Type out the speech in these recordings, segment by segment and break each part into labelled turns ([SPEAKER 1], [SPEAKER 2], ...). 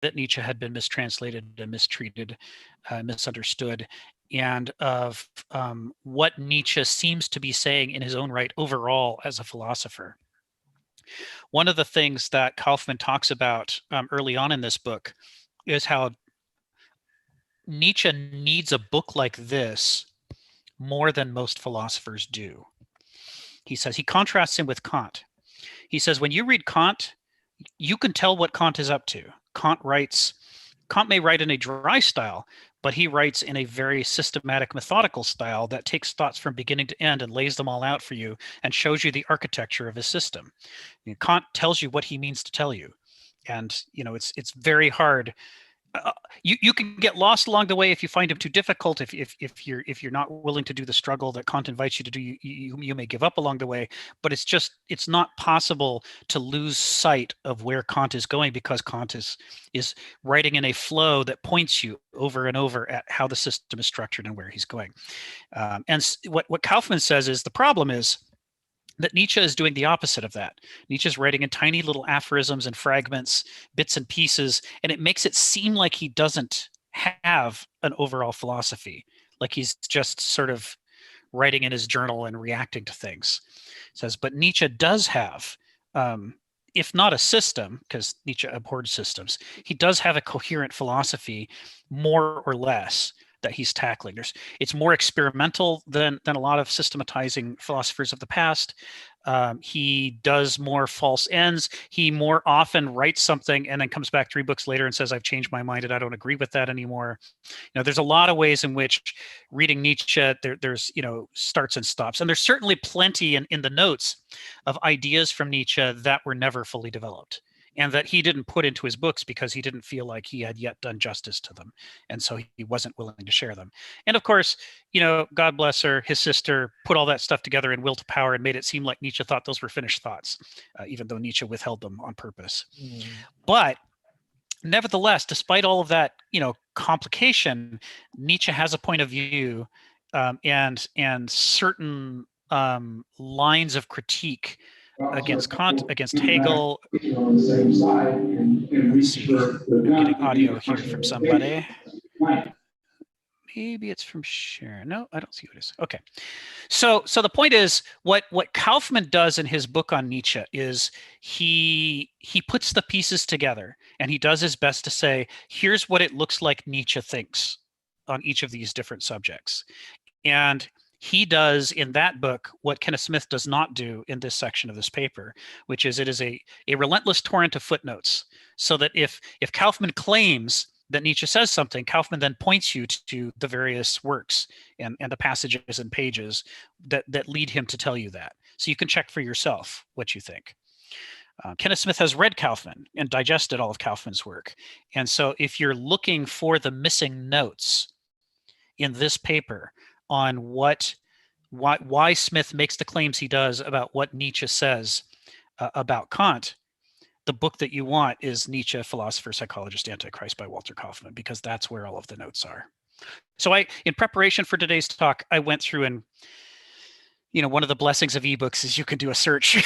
[SPEAKER 1] that Nietzsche had been mistranslated and mistreated, misunderstood, and of what Nietzsche seems to be saying in his own right overall as a philosopher. One of the things that Kaufman talks about early on in this book is how Nietzsche needs a book like this more than most philosophers do. He says, he contrasts him with Kant. He says, when you read Kant, you can tell what Kant is up to. Kant may write in a dry style, but he writes in a very systematic, methodical style that takes thoughts from beginning to end and lays them all out for you and shows you the architecture of his system. Kant tells you what he means to tell you. And, it's very hard. You can get lost along the way if you find him too difficult. If you're not willing to do the struggle that Kant invites you to do, you may give up along the way. But it's not possible to lose sight of where Kant is going, because Kant is writing in a flow that points you over and over at how the system is structured and where he's going. And what Kaufman says is the problem is that Nietzsche is doing the opposite of that. Nietzsche is writing in tiny little aphorisms and fragments, bits and pieces, and it makes it seem like he doesn't have an overall philosophy, like he's just sort of writing in his journal and reacting to things. It says, but Nietzsche does have, if not a system, because Nietzsche abhorred systems, he does have a coherent philosophy, more or less, that he's tackling. It's more experimental than a lot of systematizing philosophers of the past. He does more false ends. He more often writes something and then comes back 3 books later and says, I've changed my mind and I don't agree with that anymore. There's a lot of ways in which reading Nietzsche, there's starts and stops. And there's certainly plenty in the notes of ideas from Nietzsche that were never fully developed, and that he didn't put into his books because he didn't feel like he had yet done justice to them. And so he wasn't willing to share them. And of course, God bless her, his sister put all that stuff together in Will to Power and made it seem like Nietzsche thought those were finished thoughts, even though Nietzsche withheld them on purpose. But nevertheless, despite all of that, complication, Nietzsche has a point of view, and certain lines of critique against Kant, against Hegel.
[SPEAKER 2] On the same side and
[SPEAKER 1] Let's see. I'm getting audio here from somebody. Maybe it's from Sharon. No, I don't see who it is. Okay. So the point is, what Kaufman does in his book on Nietzsche is he puts the pieces together, and he does his best to say, here's what it looks like Nietzsche thinks on each of these different subjects. And he does in that book what Kenneth Smith does not do in this section of this paper, which is it is a relentless torrent of footnotes, so that if Kaufman claims that Nietzsche says something, Kaufman then points you to the various works and the passages and pages that lead him to tell you that. So you can check for yourself what you think. Kenneth Smith has read Kaufman and digested all of Kaufman's work. And so if you're looking for the missing notes in this paper on why Smith makes the claims he does about what Nietzsche says about Kant, the book that you want is Nietzsche, Philosopher, Psychologist, Antichrist by Walter Kaufmann, because that's where all of the notes are. So in preparation for today's talk, I went through and, one of the blessings of ebooks is you can do a search.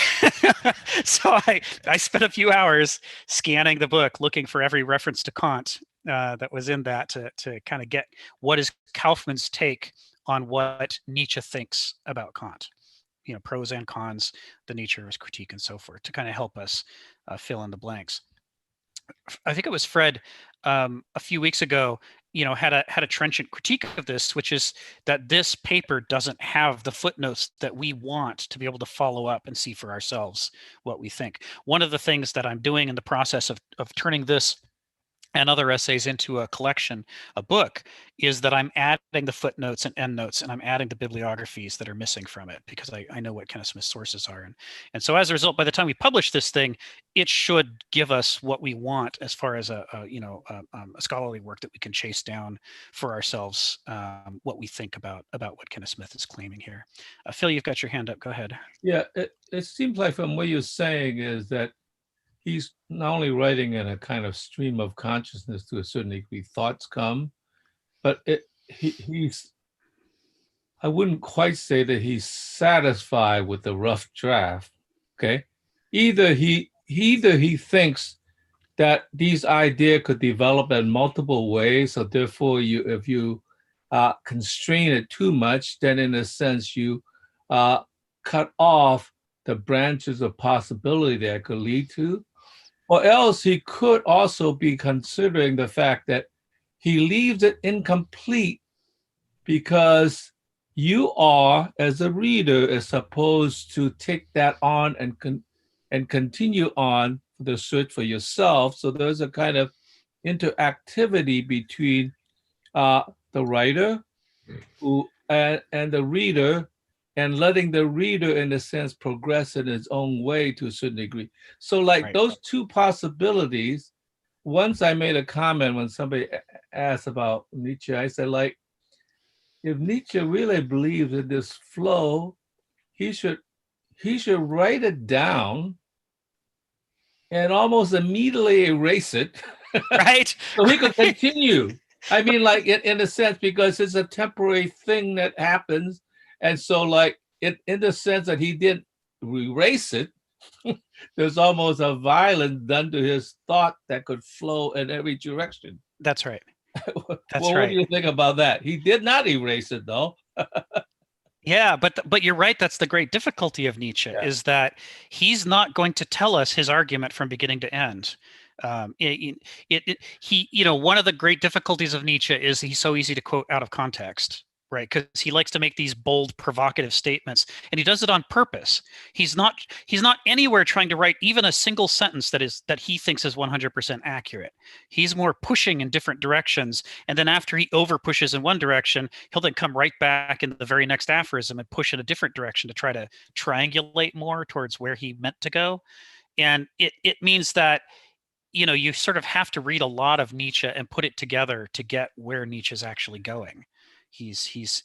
[SPEAKER 1] So I spent a few hours scanning the book, looking for every reference to Kant that was in that to kind of get what is Kaufman's take on what Nietzsche thinks about Kant, pros and cons, the nature of his critique and so forth, to kind of help us fill in the blanks. I think it was Fred a few weeks ago, had a trenchant critique of this, which is that this paper doesn't have the footnotes that we want to be able to follow up and see for ourselves what we think. One of the things that I'm doing in the process of turning this and other essays into a collection, a book, is that I'm adding the footnotes and endnotes, and I'm adding the bibliographies that are missing from it, because I know what Kenneth Smith's sources are. And so as a result, by the time we publish this thing, it should give us what we want as far as a scholarly work that we can chase down for ourselves, what we think about what Kenneth Smith is claiming here. Phil, you've got your hand up. Go ahead.
[SPEAKER 3] Yeah, it seems like from what you're saying is that he's not only writing in a kind of stream of consciousness to a certain degree, thoughts come, but I wouldn't quite say that he's satisfied with the rough draft, okay? Either he thinks that these ideas could develop in multiple ways. So therefore, if you constrain it too much, then in a sense you cut off the branches of possibility that could lead to. Or else he could also be considering the fact that he leaves it incomplete because you are, as a reader, is supposed to take that on and continue on the search for yourself. So there's a kind of interactivity between uh, the writer and the reader, and letting the reader, in a sense, progress in his own way to a certain degree. So, like
[SPEAKER 1] Right.
[SPEAKER 3] those two possibilities. Once I made a comment when somebody asked about Nietzsche, I said, like, if Nietzsche really believes in this flow, he should write it down and almost immediately erase it
[SPEAKER 1] Right.
[SPEAKER 3] so he could
[SPEAKER 1] Right.
[SPEAKER 3] continue. I mean, like in a sense, because it's a temporary thing that happens. And so, like, in the sense that he didn't erase it, there's almost a violence done to his thought that could flow in every direction.
[SPEAKER 1] That's right.
[SPEAKER 3] Well,
[SPEAKER 1] That's
[SPEAKER 3] what do
[SPEAKER 1] right.
[SPEAKER 3] you think about that? He did not erase it, though.
[SPEAKER 1] Yeah, but you're right. That's the great difficulty of Nietzsche,
[SPEAKER 3] Yeah.
[SPEAKER 1] is that he's not going to tell us his argument from beginning to end. He, one of the great difficulties of Nietzsche is he's so easy to quote out of context, right? Because he likes to make these bold, provocative statements, and he does it on purpose. He's not anywhere trying to write even a single sentence that he thinks is 100% accurate. He's more pushing in different directions, and then after he over pushes in one direction, he'll then come right back in the very next aphorism and push in a different direction to try to triangulate more towards where he meant to go. And it means that you sort of have to read a lot of Nietzsche and put it together to get where Nietzsche's actually going. He's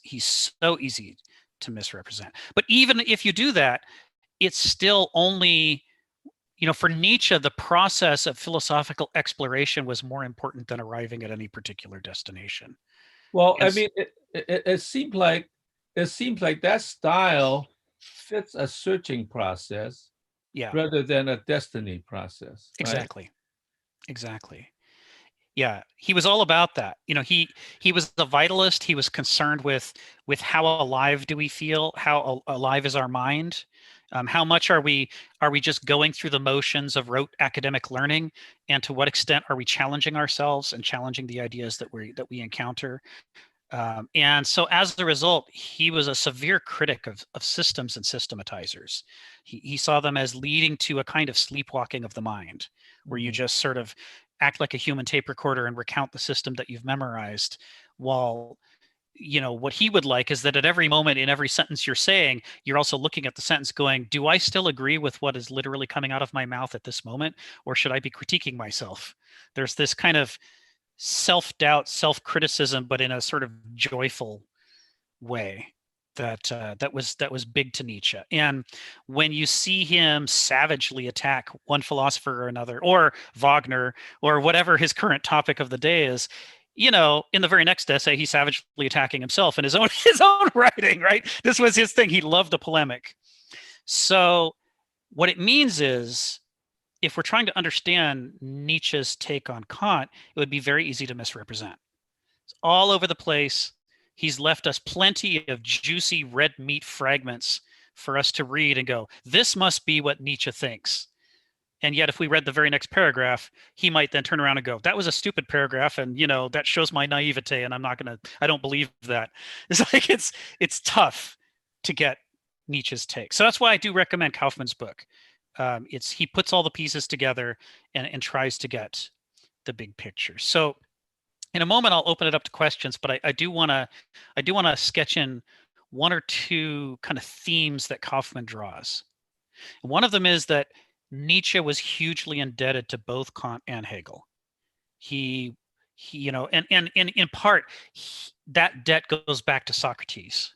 [SPEAKER 1] so easy to misrepresent. But even if you do that, it's still only, for Nietzsche, the process of philosophical exploration was more important than arriving at any particular destination.
[SPEAKER 3] Well, I
[SPEAKER 1] And
[SPEAKER 3] mean, it seemed like that style fits a searching process
[SPEAKER 1] yeah,
[SPEAKER 3] rather than a destiny process, right?
[SPEAKER 1] exactly. Yeah, he was all about that. He was the vitalist. He was concerned with how alive do we feel? How alive is our mind? How much are we just going through the motions of rote academic learning, and to what extent are we challenging ourselves and challenging the ideas that we encounter? And so, as a result, he was a severe critic of systems and systematizers. He saw them as leading to a kind of sleepwalking of the mind, where you
[SPEAKER 3] Mhm.
[SPEAKER 1] just sort of act like a human tape recorder and recount the system that you've memorized, while what he would like is that at every moment in every sentence you're saying, you're also looking at the sentence going, do I still agree with what is literally coming out of my mouth at this moment, or should I be critiquing myself? There's this kind of self-doubt, self-criticism, but in a sort of joyful way that was big to Nietzsche. And when you see him savagely attack one philosopher or another, or Wagner, or whatever his current topic of the day is, in the very next essay, he's savagely attacking himself in his own his own writing, right? This was his thing. He loved a polemic. So what it means is, if we're trying to understand Nietzsche's take on Kant, it would be very easy to misrepresent. It's all over the place. He's left us plenty of juicy red meat fragments for us to read and go, this must be what Nietzsche thinks. And yet, if we read the very next paragraph, he might then turn around and go, that was a stupid paragraph. And, that shows my naivete. And I don't believe that. It's like, it's tough to get Nietzsche's take. So that's why I do recommend Kaufman's book. He puts all the pieces together and tries to get the big picture. So in a moment, I'll open it up to questions, but I do want to sketch in one or two kind of themes that Kaufman draws. One of them is that Nietzsche was hugely indebted to both Kant and Hegel. He and in part, that debt goes back to Socrates.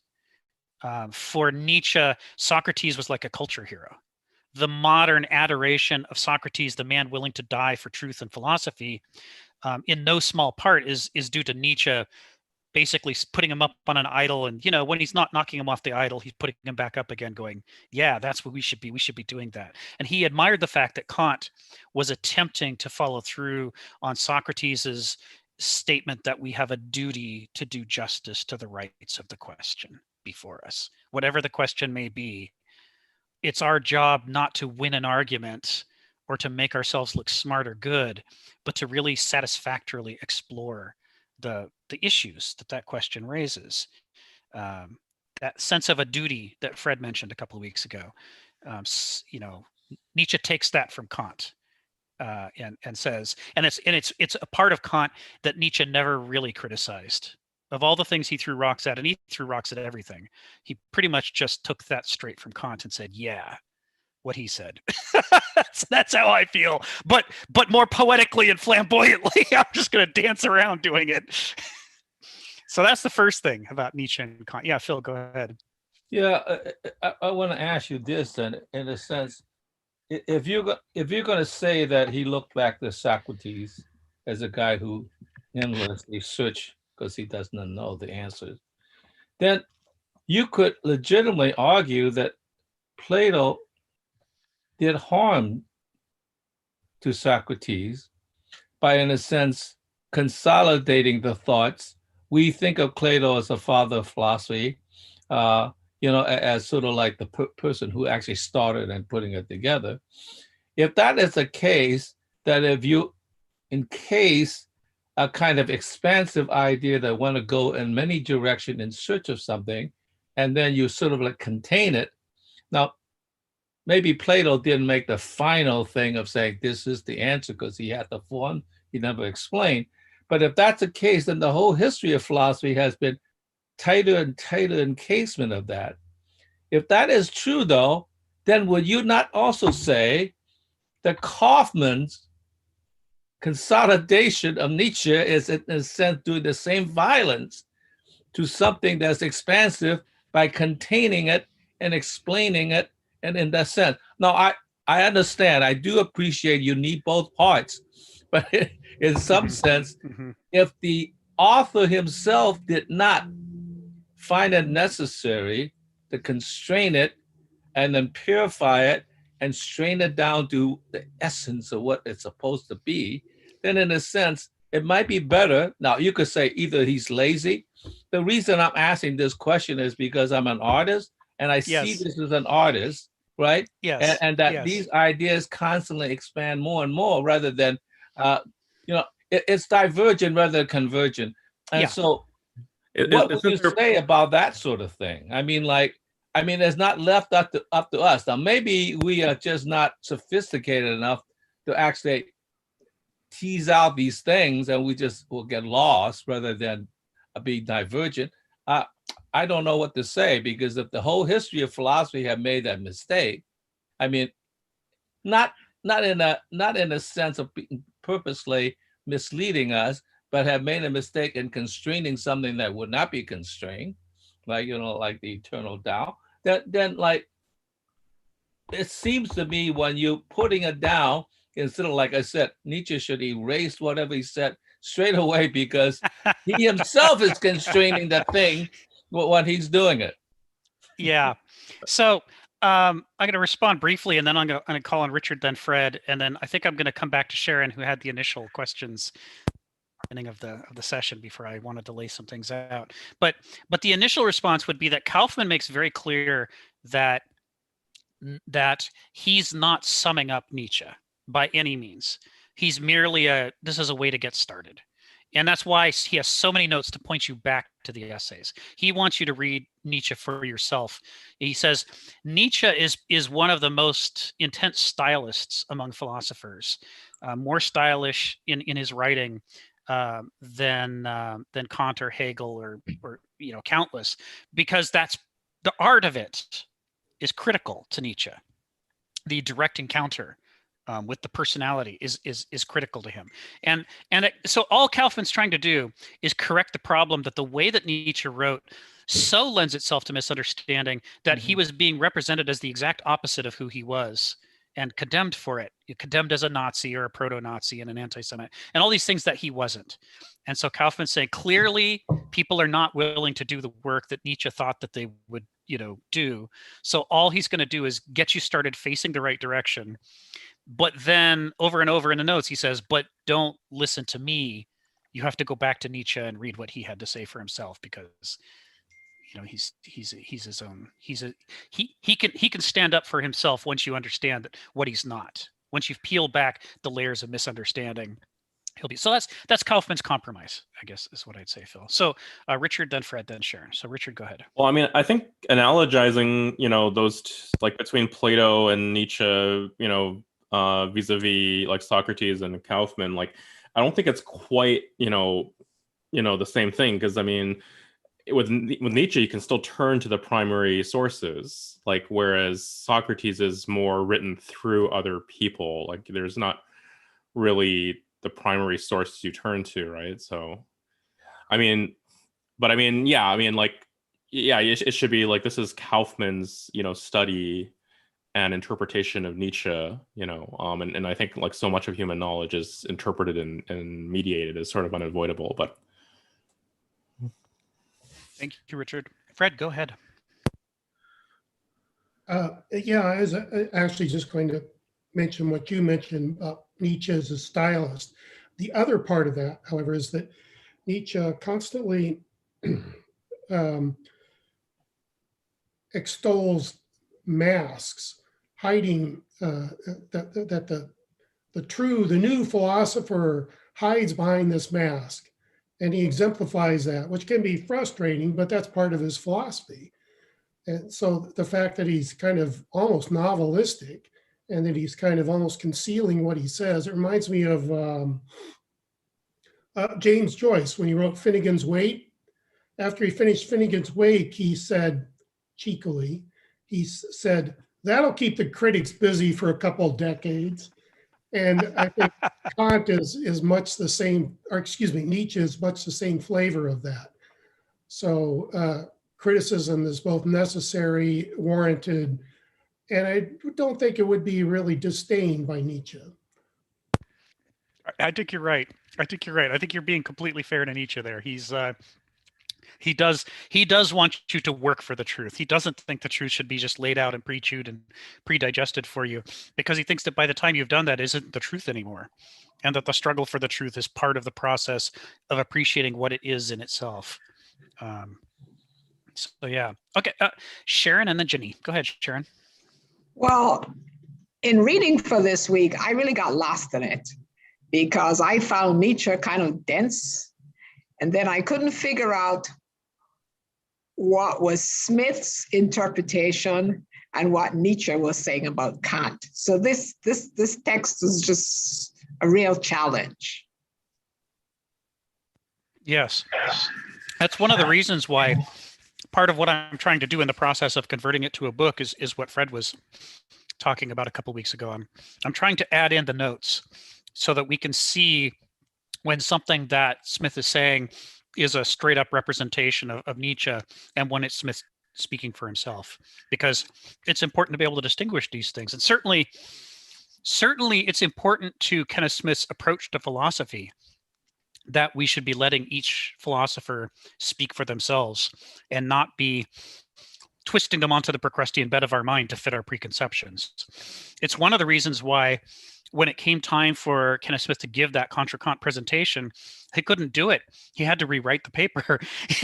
[SPEAKER 1] For Nietzsche, Socrates was like a culture hero. The modern adoration of Socrates, the man willing to die for truth and philosophy, in no small part is due to Nietzsche basically putting him up on an idol, and when he's not knocking him off the idol, he's putting him back up again, going, yeah, that's what we should be doing that. And he admired the fact that Kant was attempting to follow through on Socrates's statement that we have a duty to do justice to the rights of the question before us, whatever the question may be. It's our job not to win an argument or to make ourselves look smart or good, but to really satisfactorily explore the issues that question raises. That sense of a duty that Fred mentioned a couple of weeks ago. Nietzsche takes that from Kant, and says, and it's a part of Kant that Nietzsche never really criticized. Of all the things he threw rocks at, and he threw rocks at everything, he pretty much just took that straight from Kant and said, yeah, what he said. That's how I feel, but more poetically and flamboyantly. I'm just going to dance around doing it. So that's the first thing about Nietzsche and Kant. Yeah, Phil, go ahead.
[SPEAKER 3] Yeah, I want to ask you this then, in a sense, if you're going to say that he looked back to Socrates as a guy who endlessly searched because he does not know the answers, then you could legitimately argue that Plato did harm to Socrates by, in a sense, consolidating the thoughts. We think of Plato as a father of philosophy, as sort of like the person who actually started and putting it together. If that is the case, that if you encase a kind of expansive idea that want to go in many directions in search of something, and then you sort of like contain it. Now, maybe Plato didn't make the final thing of saying this is the answer because he had the form, he never explained. But if that's the case, then the whole history of philosophy has been tighter and tighter encasement of that. If that is true, though, then would you not also say that Kaufman's consolidation of Nietzsche is, in a sense, doing the same violence to something that's expansive by containing it and explaining it, and in that sense? Now, I understand, I do appreciate you need both parts, but in some sense, if the author himself did not find it necessary to constrain it and then purify it and strain it down to the essence of what it's supposed to be, then in a sense, it might be better. Now, you could say either he's lazy. The reason I'm asking this question is because I'm an artist and I see this as an artist, right?
[SPEAKER 1] Yes.
[SPEAKER 3] And that these ideas constantly expand more and more rather than, it's divergent rather than convergent. And so what would you say about that sort of thing? I mean, it's not left up to us. Now, maybe we are just not sophisticated enough to actually tease out these things, and we just will get lost rather than be divergent. I don't know what to say, because if the whole history of philosophy have made that mistake, I mean, not in a sense of purposely misleading us, but have made a mistake in constraining something that would not be constrained, like the eternal Tao. Then it seems to me when you're putting it down, instead of, like I said, Nietzsche should erase whatever he said straight away, because he himself is constraining that thing when he's doing it.
[SPEAKER 1] Yeah. So I'm going to respond briefly, and then I'm going to call on Richard, then Fred, and then I think I'm going to come back to Sharon, who had the initial questions beginning of the session before I wanted to lay some things out. But the initial response would be that Kaufman makes very clear that he's not summing up Nietzsche by any means. He's merely this is a way to get started. And that's why he has so many notes to point you back to the essays. He wants you to read Nietzsche for yourself. He says, Nietzsche is one of the most intense stylists among philosophers, more stylish in his writing than Kant or Hegel or countless, because that's the art of it is critical to Nietzsche. The direct encounter with the personality is critical to him, so all Kaufman's trying to do is correct the problem that the way that Nietzsche wrote so lends itself to misunderstanding that he was being represented as the exact opposite of who he was and condemned for it. You're condemned as a Nazi or a proto-Nazi and an anti-Semite, and all these things that he wasn't. And so Kaufman's saying clearly people are not willing to do the work that Nietzsche thought that they would, do. So all he's going to do is get you started facing the right direction. But then over and over in the notes, he says, but don't listen to me. You have to go back to Nietzsche and read what he had to say for himself, because he's his own. He can stand up for himself once you understand what he's not. Once you've peeled back the layers of misunderstanding, he'll be. So that's Kaufman's compromise, I guess, is what I'd say, Phil. So Richard, then Fred, then Sharon. So Richard, go ahead.
[SPEAKER 4] Well, I mean, I think analogizing, those like between Plato and Nietzsche, vis-a-vis like Socrates and Kaufman, like I don't think it's quite, the same thing, because I mean, with Nietzsche, you can still turn to the primary sources, like whereas Socrates is more written through other people. Like there's not really the primary source you turn to, right? So, I mean, but I mean, yeah, I mean, like, yeah, it should be like this is Kaufman's, study and interpretation of Nietzsche, and I think like so much of human knowledge is interpreted and mediated as sort of unavoidable, but.
[SPEAKER 1] Thank you, Richard. Fred, go ahead.
[SPEAKER 5] Yeah, I was actually just going to mention what you mentioned about Nietzsche as a stylist. The other part of that, however, is that Nietzsche constantly extols masks, hiding that the new philosopher hides behind this mask. And he exemplifies that, which can be frustrating, but that's part of his philosophy. And so the fact that he's kind of almost novelistic and that he's kind of almost concealing what he says, it reminds me of James Joyce when he wrote Finnegan's Wake. After he finished Finnegan's Wake, he said, cheekily, he said, that'll keep the critics busy for a couple of decades. And I think Kant is much the same, or excuse me, Nietzsche is much the same flavor of that. So criticism is both necessary, warranted, and I don't think it would be really disdained by Nietzsche.
[SPEAKER 1] I think you're right. I think you're being completely fair to Nietzsche there. He does want you to work for the truth. He doesn't think the truth should be just laid out and pre-chewed and pre-digested for you, because he thinks that by the time you've done that, isn't the truth anymore, and that the struggle for the truth is part of the process of appreciating what it is in itself. So yeah. Okay, Sharon and then Jenny. Go ahead, Sharon.
[SPEAKER 6] Well, in reading for this week, I really got lost in it because I found Nietzsche kind of dense, and then I couldn't figure out what was Smith's interpretation and what Nietzsche was saying about Kant. So this text is just a real challenge.
[SPEAKER 1] Yes. That's one of the reasons why part of what I'm trying to do in the process of converting it to a book is what Fred was talking about a couple of weeks ago. I'm trying to add in the notes so that we can see when something that Smith is saying is a straight up representation of Nietzsche and when it's Smith speaking for himself, because it's important to be able to distinguish these things. And certainly it's important to Kenneth Smith's approach to philosophy that we should be letting each philosopher speak for themselves and not be twisting them onto the Procrustean bed of our mind to fit our preconceptions. It's one of the reasons why when it came time for Kenneth Smith to give that Contra Kant presentation, he couldn't do it. He had to rewrite the paper.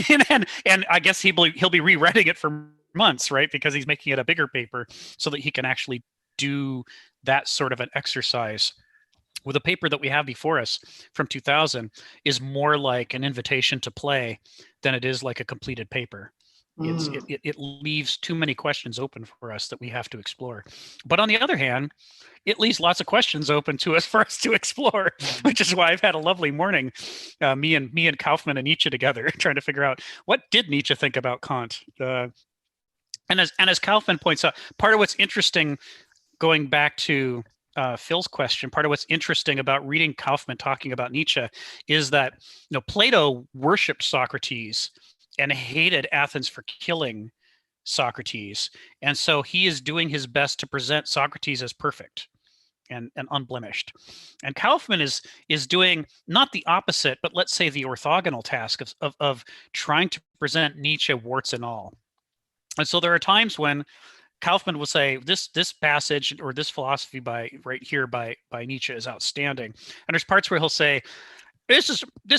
[SPEAKER 1] and I guess he'll be rewriting it for months, right? Because he's making it a bigger paper so that he can actually do that sort of an exercise. With a paper that we have before us from 2000 is more like an invitation to play than it is like a completed paper. It leaves too many questions open for us that we have to explore. But on the other hand, it leaves lots of questions open to us for us to explore, which is why I've had a lovely morning, me and Kaufman and Nietzsche together, trying to figure out what did Nietzsche think about Kant. And as Kaufman points out, part of what's interesting, going back to Phil's question, part of what's interesting about reading Kaufman talking about Nietzsche is that Plato worshipped Socrates and hated Athens for killing Socrates. And so he is doing his best to present Socrates as perfect and unblemished. And Kaufman is doing not the opposite, but let's say the orthogonal task of trying to present Nietzsche warts and all. And so there are times when Kaufman will say this passage or this philosophy right here by Nietzsche is outstanding. And there's parts where he'll say, this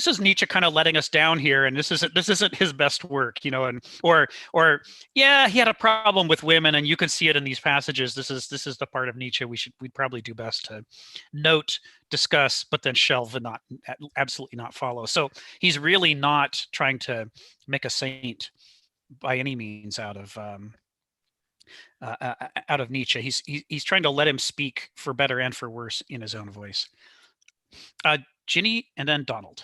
[SPEAKER 1] is Nietzsche kind of letting us down here, and this isn't his best work, and or yeah, he had a problem with women, and you can see it in these passages. This is the part of Nietzsche we'd probably do best to note, discuss, but then shelve and absolutely not follow. So he's really not trying to make a saint by any means out of Nietzsche. He's trying to let him speak for better and for worse in his own voice. Ginny and then Donald.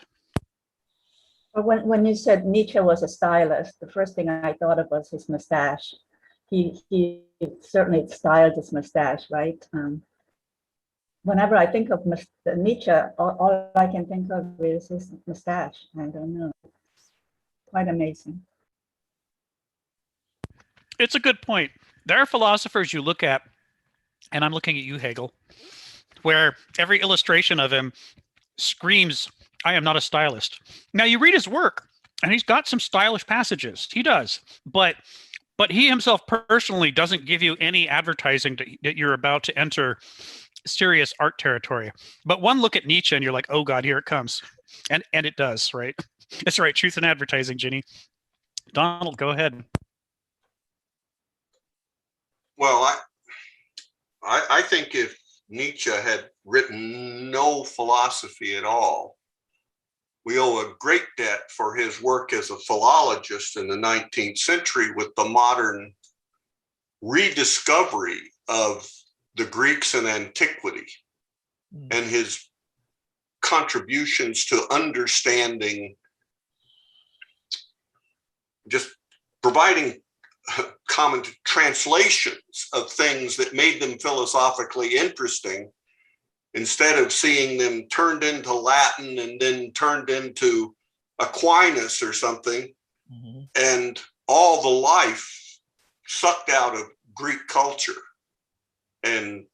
[SPEAKER 7] When you said Nietzsche was a stylist, the first thing I thought of was his mustache. He certainly styled his mustache, right? Whenever I think of Nietzsche, all I can think of is his mustache. I don't know. Quite amazing.
[SPEAKER 1] It's a good point. There are philosophers you look at, and I'm looking at you, Hegel, where every illustration of him screams, I am not a stylist. Now you read his work and he's got some stylish passages. He does, but he himself personally doesn't give you any advertising that you're about to enter serious art territory. But one look at Nietzsche and you're like, oh God, here it comes. And it does, right? That's right. Truth in advertising, Ginny. Donald, go ahead.
[SPEAKER 8] Well, I think if Nietzsche had written no philosophy at all, we owe a great debt for his work as a philologist in the 19th century with the modern rediscovery of the Greeks in antiquity and his contributions to understanding, just providing common translations of things that made them philosophically interesting, instead of seeing them turned into Latin and then turned into Aquinas or something, and all the life sucked out of Greek culture. And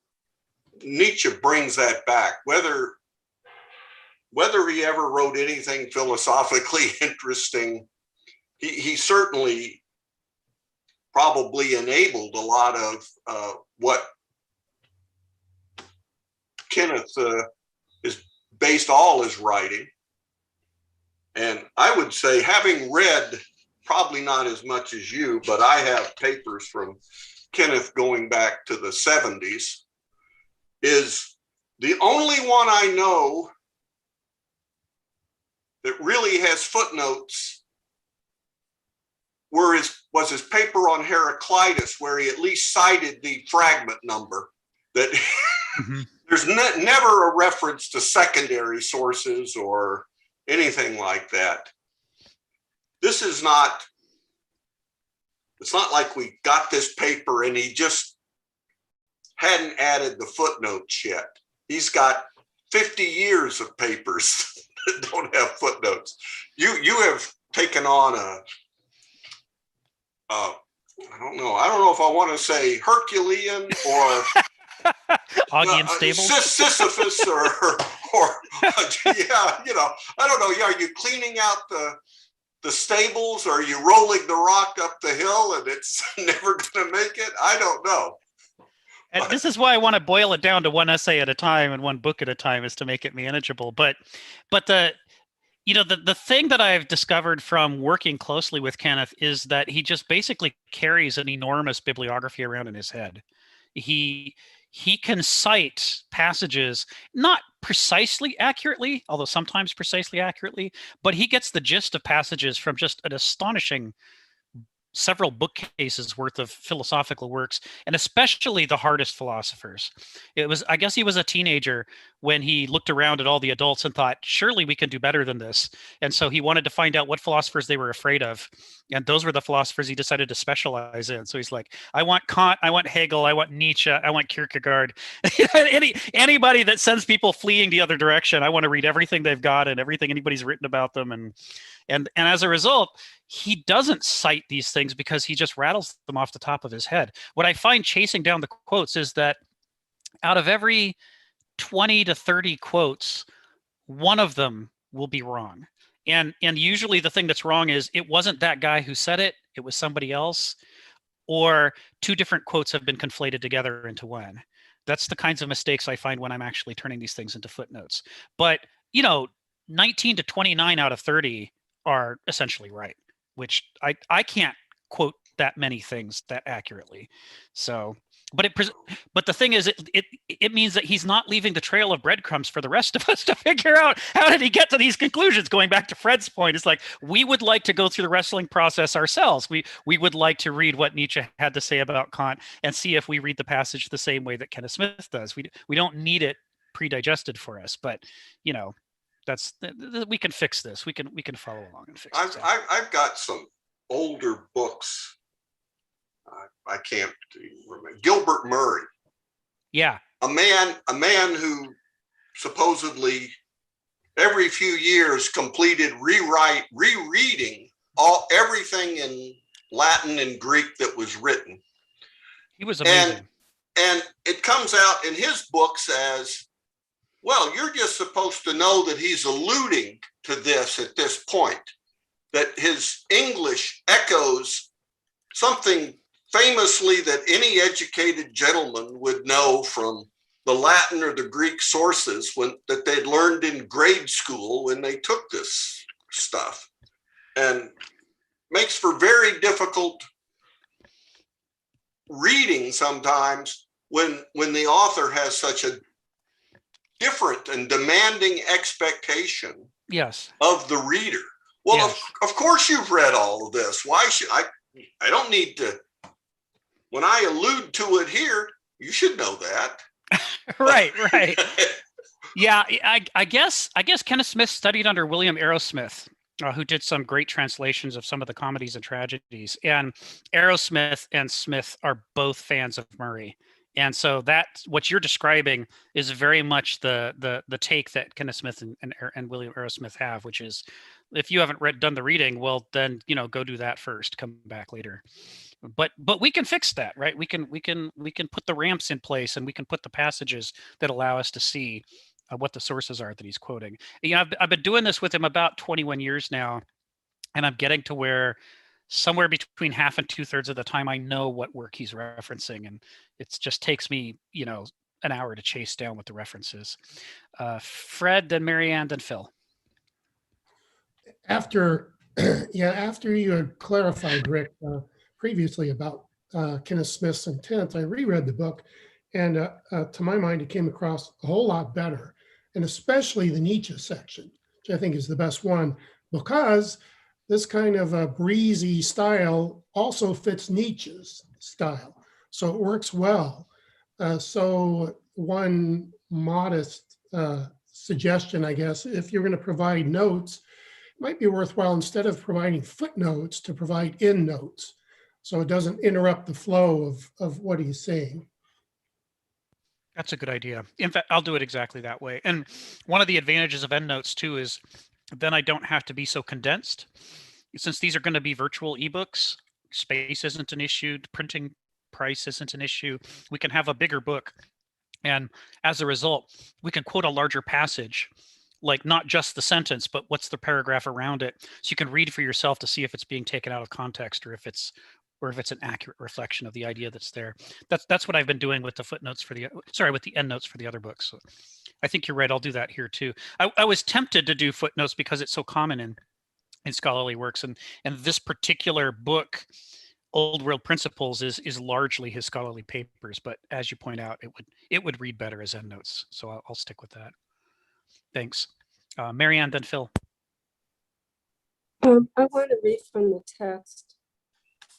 [SPEAKER 8] Nietzsche brings that back. Whether he ever wrote anything philosophically interesting, he certainly probably enabled a lot of what Kenneth is based all his writing. And I would say, having read, probably not as much as you, but I have papers from Kenneth going back to the 70s, is the only one I know that really has footnotes was his paper on Heraclitus, where he at least cited the fragment number. That there's never a reference to secondary sources or anything like that. This is not, it's not like we got this paper and he just hadn't added the footnotes yet. He's got 50 years of papers that don't have footnotes. You have taken on I don't know if I want to say Herculean or
[SPEAKER 1] Augean Stables,
[SPEAKER 8] Sisyphus or yeah, I don't know. Are you cleaning out the stables, or are you rolling the rock up the hill and it's never going to make it? I don't know.
[SPEAKER 1] And this is why I want to boil it down to one essay at a time and one book at a time, is to make it manageable. But the thing that I've discovered from working closely with Kenneth is that he just basically carries an enormous bibliography around in his head. He can cite passages, not precisely accurately, although sometimes precisely accurately, but he gets the gist of passages from just an astonishing several bookcases worth of philosophical works, and especially the hardest philosophers. I guess he was a teenager when he looked around at all the adults and thought, surely we can do better than this. And so he wanted to find out what philosophers they were afraid of. And those were the philosophers he decided to specialize in. So he's like, I want Kant, I want Hegel, I want Nietzsche, I want Kierkegaard. Anybody that sends people fleeing the other direction, I want to read everything they've got and everything anybody's written about them. And as a result, he doesn't cite these things because he just rattles them off the top of his head. What I find chasing down the quotes is that out of every 20 to 30 quotes, one of them will be wrong. And usually the thing that's wrong is it wasn't that guy who said it, it was somebody else, or two different quotes have been conflated together into one. That's the kinds of mistakes I find when I'm actually turning these things into footnotes. But, 19 to 29 out of 30 are essentially right, which I can't quote that many things that accurately. So, but the thing is, it means that he's not leaving the trail of breadcrumbs for the rest of us to figure out how did he get to these conclusions. Going back to Fred's point, it's like we would like to go through the wrestling process ourselves. We would like to read what Nietzsche had to say about Kant and see if we read the passage the same way that Kenneth Smith does. We don't need it pre-digested for us, but that's we can fix this. We can follow along and fix this.
[SPEAKER 8] I've got some older books. I can't remember. Gilbert Murray.
[SPEAKER 1] Yeah.
[SPEAKER 8] A man who supposedly every few years completed rereading everything in Latin and Greek that was written.
[SPEAKER 1] He was amazing.
[SPEAKER 8] And it comes out in his books as, well, you're just supposed to know that he's alluding to this at this point, that his English echoes something famously that any educated gentleman would know from the Latin or the Greek sources that they'd learned in grade school when they took this stuff, and makes for very difficult reading sometimes when the author has such a different and demanding expectation of the reader. Well,
[SPEAKER 1] yes.
[SPEAKER 8] Of course you've read all of this. Why should I don't need to. When I allude to it here, you should know that.
[SPEAKER 1] Right. Yeah, I guess Kenneth Smith studied under William Arrowsmith, who did some great translations of some of the comedies and tragedies. And Arrowsmith and Smith are both fans of Murray. And so that's what you're describing is very much the take that Kenneth Smith and William Arrowsmith have, which is if you haven't done the reading, well, then go do that first, come back later. But we can fix that, right? We can put the ramps in place, and we can put the passages that allow us to see what the sources are that he's quoting. I've been doing this with him about 21 years now, and I'm getting to where somewhere between half and 2/3 of the time I know what work he's referencing, and it just takes me an hour to chase down what the reference is. Fred, then Marianne, then Phil.
[SPEAKER 5] After you had clarified, Rick, previously about Kenneth Smith's intent, I reread the book, and to my mind, it came across a whole lot better, and especially the Nietzsche section, which I think is the best one, because this kind of a breezy style also fits Nietzsche's style, so it works well. So one modest suggestion, I guess, if you're going to provide notes, it might be worthwhile, instead of providing footnotes, to provide endnotes, so it doesn't interrupt the flow of what he's saying.
[SPEAKER 1] That's a good idea. In fact, I'll do it exactly that way. And one of the advantages of endnotes too is then I don't have to be so condensed. Since these are going to be virtual ebooks, space isn't an issue, printing price isn't an issue. We can have a bigger book. And as a result, we can quote a larger passage, like not just the sentence, but what's the paragraph around it. So you can read for yourself to see if it's being taken out of context, or if it's an accurate reflection of the idea that's there. That's what I've been doing with the footnotes with the endnotes for the other books. So I think you're right. I'll do that here too. I was tempted to do footnotes because it's so common in scholarly works, and this particular book, Old World Principles, is largely his scholarly papers. But as you point out, it would read better as endnotes. So I'll stick with that. Thanks. Marianne, then Phil.
[SPEAKER 9] I want to read from the text.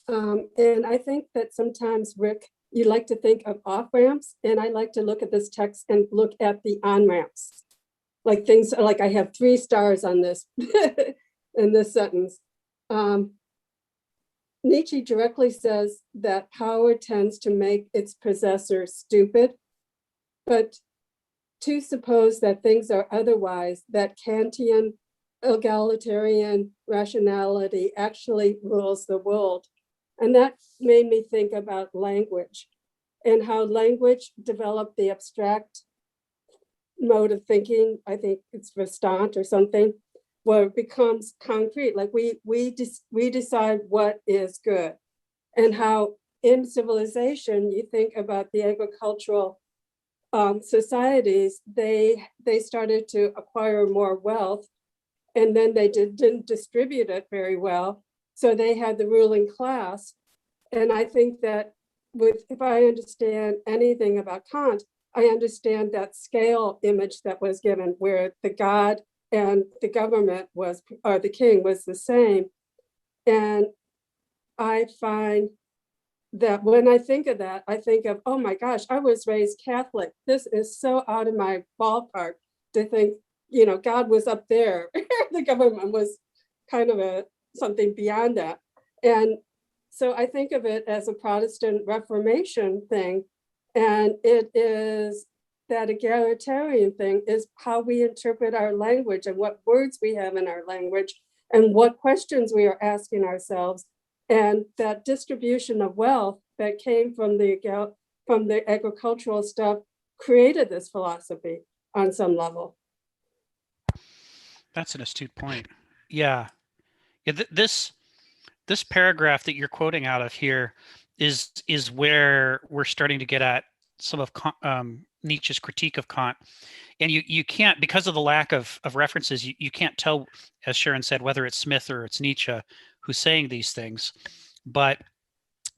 [SPEAKER 9] And I think that sometimes, Rick, you like to think of off ramps, and I like to look at this text and look at the on ramps, like things like I have 3 stars on this in this sentence. Nietzsche directly says that power tends to make its possessor stupid, but to suppose that things are otherwise, that Kantian egalitarian rationality actually rules the world. And that made me think about language and how language developed the abstract mode of thinking. I think it's Verstand or something, where it becomes concrete. Like we decide what is good, and how in civilization, you think about the agricultural societies, they started to acquire more wealth, and then they didn't distribute it very well. So they had the ruling class. And I think that if I understand anything about Kant, I understand that scale image that was given, where the God and the government was, or the king was the same. And I find that when I think of that, I think of, oh my gosh, I was raised Catholic. This is so out of my ballpark to think, God was up there. The government was kind of something beyond that. And so I think of it as a Protestant Reformation thing. And it is that egalitarian thing is how we interpret our language and what words we have in our language and what questions we are asking ourselves. And that distribution of wealth that came from the agricultural stuff created this philosophy on some level.
[SPEAKER 1] That's an astute point. Yeah. This paragraph that you're quoting out of here is where we're starting to get at some of Nietzsche's critique of Kant. And you can't, because of the lack of references, you can't tell, as Sharon said, whether it's Smith or it's Nietzsche who's saying these things. But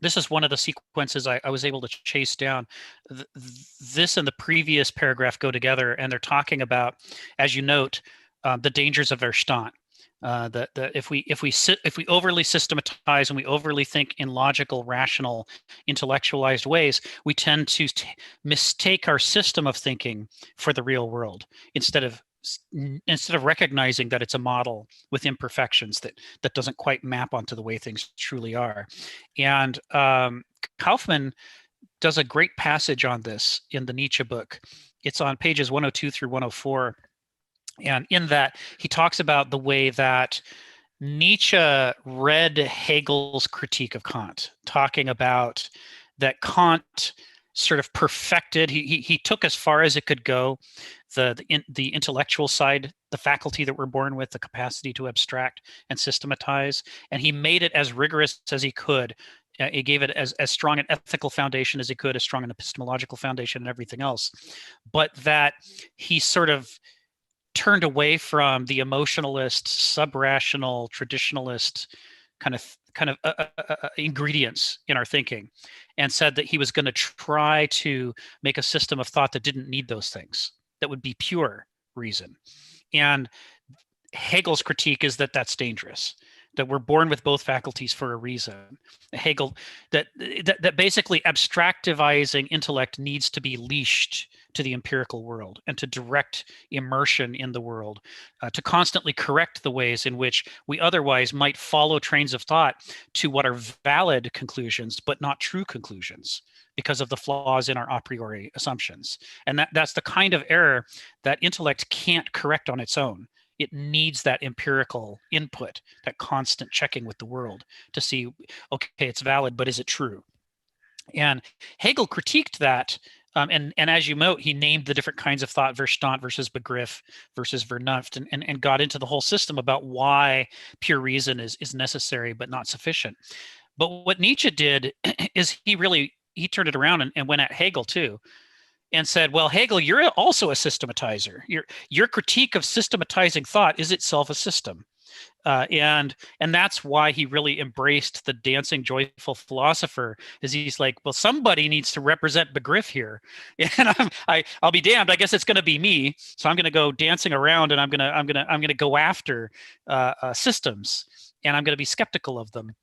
[SPEAKER 1] this is one of the sequences I was able to chase down. This and the previous paragraph go together, and they're talking about, as you note, the dangers of Verstand. If we overly systematize and we overly think in logical, rational, intellectualized ways, we tend to mistake our system of thinking for the real world instead of recognizing that it's a model with imperfections that doesn't quite map onto the way things truly are. And Kaufman does a great passage on this in the Nietzsche book. It's on pages 102 through 104. And in that, he talks about the way that Nietzsche read Hegel's critique of Kant, talking about that Kant sort of perfected, he took as far as it could go, the intellectual side, the faculty that we're born with, the capacity to abstract and systematize, and he made it as rigorous as he could. He gave it as strong an ethical foundation as he could, as strong an epistemological foundation and everything else. But that he sort of turned away from the emotionalist, sub-rational, traditionalist kind of ingredients in our thinking, and said that he was going to try to make a system of thought that didn't need those things, that would be pure reason. And Hegel's critique is that that's dangerous, that we're born with both faculties for a reason. Hegel, that basically abstractivizing intellect needs to be leashed to the empirical world and to direct immersion in the world, to constantly correct the ways in which we otherwise might follow trains of thought to what are valid conclusions, but not true conclusions because of the flaws in our a priori assumptions. And that's the kind of error that intellect can't correct on its own. It needs that empirical input, that constant checking with the world to see, okay, it's valid, but is it true? And Hegel critiqued that, and as you note, he named the different kinds of thought, Verstand versus Begriff versus Vernunft, and got into the whole system about why pure reason is necessary but not sufficient. But what Nietzsche did is he turned it around and went at Hegel too, and said, well, Hegel, you're also a systematizer. Your critique of systematizing thought is itself a system. And that's why he really embraced the dancing, joyful philosopher, is he's like, well, somebody needs to represent Begriff here. And I'll be damned. I guess it's going to be me. So I'm going to go dancing around, and I'm going to go after systems, and I'm going to be skeptical of them.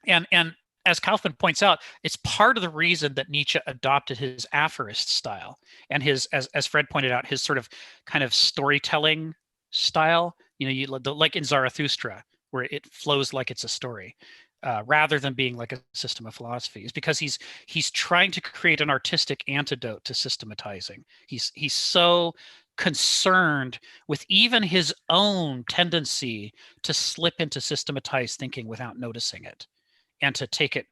[SPEAKER 1] And as Kaufman points out, it's part of the reason that Nietzsche adopted his aphorist style and his, as Fred pointed out, his sort of kind of storytelling style. Like in Zarathustra, where it flows like it's a story, rather than being like a system of philosophy, is because he's trying to create an artistic antidote to systematizing. He's so concerned with even his own tendency to slip into systematized thinking without noticing it, and to take it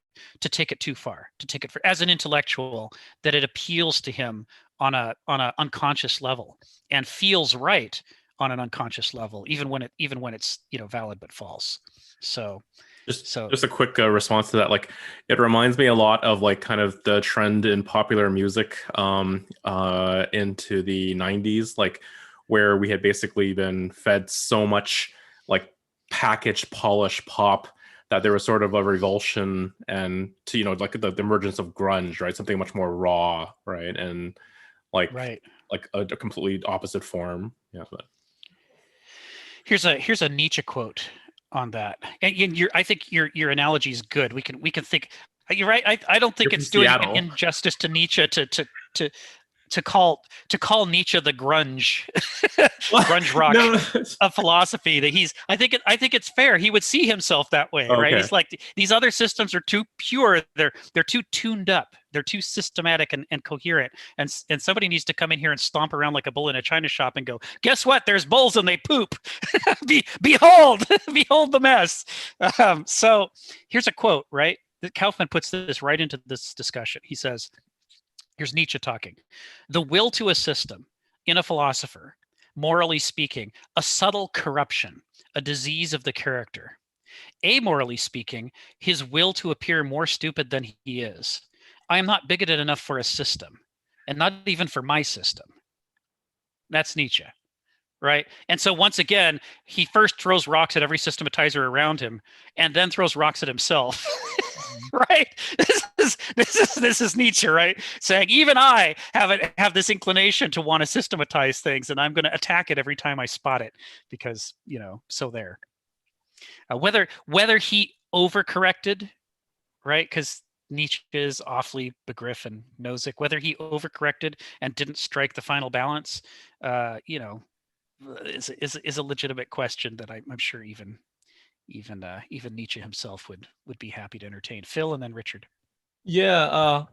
[SPEAKER 1] too far, to take it for, as an intellectual, that it appeals to him on a unconscious level and feels right on an unconscious level, even when it's valid but false. So just
[SPEAKER 4] a quick response to that. Like, it reminds me a lot of like kind of the trend in popular music into the 90s, like where we had basically been fed so much like packaged, polished pop that there was sort of a revulsion and to, like the emergence of grunge, right? Something much more raw, right? And like a completely opposite form. Yeah. But
[SPEAKER 1] here's a Nietzsche quote on that, and I think your analogy is good. We can think. You're right. I don't think it's doing an injustice to Nietzsche to call Nietzsche the grunge rock of philosophy. That I think it's fair. He would see himself that way, right? He's like, these other systems are too pure. They're too tuned up. They're too systematic and coherent. And somebody needs to come in here and stomp around like a bull in a china shop and go, guess what? There's bulls and they poop. Behold the mess. So here's a quote, right? Kaufman puts this right into this discussion. He says, here's Nietzsche talking. The will to a system in a philosopher, morally speaking, a subtle corruption, a disease of the character. Amorally speaking, his will to appear more stupid than he is. I am not bigoted enough for a system, and not even for my system. That's Nietzsche, right? And so once again, he first throws rocks at every systematizer around him, and then throws rocks at himself. Right? This is Nietzsche, right? Saying even I have this inclination to want to systematize things, and I'm going to attack it every time I spot it, because so there. Whether he overcorrected, right? Because Nietzsche is awfully begriff and Nozick. Whether he overcorrected and didn't strike the final balance, is a legitimate question that I'm sure even Nietzsche himself would be happy to entertain. Phil, and then Richard.
[SPEAKER 3] Yeah,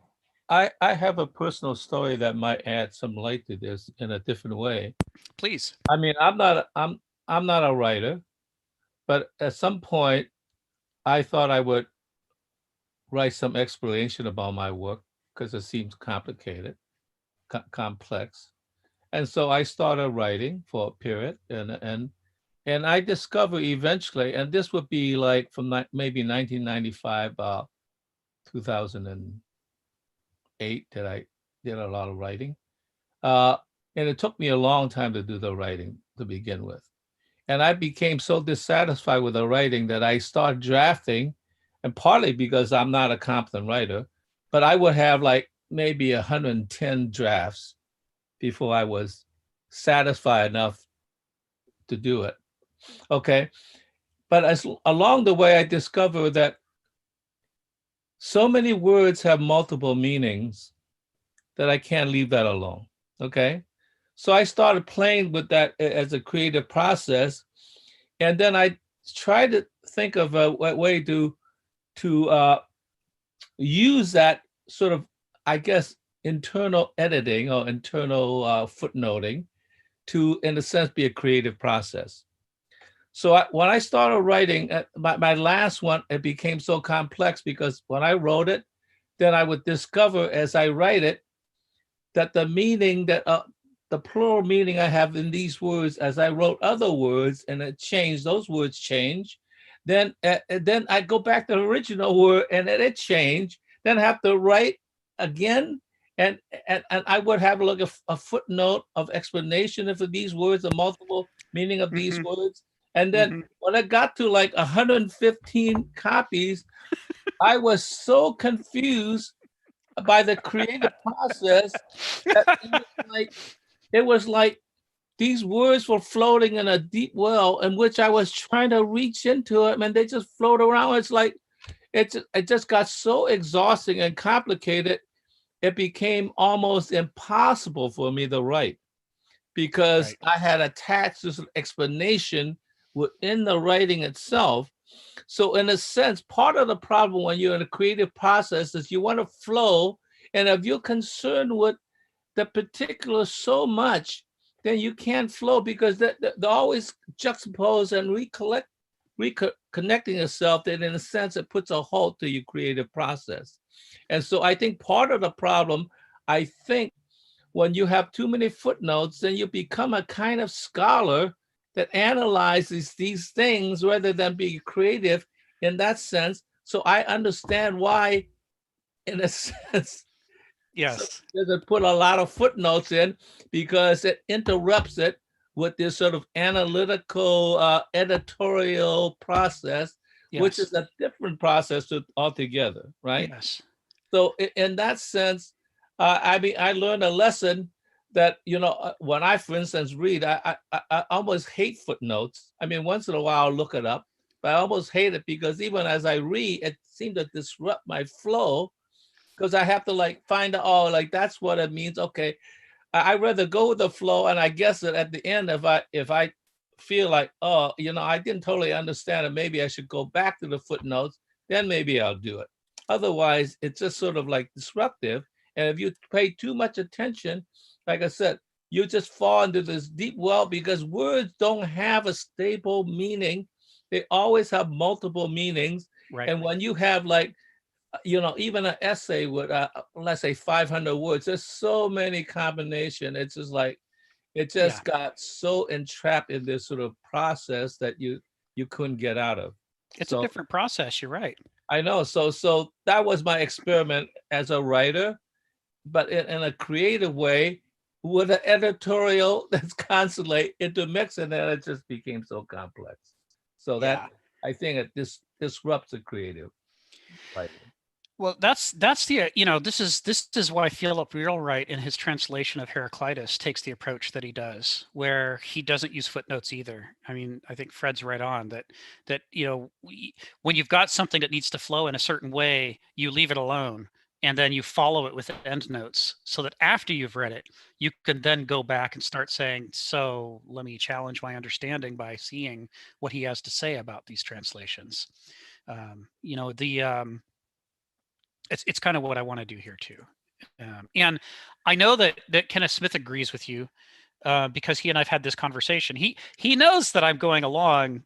[SPEAKER 3] I have a personal story that might add some light to this in a different way.
[SPEAKER 1] Please.
[SPEAKER 3] I mean, I'm not a writer, but at some point, I thought I would write some explanation about my work because it seems complicated, complex, and so I started writing for a period, and I discovered eventually, and this would be like from maybe 1995, 2008, that I did a lot of writing. And it took me a long time to do the writing to begin with. And I became so dissatisfied with the writing that I started drafting, and partly because I'm not a competent writer, but I would have like maybe 110 drafts before I was satisfied enough to do it. Okay, but along the way, I discovered that so many words have multiple meanings that I can't leave that alone. Okay, so I started playing with that as a creative process, and then I tried to think of a way to use that sort of, I guess, internal editing or internal footnoting to, in a sense, be a creative process. So when I started writing, my last one, it became so complex because when I wrote it, then I would discover as I write it that the meaning that the plural meaning I have in these words, as I wrote other words and it changed, those words change. Then I go back to the original word and it changed. Then I have to write again, and I would have like a footnote of explanation of these words, the multiple meaning of these words. And then when I got to like 115 copies, I was so confused by the creative process that it was like these words were floating in a deep well in which I was trying to reach into it, and they just float around. It's like it just got so exhausting and complicated. It became almost impossible for me to write because
[SPEAKER 1] Right.
[SPEAKER 3] I had attached this explanation within the writing itself. So in a sense, part of the problem when you're in a creative process is you want to flow. And if you're concerned with the particular so much, then you can't flow because they're always juxtaposed and reconnecting yourself, that in a sense, it puts a halt to your creative process. And so I think part of the problem, I think, when you have too many footnotes, then you become a kind of scholar that analyzes these things rather than being creative in that sense. So I understand why, in a sense,
[SPEAKER 1] Yes.
[SPEAKER 3] doesn't put a lot of footnotes in because it interrupts it with this sort of analytical editorial process, which
[SPEAKER 1] Yes.
[SPEAKER 3] is a different process altogether, right?
[SPEAKER 1] Yes.
[SPEAKER 3] So in that sense, I mean, I learned a lesson that, when I, for instance, read, I almost hate footnotes. I mean, once in a while I'll look it up, but I almost hate it because even as I read, it seemed to disrupt my flow because I have to like find out, oh, like that's what it means. Okay, I'd rather go with the flow, and I guess that at the end, if I feel like, oh, I didn't totally understand it, maybe I should go back to the footnotes, then maybe I'll do it. Otherwise, it's just sort of like disruptive. And if you pay too much attention, like I said, you just fall into this deep well because words don't have a stable meaning. They always have multiple meanings.
[SPEAKER 1] Right.
[SPEAKER 3] And when you have like, even an essay with, let's say 500 words, there's so many combinations. It's just like, it just got so entrapped in this sort of process that you couldn't get out of.
[SPEAKER 1] It's a different process. You're right.
[SPEAKER 3] I know. So that was my experiment as a writer, but in a creative way with an editorial that's constantly intermixed, and then it just became so complex. So that, I think it disrupts the creative writing.
[SPEAKER 1] Well, that's the this is why Philip Wheelwright in his translation of Heraclitus takes the approach that he does, where he doesn't use footnotes either. I mean, I think Fred's right on that when you've got something that needs to flow in a certain way, you leave it alone and then you follow it with endnotes so that after you've read it, you can then go back and start saying, so let me challenge my understanding by seeing what he has to say about these translations. It's kind of what I want to do here too. And I know that Kenneth Smith agrees with you because he and I've had this conversation. He knows that I'm going along,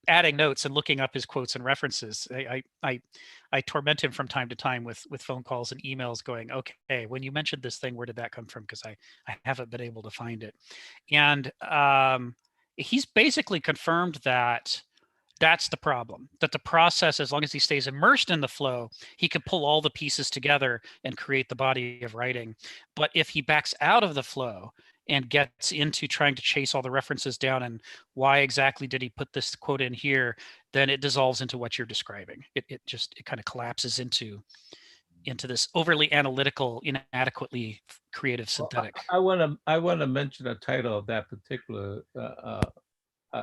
[SPEAKER 1] adding notes and looking up his quotes and references. I torment him from time to time with phone calls and emails going, okay, when you mentioned this thing, where did that come from? Because I haven't been able to find it. And he's basically confirmed that that's the problem, that the process, as long as he stays immersed in the flow, he can pull all the pieces together and create the body of writing. But if he backs out of the flow and gets into trying to chase all the references down and why exactly did he put this quote in here, then it dissolves into what you're describing. It kind of collapses into this overly analytical, inadequately creative synthetic.
[SPEAKER 3] Well, I want to mention the title of that particular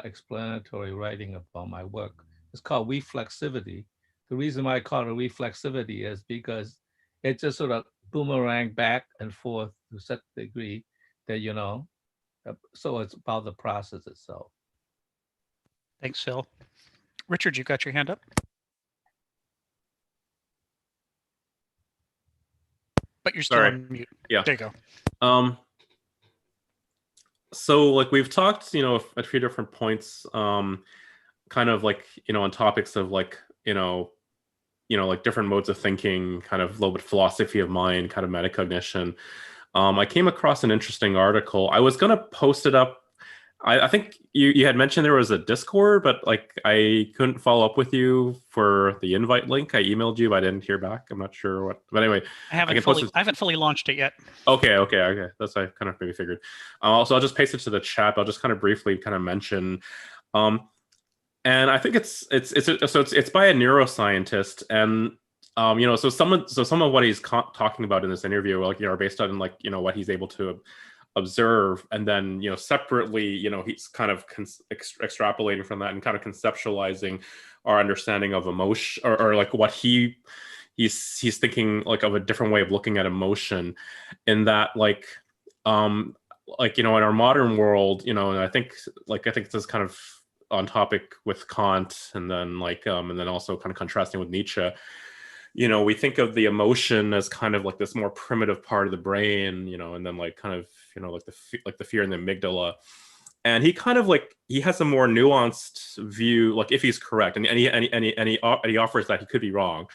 [SPEAKER 3] explanatory writing about my work. It's called Reflexivity. The reason why I call it reflexivity is because it just sort of boomerang back and forth to such a degree that, so it's about the process itself.
[SPEAKER 1] Thanks, Phil. Richard, you got your hand up? But you're still on mute.
[SPEAKER 4] Yeah.
[SPEAKER 1] There you go.
[SPEAKER 4] So like we've talked, at a few different points, kind of like, on topics of like, like different modes of thinking, kind of a little bit philosophy of mind, kind of metacognition. I came across an interesting article. I was going to post it up. I think you had mentioned there was a Discord, but like I couldn't follow up with you for the invite link. I emailed you, but I didn't hear back. I'm not sure what, but anyway.
[SPEAKER 1] I haven't fully launched it yet.
[SPEAKER 4] Okay. That's what I kind of maybe figured. So I'll just paste it to the chat. I'll just kind of briefly kind of mention, and I think it's by a neuroscientist, and so some of what he's talking about in this interview, like, are based on like, what he's able to observe, and then separately he's kind of extrapolating from that and kind of conceptualizing our understanding of emotion, or like what he's thinking like of a different way of looking at emotion, in that in our modern world, and I think this is kind of on topic with Kant, and then and then also kind of contrasting with Nietzsche. We think of the emotion as kind of like this more primitive part of the brain, and then kind of the fear in the amygdala. And he kind of he has a more nuanced view, like if he's correct, and he offers that he could be wrong,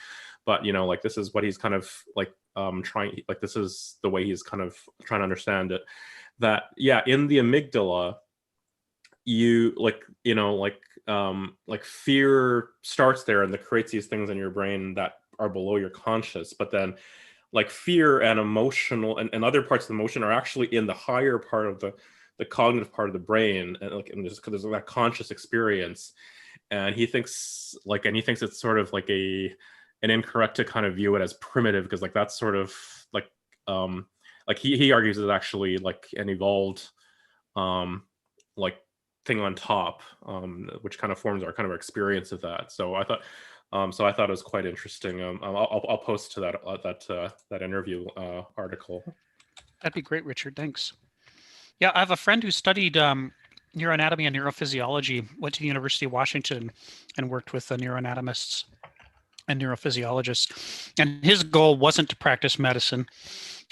[SPEAKER 4] but this is what he's kind of trying, this is the way he's kind of trying to understand it, that in the amygdala, you fear starts there and it creates these things in your brain that are below your conscious, but then fear and emotional and other parts of the emotion are actually in the higher part of the cognitive part of the brain, and there's that conscious experience. And he thinks it's sort of an incorrect to kind of view it as primitive, because that's sort of he argues it's actually an evolved thing on top, which kind of forms our kind of experience of that. So I thought it was quite interesting. I'll post to that interview article.
[SPEAKER 1] That'd be great, Richard. Thanks. Yeah, I have a friend who studied neuroanatomy and neurophysiology, went to the University of Washington and worked with the neuroanatomists and neurophysiologists. And his goal wasn't to practice medicine,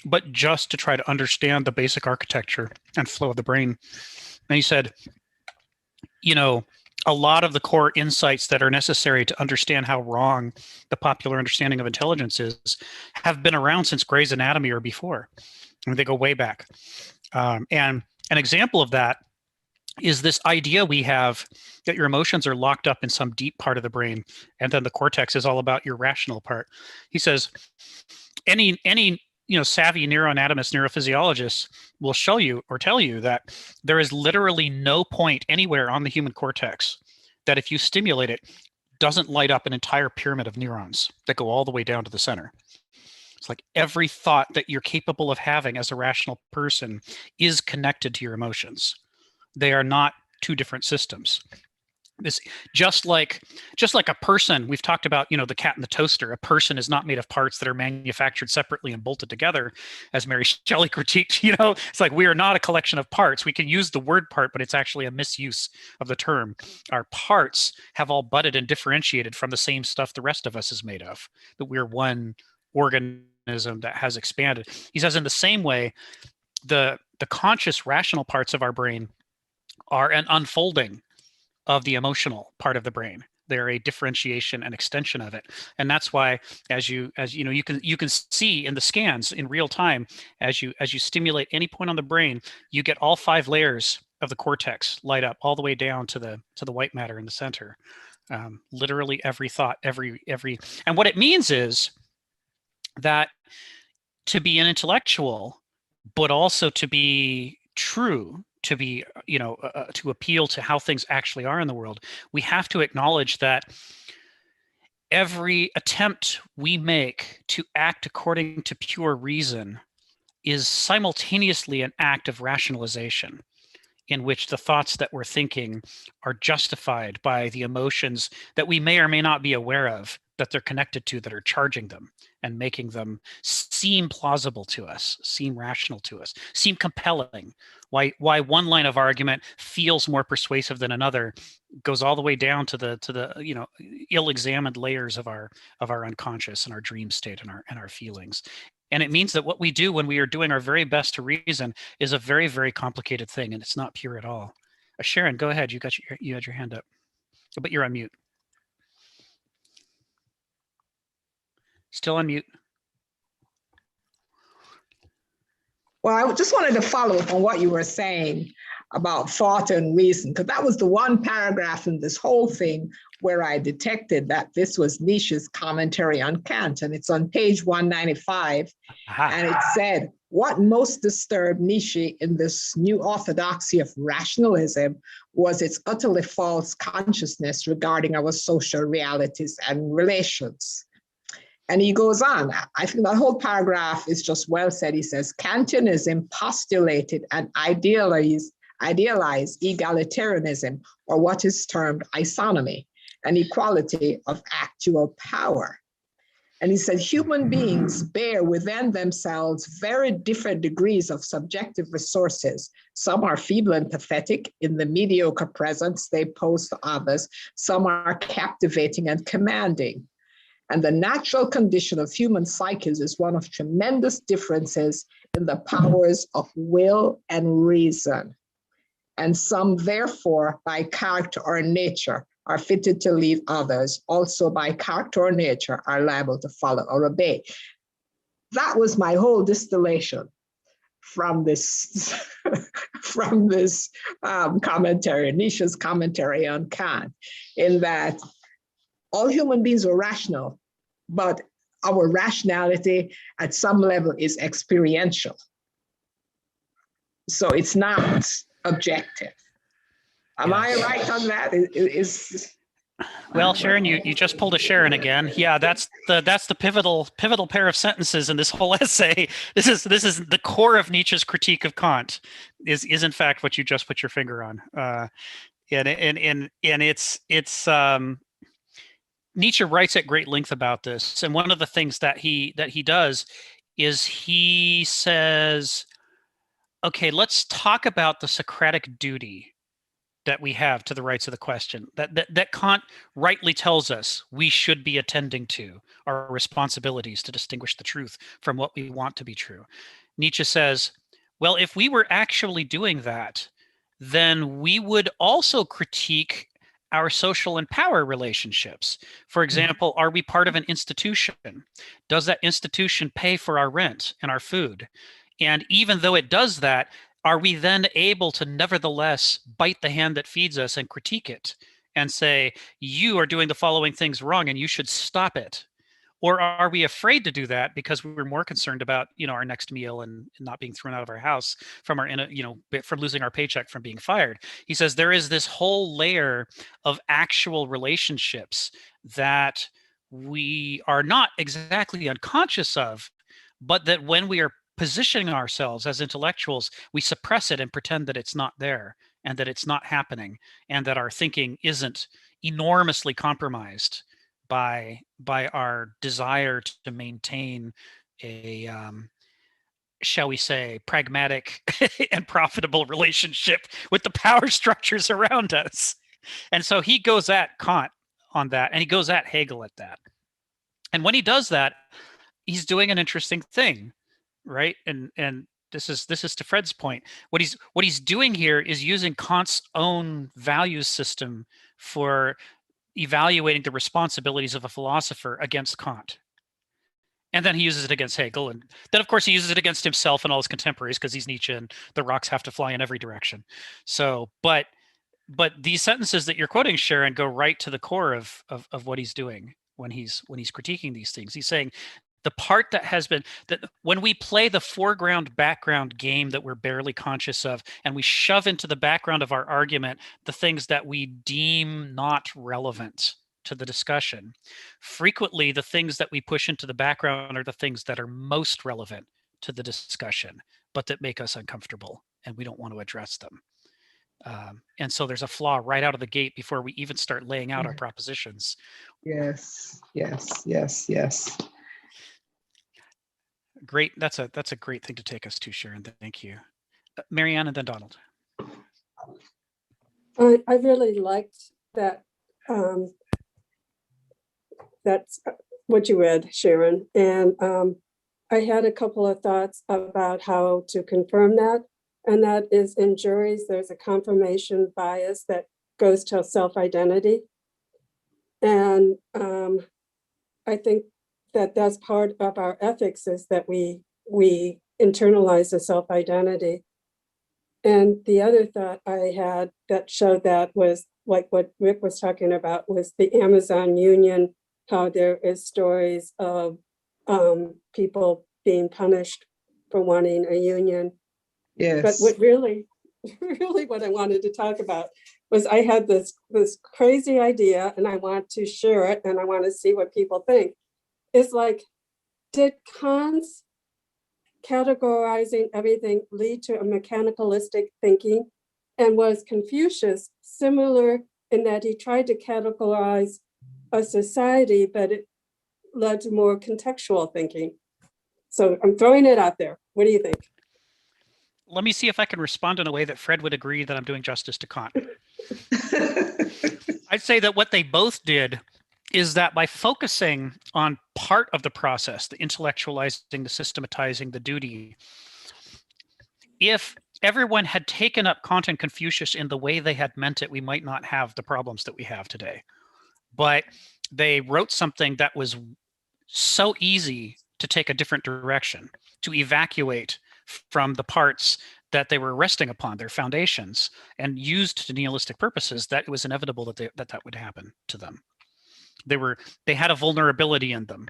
[SPEAKER 1] but just to try to understand the basic architecture and flow of the brain. And he said, a lot of the core insights that are necessary to understand how wrong the popular understanding of intelligence is have been around since Gray's Anatomy or before. I mean, they go way back. And an example of that is this idea we have that your emotions are locked up in some deep part of the brain, and then the cortex is all about your rational part. He says, any savvy neuroanatomist, neurophysiologist will show you or tell you that there is literally no point anywhere on the human cortex that, if you stimulate it, doesn't light up an entire pyramid of neurons that go all the way down to the center. It's like every thought that you're capable of having as a rational person is connected to your emotions. They are not two different systems. This just like a person, we've talked about, the cat and the toaster. A person is not made of parts that are manufactured separately and bolted together, as Mary Shelley critiqued. It's like we are not a collection of parts. We can use the word part, but it's actually a misuse of the term. Our parts have all budded and differentiated from the same stuff the rest of us is made of, that we're one organism that has expanded. He says, in the same way, the conscious rational parts of our brain are an unfolding of the emotional part of the brain. They're a differentiation and extension of it. And that's why, as you can see in the scans in real time, as you stimulate any point on the brain, you get all 5 layers of the cortex light up all the way down to the white matter in the center. Literally every thought, every and what it means is that to be an intellectual, but also to be true, to be, to appeal to how things actually are in the world, we have to acknowledge that every attempt we make to act according to pure reason is simultaneously an act of rationalization, in which the thoughts that we're thinking are justified by the emotions that we may or may not be aware of, that they're connected to, that are charging them and making them seem plausible to us, seem rational to us, seem compelling. Why one line of argument feels more persuasive than another goes all the way down to the ill-examined layers of our unconscious and our dream state and our feelings. And it means that what we do when we are doing our very best to reason is a very, very complicated thing, and it's not pure at all. Sharon, go ahead. You had your hand up, but you're on mute. Still on mute.
[SPEAKER 6] Well, I just wanted to follow up on what you were saying about thought and reason, because that was the one paragraph in this whole thing where I detected that this was Nietzsche's commentary on Kant, and it's on page 195. And it said, what most disturbed Nietzsche in this new orthodoxy of rationalism was its utterly false consciousness regarding our social realities and relations. And he goes on. I think that whole paragraph is just well said. He says, Kantianism postulated and idealized egalitarianism, or what is termed isonomy, an equality of actual power. And he said, human beings bear within themselves very different degrees of subjective resources. Some are feeble and pathetic in the mediocre presence they pose to others. Some are captivating and commanding. And the natural condition of human psyches is one of tremendous differences in the powers of will and reason. And some, therefore, by character or nature, are fitted to lead others, also by character or nature, are liable to follow or obey. That was my whole distillation from this, commentary, Nietzsche's commentary on Kant, in that all human beings are rational, but our rationality at some level is experiential. So it's not objective. Am I right on that?
[SPEAKER 1] Well, Sharon, you just pulled a Sharon again. Yeah, that's the pivotal pair of sentences in this whole essay. This is the core of Nietzsche's critique of Kant. Is in fact what you just put your finger on. And it's Nietzsche writes at great length about this, and one of the things that he does is he says, okay, let's talk about the Socratic duty that we have to the rights of the question, that Kant rightly tells us we should be attending to, our responsibilities to distinguish the truth from what we want to be true. Nietzsche says, well, if we were actually doing that, then we would also critique our social and power relationships. For example, are we part of an institution? Does that institution pay for our rent and our food? And even though it does that, are we then able to nevertheless bite the hand that feeds us and critique it and say, you are doing the following things wrong and you should stop it? Or are we afraid to do that because we're more concerned about, our next meal and not being thrown out of our house from from losing our paycheck, from being fired? He says there is this whole layer of actual relationships that we are not exactly unconscious of, but that when we are positioning ourselves as intellectuals, we suppress it and pretend that it's not there and that it's not happening and that our thinking isn't enormously compromised by our desire to maintain a shall we say pragmatic and profitable relationship with the power structures around us. And so he goes at Kant on that, and he goes at Hegel at that. And when he does that, he's doing an interesting thing, right? And this is to Fred's point. What he's doing here is using Kant's own value system for evaluating the responsibilities of a philosopher against Kant. And then he uses it against Hegel. And then, of course, he uses it against himself and all his contemporaries because he's Nietzsche and the rocks have to fly in every direction. So, but these sentences that you're quoting, Sharon, go right to the core of what he's doing when he's critiquing these things. He's saying the part that has been, that when we play the foreground background game that we're barely conscious of, and we shove into the background of our argument the things that we deem not relevant to the discussion, frequently the things that we push into the background are the things that are most relevant to the discussion, but that make us uncomfortable and we don't want to address them. And so there's a flaw right out of the gate before we even start laying out our propositions.
[SPEAKER 6] Yes.
[SPEAKER 1] Great. That's a great thing to take us to, Sharon. Thank you. Marianne and then Donald.
[SPEAKER 9] I really liked that. That's what you read, Sharon. And I had a couple of thoughts about how to confirm that. And that is, in juries, there's a confirmation bias that goes to self-identity. And I think that that's part of our ethics, is that we internalize the self-identity. And the other thought I had that showed that was like what Rick was talking about, was the Amazon union, how there is stories of people being punished for wanting a union.
[SPEAKER 6] Yes.
[SPEAKER 9] But what really what I wanted to talk about was I had this crazy idea and I want to share it and I want to see what people think. is like, did Kant's categorizing everything lead to a mechanicalistic thinking? And was Confucius similar in that he tried to categorize a society, but it led to more contextual thinking? So I'm throwing it out there. What do you think?
[SPEAKER 1] Let me see if I can respond in a way that Fred would agree that I'm doing justice to Kant. I'd say that what they both did is that by focusing on part of the process, the intellectualizing, the systematizing, the duty, if everyone had taken up Kant and Confucius in the way they had meant it, we might not have the problems that we have today. But they wrote something that was so easy to take a different direction, to evacuate from the parts that they were resting upon, their foundations, and used to nihilistic purposes, that it was inevitable that that would happen to them. They had a vulnerability in them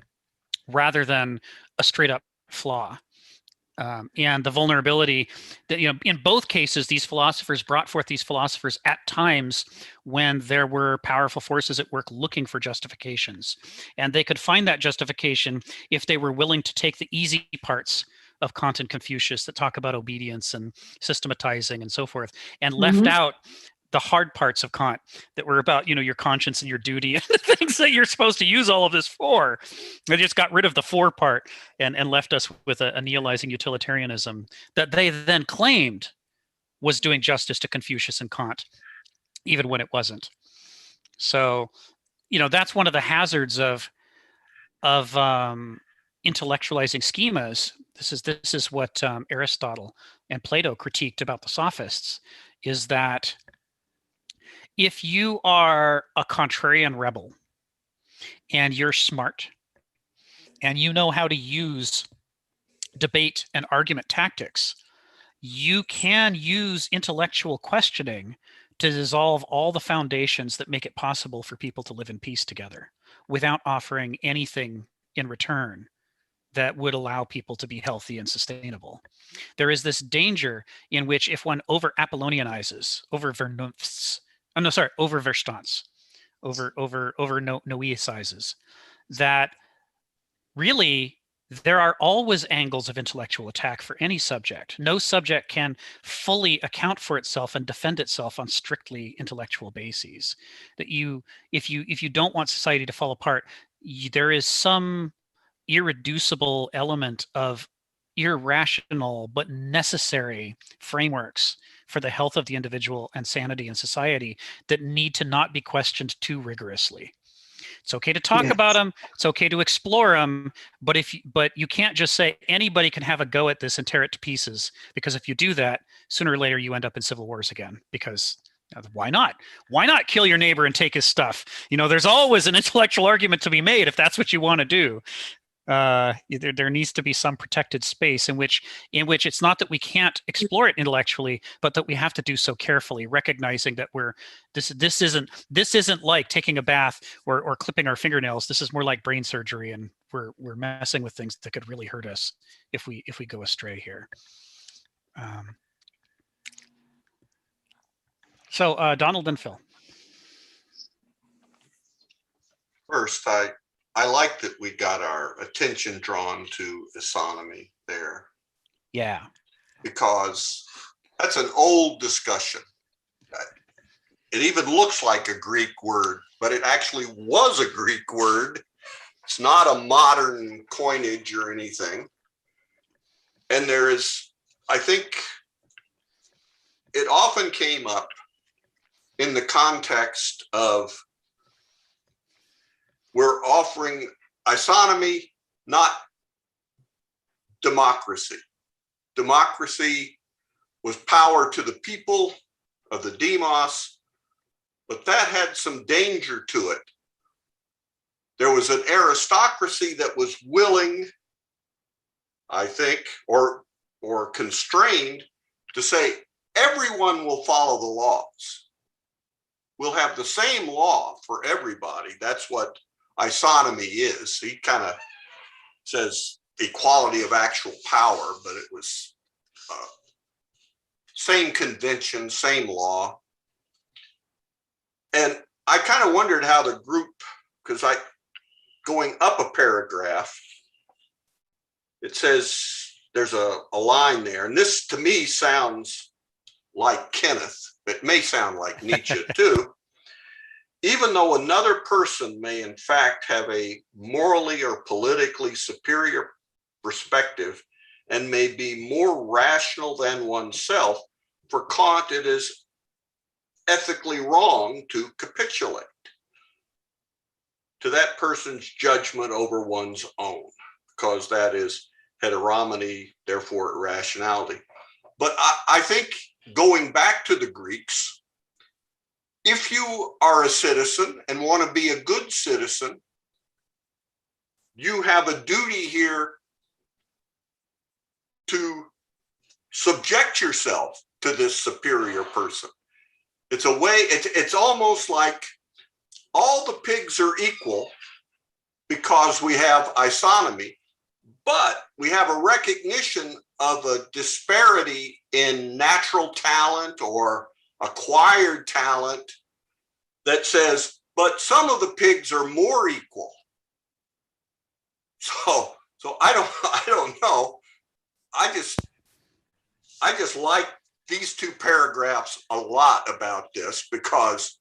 [SPEAKER 1] rather than a straight up flaw. And the vulnerability that, in both cases, these philosophers brought forth these philosophers at times when there were powerful forces at work looking for justifications. And they could find that justification if they were willing to take the easy parts of Kant and Confucius that talk about obedience and systematizing and so forth, and left out the hard parts of Kant that were about, your conscience and your duty and the things that you're supposed to use all of this for. They just got rid of the for part and left us with a nihilizing utilitarianism that they then claimed was doing justice to Confucius and Kant, even when it wasn't. So, that's one of the hazards of intellectualizing schemas. This is what Aristotle and Plato critiqued about the sophists, is that if you are a contrarian rebel and you're smart and you know how to use debate and argument tactics, you can use intellectual questioning to dissolve all the foundations that make it possible for people to live in peace together without offering anything in return that would allow people to be healthy and sustainable. There is this danger in which if one over-Apollonianizes, over-Verstance, Noeicizes, that really there are always angles of intellectual attack for any subject. No subject can fully account for itself and defend itself on strictly intellectual bases. That if you don't want society to fall apart, there is some irreducible element of irrational but necessary frameworks for the health of the individual and sanity in society that need to not be questioned too rigorously. It's okay to talk about them. It's okay to explore them, but you can't just say anybody can have a go at this and tear it to pieces, because if you do that, sooner or later you end up in civil wars again. Because why not? Why not kill your neighbor and take his stuff? There's always an intellectual argument to be made if that's what you want to do. There needs to be some protected space in which it's not that we can't explore it intellectually, but that we have to do so carefully, recognizing that this isn't like taking a bath or clipping our fingernails. This is more like brain surgery, and we're messing with things that could really hurt us if we go astray here. So Donald and Phil.
[SPEAKER 8] First, I like that we got our attention drawn to isonomy there.
[SPEAKER 1] Yeah.
[SPEAKER 8] Because that's an old discussion. It even looks like a Greek word, but it actually was a Greek word. It's not a modern coinage or anything. And there is, I think, it often came up in the context of we're offering isonomy, not democracy. Democracy was power to the people of the demos, but that had some danger to it. There was an aristocracy that was willing, I think, or constrained to say everyone will follow the laws. We'll have the same law for everybody. That's what isonomy is. He kind of says equality of actual power, but it was same convention, same law. And I kind of wondered how the group, because going up a paragraph, it says there's a line there, and this to me sounds like Kenneth. It may sound like Nietzsche too. Even though another person may in fact have a morally or politically superior perspective and may be more rational than oneself, for Kant it is ethically wrong to capitulate to that person's judgment over one's own, because that is heteronomy, therefore irrationality. But I think going back to the Greeks, if you are a citizen and want to be a good citizen, you have a duty here to subject yourself to this superior person. It's a way, it's almost like all the pigs are equal because we have isonomy, but we have a recognition of a disparity in natural talent or acquired talent that says, but some of the pigs are more equal. So I don't know. I just like these two paragraphs a lot about this, because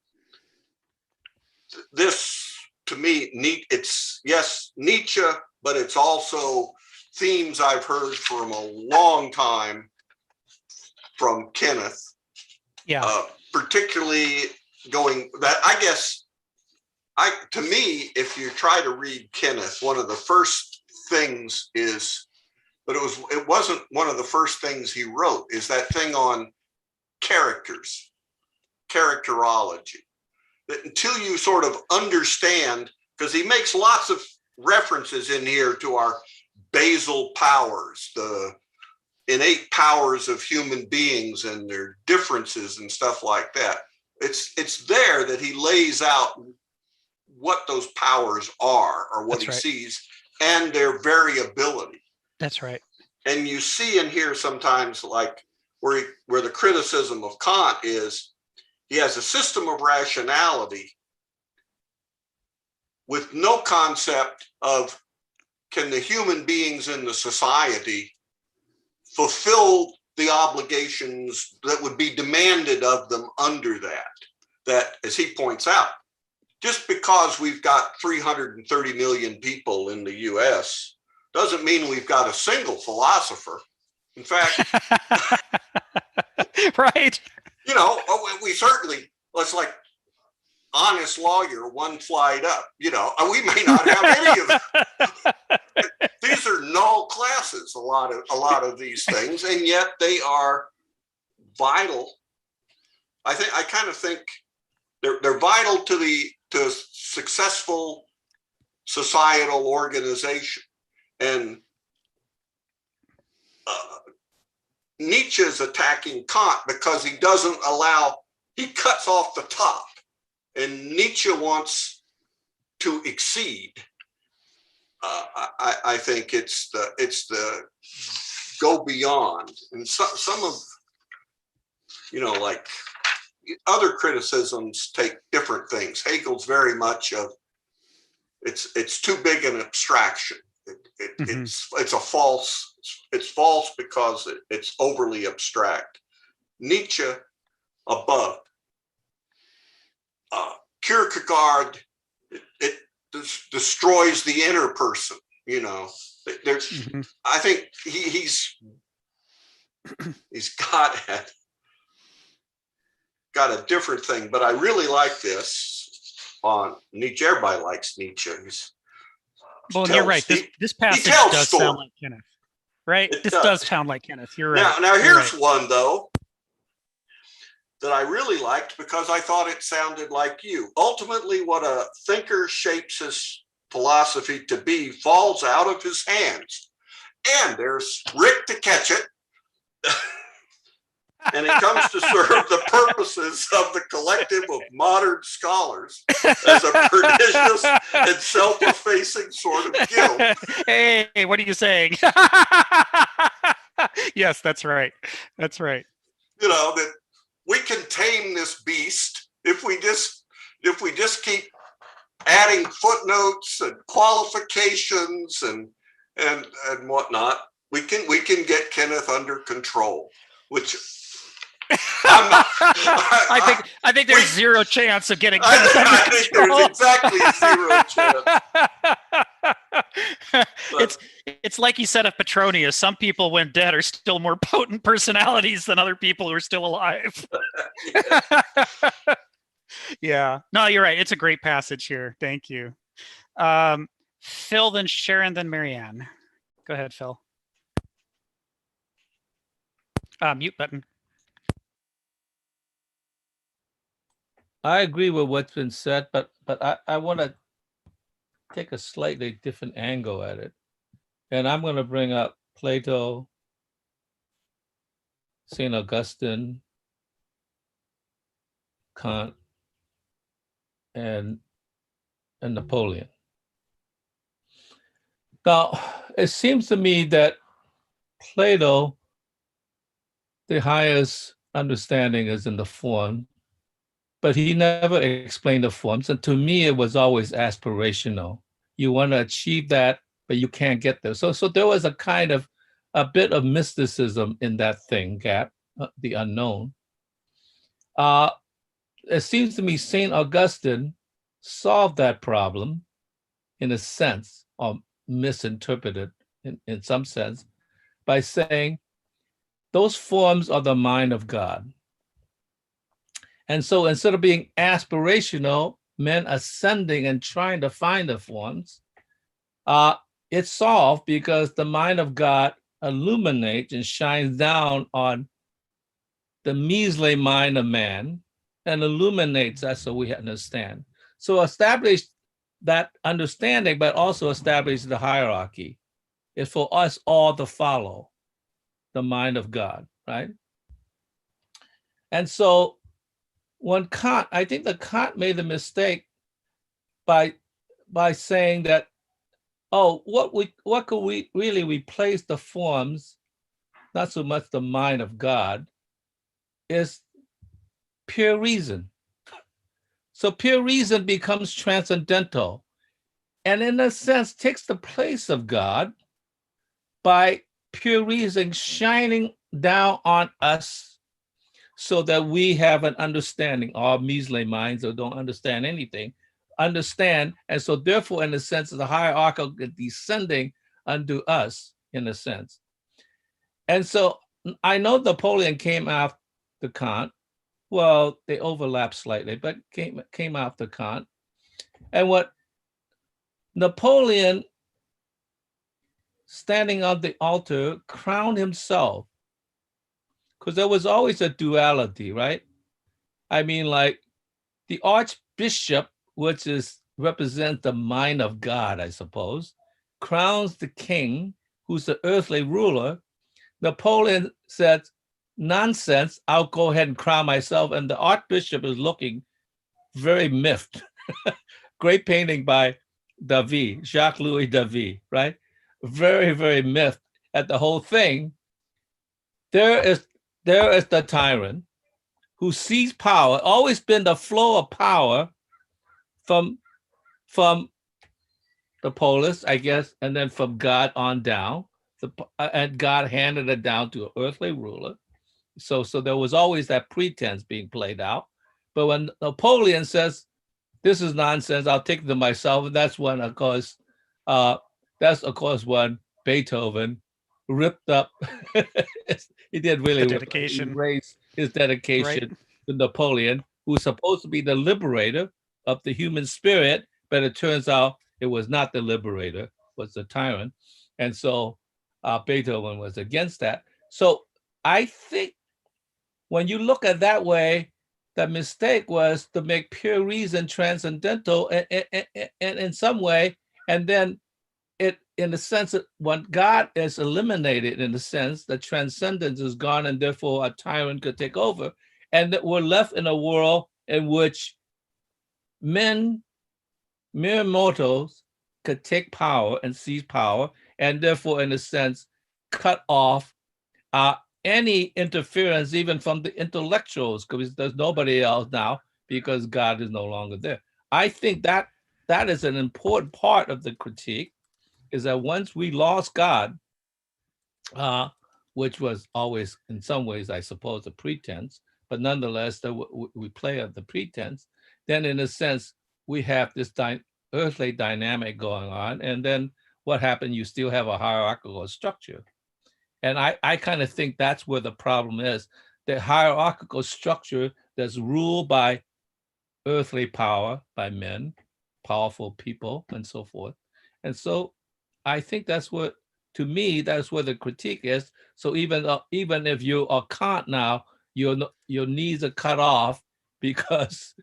[SPEAKER 8] this, to me, it's yes, Nietzsche, but it's also themes I've heard from a long time from Kenneth.
[SPEAKER 1] Yeah.
[SPEAKER 8] Particularly going that, I guess, to me, if you try to read Kenneth, one of the first things is, but it wasn't one of the first things he wrote, is that thing on characters, characterology. That until you sort of understand, because he makes lots of references in here to our basal powers, the innate powers of human beings and their differences and stuff like that. It's there that he lays out what those powers are, or what he sees, and their variability.
[SPEAKER 1] That's right.
[SPEAKER 8] And you see in here sometimes, like where the criticism of Kant is, he has a system of rationality with no concept of, can the human beings in the society fulfill the obligations that would be demanded of them under that, as he points out, just because we've got 330 million people in the US doesn't mean we've got a single philosopher. In fact,
[SPEAKER 1] right.
[SPEAKER 8] You know, we certainly, it's like honest lawyer, one flight up, you know, we may not have any of them. These are null classes, a lot of these things, and yet they are vital. I kind of think they're vital to successful societal organization. And Nietzsche is attacking Kant because he cuts off the top, and Nietzsche wants to exceed. I think it's the go beyond, and some of, you know, like other criticisms take different things. Hegel's very much of it's too big an abstraction. It's false because it's overly abstract. Nietzsche above. Kierkegaard, it destroys the inner person. You know, I think he's got a different thing. But I really like this on Nietzsche. Everybody likes Nietzsche.
[SPEAKER 1] Well, you're right. This passage does sound like Kenneth, right? This does sound like Kenneth. You're right.
[SPEAKER 8] Now here's one, though, that I really liked because I thought it sounded like you. Ultimately, what a thinker shapes his philosophy to be falls out of his hands. And there's Rick to catch it. And it comes to serve the purposes of the collective of modern scholars as a pernicious and self-effacing sort of guilt.
[SPEAKER 1] Hey, what are you saying? Yes, that's right. That's right.
[SPEAKER 8] You know, that we can tame this beast if we just keep adding footnotes and qualifications and whatnot, we can get Kenneth under control, which I'm not,
[SPEAKER 1] I think there's zero chance of getting Kenneth
[SPEAKER 8] I
[SPEAKER 1] under
[SPEAKER 8] think
[SPEAKER 1] control.
[SPEAKER 8] there's exactly zero chance.
[SPEAKER 1] It's like he said of Petronius, some people when dead are still more potent personalities than other people who are still alive. Yeah, no, you're right. It's a great passage here. Thank you. Phil, then Sharon, then Marianne. Go ahead, Phil. Mute button.
[SPEAKER 3] I agree with what's been said, but I want to take a slightly different angle at it. And I'm going to bring up Plato, St. Augustine, Kant, and Napoleon. Now, it seems to me that Plato, the highest understanding is in the form, but he never explained the forms. And to me, it was always aspirational. You want to achieve that, but you can't get there. So there was a kind of a bit of mysticism in that thing, gap, the unknown. It seems to me St. Augustine solved that problem in a sense, or misinterpreted in some sense, by saying those forms are the mind of God. And so instead of being aspirational, men ascending and trying to find the forms, it's solved because the mind of God illuminates and shines down on the measly mind of man and illuminates us so we understand. So establish that understanding, but also establish the hierarchy. It's for us all to follow the mind of God, right? And so when Kant, I think that Kant made the mistake by saying that, oh, what could we really replace the forms, not so much the mind of God, is pure reason. So pure reason becomes transcendental, and in a sense takes the place of God by pure reason shining down on us so that we have an understanding. Our measly minds that don't understand anything, understand. And so therefore, in a sense, the hierarchical descending unto us, in a sense. And so I know Napoleon came after Kant. Well, they overlap slightly, but came after Kant. And what Napoleon, standing on the altar, crowned himself, because there was always a duality, right? I mean, like the archbishop, which represents the mind of God, I suppose, crowns the king, who's the earthly ruler. Napoleon said, nonsense, I'll go ahead and crown myself. And the archbishop is looking very miffed. Great painting by David, Jacques-Louis David, right? Very, very miffed at the whole thing. There is the tyrant who sees power, always been the flow of power from the polis, I guess, and then from God on down. And God handed it down to an earthly ruler. So there was always that pretense being played out. But when Napoleon says, this is nonsense, I'll take it to myself, and that's when, of course, when Beethoven ripped up, he did really raise his dedication to Napoleon, who's supposed to be the liberator of the human spirit, but it turns out it was not the liberator, it was the tyrant. And so Beethoven was against that. So I think when you look at that way, the mistake was to make pure reason transcendental in some way, and then it, in the sense that when God is eliminated, in the sense that transcendence is gone, and therefore a tyrant could take over, and that we're left in a world in which men, mere mortals, could take power and seize power, and therefore, in a sense, cut off any interference, even from the intellectuals, because there's nobody else now, because God is no longer there. I think that that is an important part of the critique, is that once we lost God, which was always in some ways, I suppose, a pretense, but nonetheless, we play at the pretense, then in a sense, we have this earthly dynamic going on. And then what happened? You still have a hierarchical structure. And I kind of think that's where the problem is. The hierarchical structure that's ruled by earthly power, by men, powerful people, and so forth. And so I think that's what, to me, that's where the critique is. So even if you are Kant now, your knees are cut off because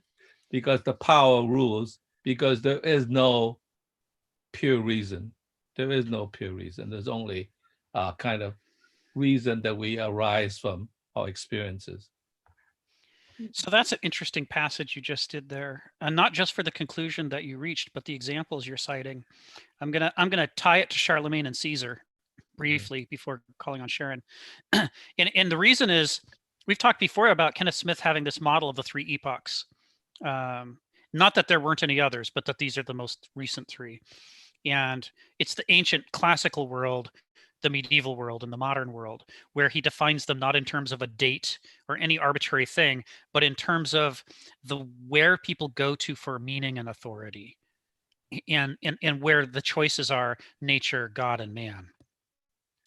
[SPEAKER 3] the power rules, because there is no pure reason. There is no pure reason. There's only kind of reason that we arise from our experiences.
[SPEAKER 1] So that's an interesting passage you just did there, and not just for the conclusion that you reached, but the examples you're citing. I'm gonna tie it to Charlemagne and Caesar briefly before calling on Sharon. and the reason is, we've talked before about Kenneth Smith having this model of the three epochs. Not that there weren't any others, but that these are the most recent three. And it's the ancient classical world, the medieval world, and the modern world, where he defines them not in terms of a date or any arbitrary thing, but in terms of where people go to for meaning and authority, and where the choices are nature, God, and man.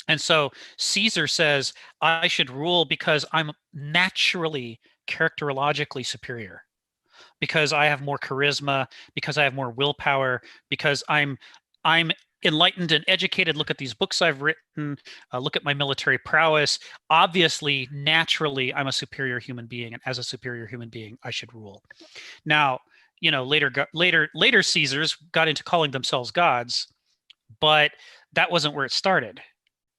[SPEAKER 1] And so Caesar says, I should rule because I'm naturally, characterologically superior, because I have more charisma, because I have more willpower, because I'm enlightened and educated. Look at these books I've written. Look at my military prowess. Obviously, naturally, I'm a superior human being, and as a superior human being, I should rule. Now, later Caesars got into calling themselves gods, but that wasn't where it started,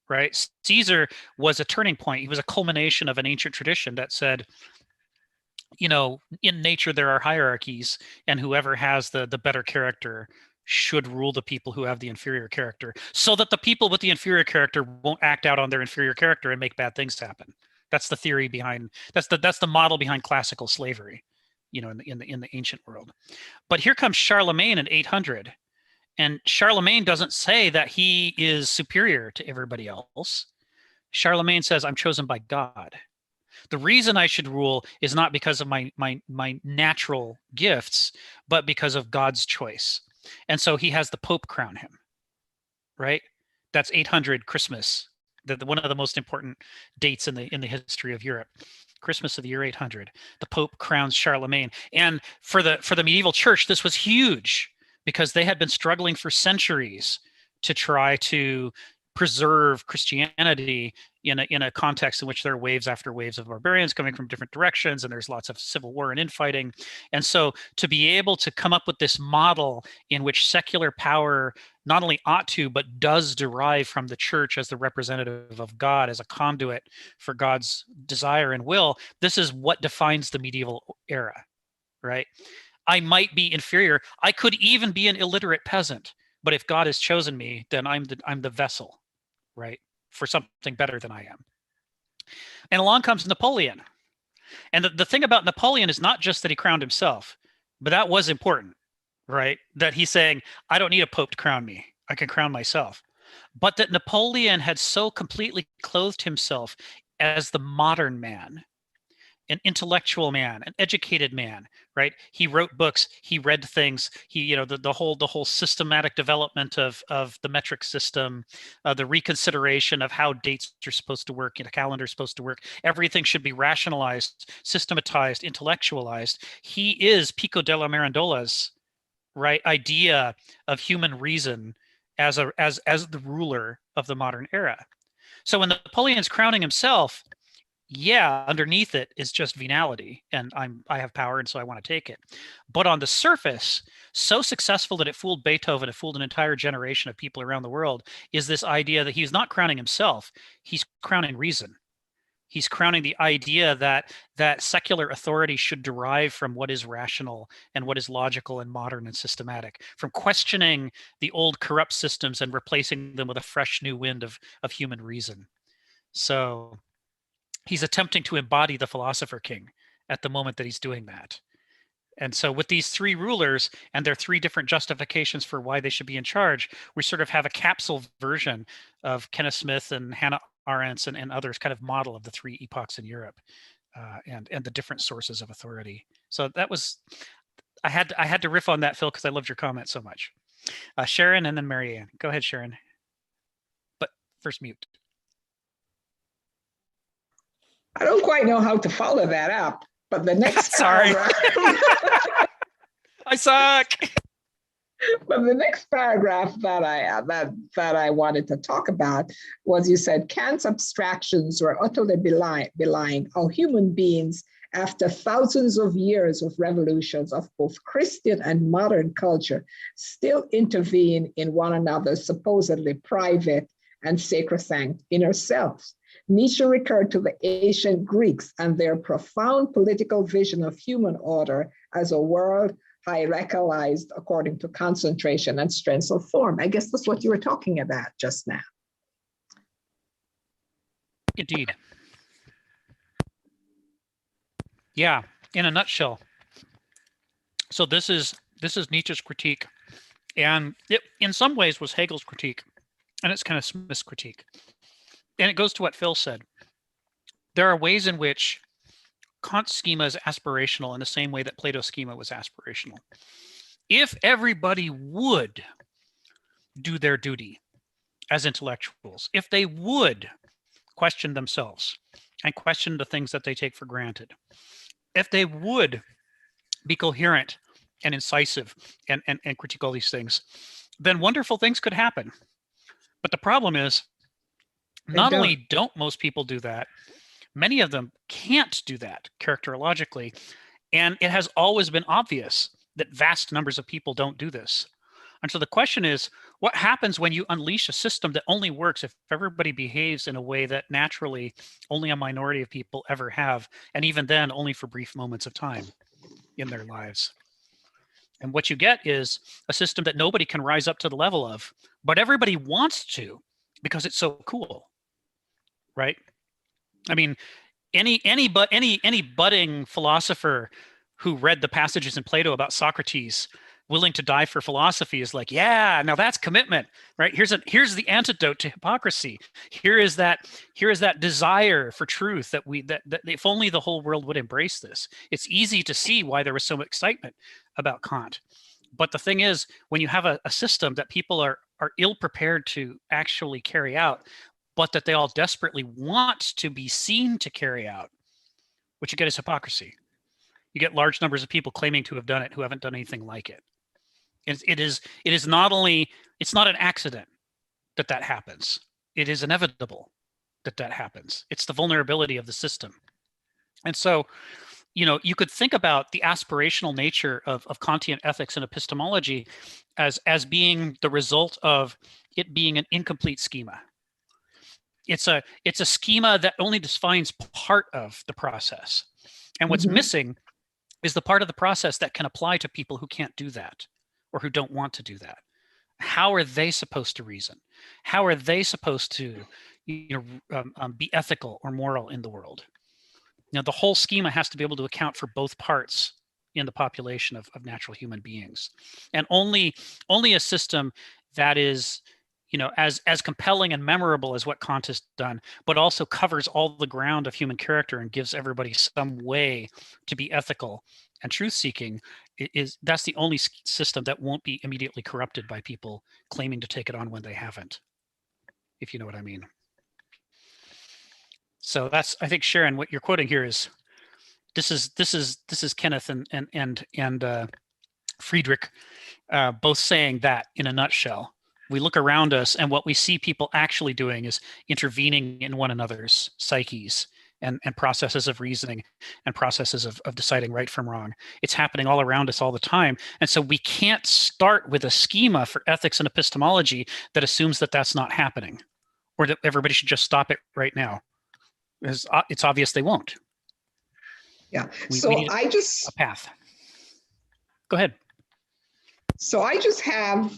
[SPEAKER 1] right? Caesar was a turning point. He was a culmination of an ancient tradition that said, in nature there are hierarchies, and whoever has the better character should rule the people who have the inferior character, so that the people with the inferior character won't act out on their inferior character and make bad things happen. That's the theory behind, that's the model behind classical slavery, in the ancient world. But here comes Charlemagne in 800, and Charlemagne doesn't say that he is superior to everybody else. Charlemagne says, I'm chosen by God. The reason I should rule is not because of my natural gifts, but because of God's choice. And so he has the Pope crown him, right? That's 800 Christmas, one of the most important dates in the history of Europe. Christmas of the year 800. The Pope crowns Charlemagne. And for the medieval church, this was huge, because they had been struggling for centuries to try to preserve Christianity in a context in which there are waves after waves of barbarians coming from different directions, and there's lots of civil war and infighting. And so to be able to come up with this model in which secular power not only ought to, but does derive from the church as the representative of God, as a conduit for God's desire and will, this is what defines the medieval era, right? I might be inferior. I could even be an illiterate peasant, but if God has chosen me, then I'm the vessel, right, for something better than I am. And along comes Napoleon. And the thing about Napoleon is not just that he crowned himself, but that was important, right? That he's saying, I don't need a pope to crown me. I can crown myself. But that Napoleon had so completely clothed himself as the modern man, an intellectual man, an educated man, right? He wrote books, he read things, he, the whole systematic development of the metric system, the reconsideration of how dates are supposed to work, calendar is supposed to work. Everything should be rationalized, systematized, intellectualized. He is Pico della Mirandola's, right, idea of human reason as the ruler of the modern era. So when Napoleon's crowning himself, yeah, underneath it is just venality, and I have power, and so I want to take it. But on the surface, so successful that it fooled Beethoven, it fooled an entire generation of people around the world, is this idea that he's not crowning himself, he's crowning reason. He's crowning the idea that secular authority should derive from what is rational and what is logical and modern and systematic, from questioning the old corrupt systems and replacing them with a fresh new wind of human reason. So he's attempting to embody the philosopher king at the moment that he's doing that. And so with these three rulers and their three different justifications for why they should be in charge, we sort of have a capsule version of Kenneth Smith and Hannah Arendt's and others kind of model of the three epochs in Europe and the different sources of authority. So that was, I had to riff on that, Phil, because I loved your comment so much. Sharon and then Marianne. Go ahead, Sharon. But first mute.
[SPEAKER 6] I don't quite know how to follow that up, but the next
[SPEAKER 1] Sorry.
[SPEAKER 6] paragraph,
[SPEAKER 1] I suck.
[SPEAKER 6] but the next paragraph that I wanted to talk about was, you said Kant's abstractions were utterly belying how human beings, after thousands of years of revolutions of both Christian and modern culture, still intervene in one another's supposedly private and sacrosanct inner selves. Nietzsche recurred to the ancient Greeks and their profound political vision of human order as a world hierarchized according to concentration and strength of form. I guess that's what you were talking about just now.
[SPEAKER 1] Indeed. Yeah, in a nutshell. So this is Nietzsche's critique, and it in some ways was Hegel's critique, and it's kind of Smith's critique. And it goes to what Phil said. There are ways in which Kant's schema is aspirational in the same way that Plato's schema was aspirational. If everybody would do their duty as intellectuals, if they would question themselves and question the things that they take for granted, if they would be coherent and incisive and critique all these things, then wonderful things could happen. But the problem is, not only don't most people do that, many of them can't do that characterologically. And it has always been obvious that vast numbers of people don't do this. And so the question is, what happens when you unleash a system that only works if everybody behaves in a way that naturally only a minority of people ever have, and even then only for brief moments of time in their lives? And what you get is a system that nobody can rise up to the level of, but everybody wants to because it's so cool, right? I mean, any budding philosopher who read the passages in Plato about Socrates willing to die for philosophy is like, yeah, now that's commitment, right? Here's the antidote to hypocrisy. Here is that desire for truth that if only the whole world would embrace this. It's easy to see why there was so much excitement about Kant. But the thing is, when you have a system that people are ill prepared to actually carry out, but that they all desperately want to be seen to carry out, what you get is hypocrisy. You get large numbers of people claiming to have done it who haven't done anything like it. It is not only, it's not an accident that happens. It is inevitable that happens. It's the vulnerability of the system. And so, you could think about the aspirational nature of Kantian ethics and epistemology as being the result of it being an incomplete schema. It's a schema that only defines part of the process. And what's missing is the part of the process that can apply to people who can't do that or who don't want to do that. How are they supposed to reason? How are they supposed to be ethical or moral in the world? The whole schema has to be able to account for both parts in the population of natural human beings. And only a system that is as compelling and memorable as what Kant has done, but also covers all the ground of human character and gives everybody some way to be ethical and truth-seeking, that's the only system that won't be immediately corrupted by people claiming to take it on when they haven't, if you know what I mean. So that's, I think, Sharon, what you're quoting here is this is Kenneth and Friedrich both saying that in a nutshell. We look around us and what we see people actually doing is intervening in one another's psyches and processes of reasoning and processes of deciding right from wrong. It's happening all around us all the time. And so we can't start with a schema for ethics and epistemology that assumes that that's not happening or that everybody should just stop it right now. It's obvious they won't.
[SPEAKER 6] Yeah.
[SPEAKER 1] We need a path. Go ahead.
[SPEAKER 6] So I just have,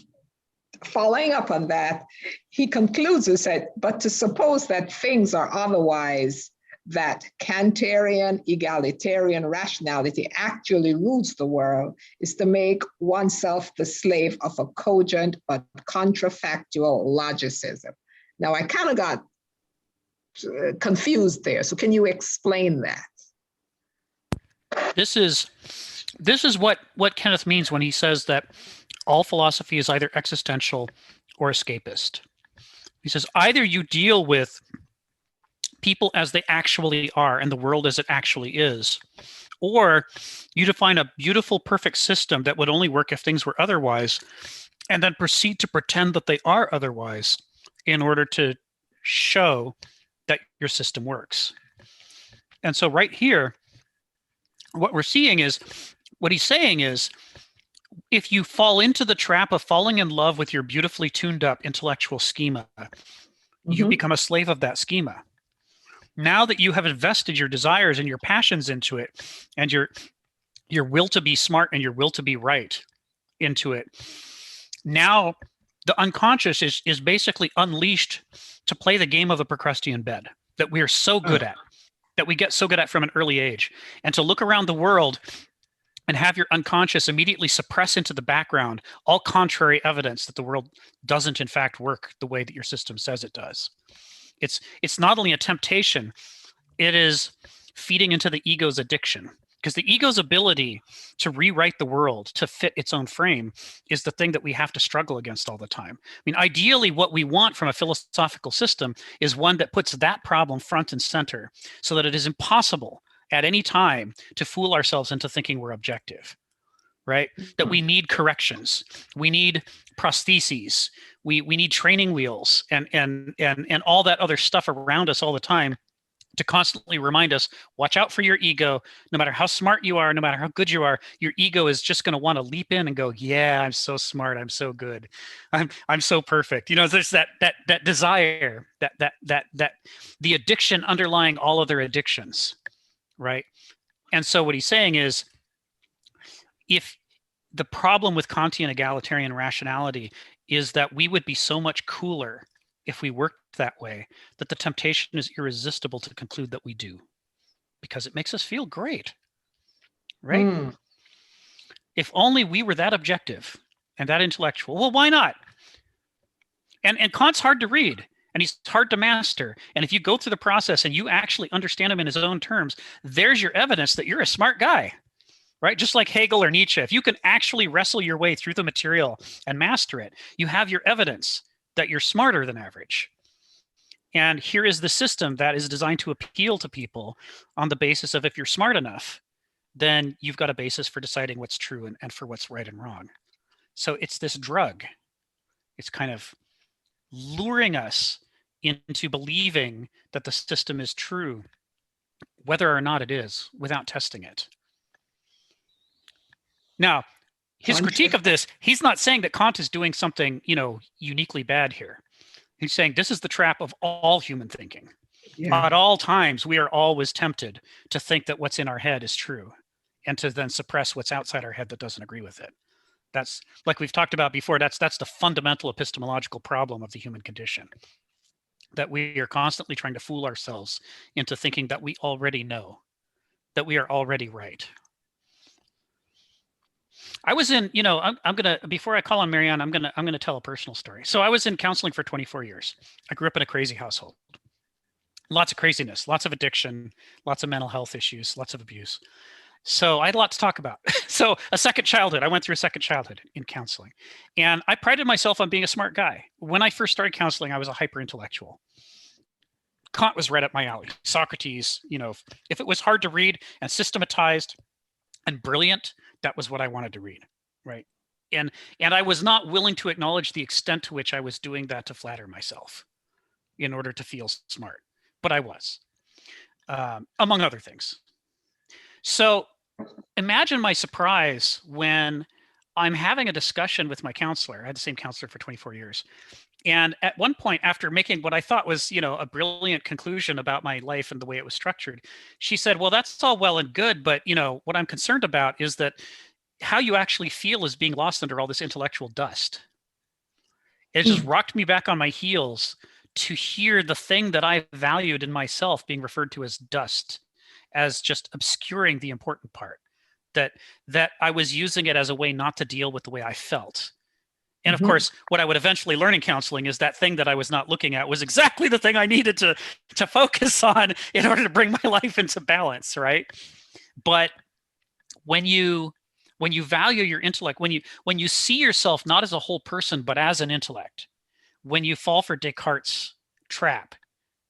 [SPEAKER 6] following up on that, he concludes and said, but to suppose that things are otherwise that Kantian egalitarian rationality actually rules the world is to make oneself the slave of a cogent but contrafactual logicism. Now, I kind of got confused there. So can you explain that?
[SPEAKER 1] This is what Kenneth means when he says that all philosophy is either existential or escapist. He says either you deal with people as they actually are and the world as it actually is, or you define a beautiful, perfect system that would only work if things were otherwise, and then proceed to pretend that they are otherwise in order to show that your system works. And so right here, what we're seeing is, what he's saying is, if you fall into the trap of falling in love with your beautifully tuned up intellectual schema, you become a slave of that schema. Now that you have invested your desires and your passions into it, and your will to be smart and your will to be right into it, now the unconscious is basically unleashed to play the game of the Procrustean bed that we are so good at, that we get so good at from an early age, and to look around the world and have your unconscious immediately suppress into the background all contrary evidence that the world doesn't in fact work the way that your system says it does. It's not only a temptation, it is feeding into the ego's addiction, because the ego's ability to rewrite the world to fit its own frame is the thing that we have to struggle against all the time. I mean, ideally, what we want from a philosophical system is one that puts that problem front and center so that it is impossible at any time to fool ourselves into thinking we're objective, right? That we need corrections, we need prostheses, we need training wheels and all that other stuff around us all the time to constantly remind us, watch out for your ego. No matter how smart you are, no matter how good you are, your ego is just going to want to leap in and go, yeah, I'm so smart, I'm so good, I'm so perfect. You know, there's that desire, that the addiction underlying all other addictions, right? And so what he's saying is, if the problem with Kantian egalitarian rationality is that we would be so much cooler if we worked that way, that the temptation is irresistible to conclude that we do, because it makes us feel great, right? If only we were that objective and that intellectual. Well, why not? And Kant's hard to read, and he's hard to master. And if you go through the process and you actually understand him in his own terms, there's your evidence that you're a smart guy, right? Just like Hegel or Nietzsche, if you can actually wrestle your way through the material and master it, you have your evidence that you're smarter than average. And here is the system that is designed to appeal to people on the basis of, if you're smart enough, then you've got a basis for deciding what's true and for what's right and wrong. So it's this drug. It's kind of luring us into believing that the system is true, whether or not it is, without testing it. Now, his critique of this, he's not saying that Kant is doing something, uniquely bad here. He's saying this is the trap of all human thinking. Yeah. At all times, we are always tempted to think that what's in our head is true, and to then suppress what's outside our head that doesn't agree with it. That's, like we've talked about before, that's the fundamental epistemological problem of the human condition, that we are constantly trying to fool ourselves into thinking that we already know, that we are already right. I was in, I'm gonna, before I call on Marianne, I'm gonna tell a personal story. So I was in counseling for 24 years. I grew up in a crazy household. Lots of craziness, lots of addiction, lots of mental health issues, lots of abuse. So I had a lot to talk about. So a second childhood, I went through a second childhood in counseling. And I prided myself on being a smart guy. When I first started counseling, I was a hyper intellectual. Kant was right up my alley. Socrates, if it was hard to read and systematized and brilliant, that was what I wanted to read, right? And I was not willing to acknowledge the extent to which I was doing that to flatter myself in order to feel smart, but I was, among other things. So imagine my surprise when I'm having a discussion with my counselor. I had the same counselor for 24 years. And at one point, after making what I thought was, a brilliant conclusion about my life and the way it was structured, she said, well, that's all well and good, but, what I'm concerned about is that how you actually feel is being lost under all this intellectual dust. It just rocked me back on my heels to hear the thing that I valued in myself being referred to as dust, as just obscuring the important part, that I was using it as a way not to deal with the way I felt. And of course, what I would eventually learn in counseling is that thing that I was not looking at was exactly the thing I needed to focus on in order to bring my life into balance, right? But when you value your intellect, when you see yourself not as a whole person, but as an intellect, when you fall for Descartes' trap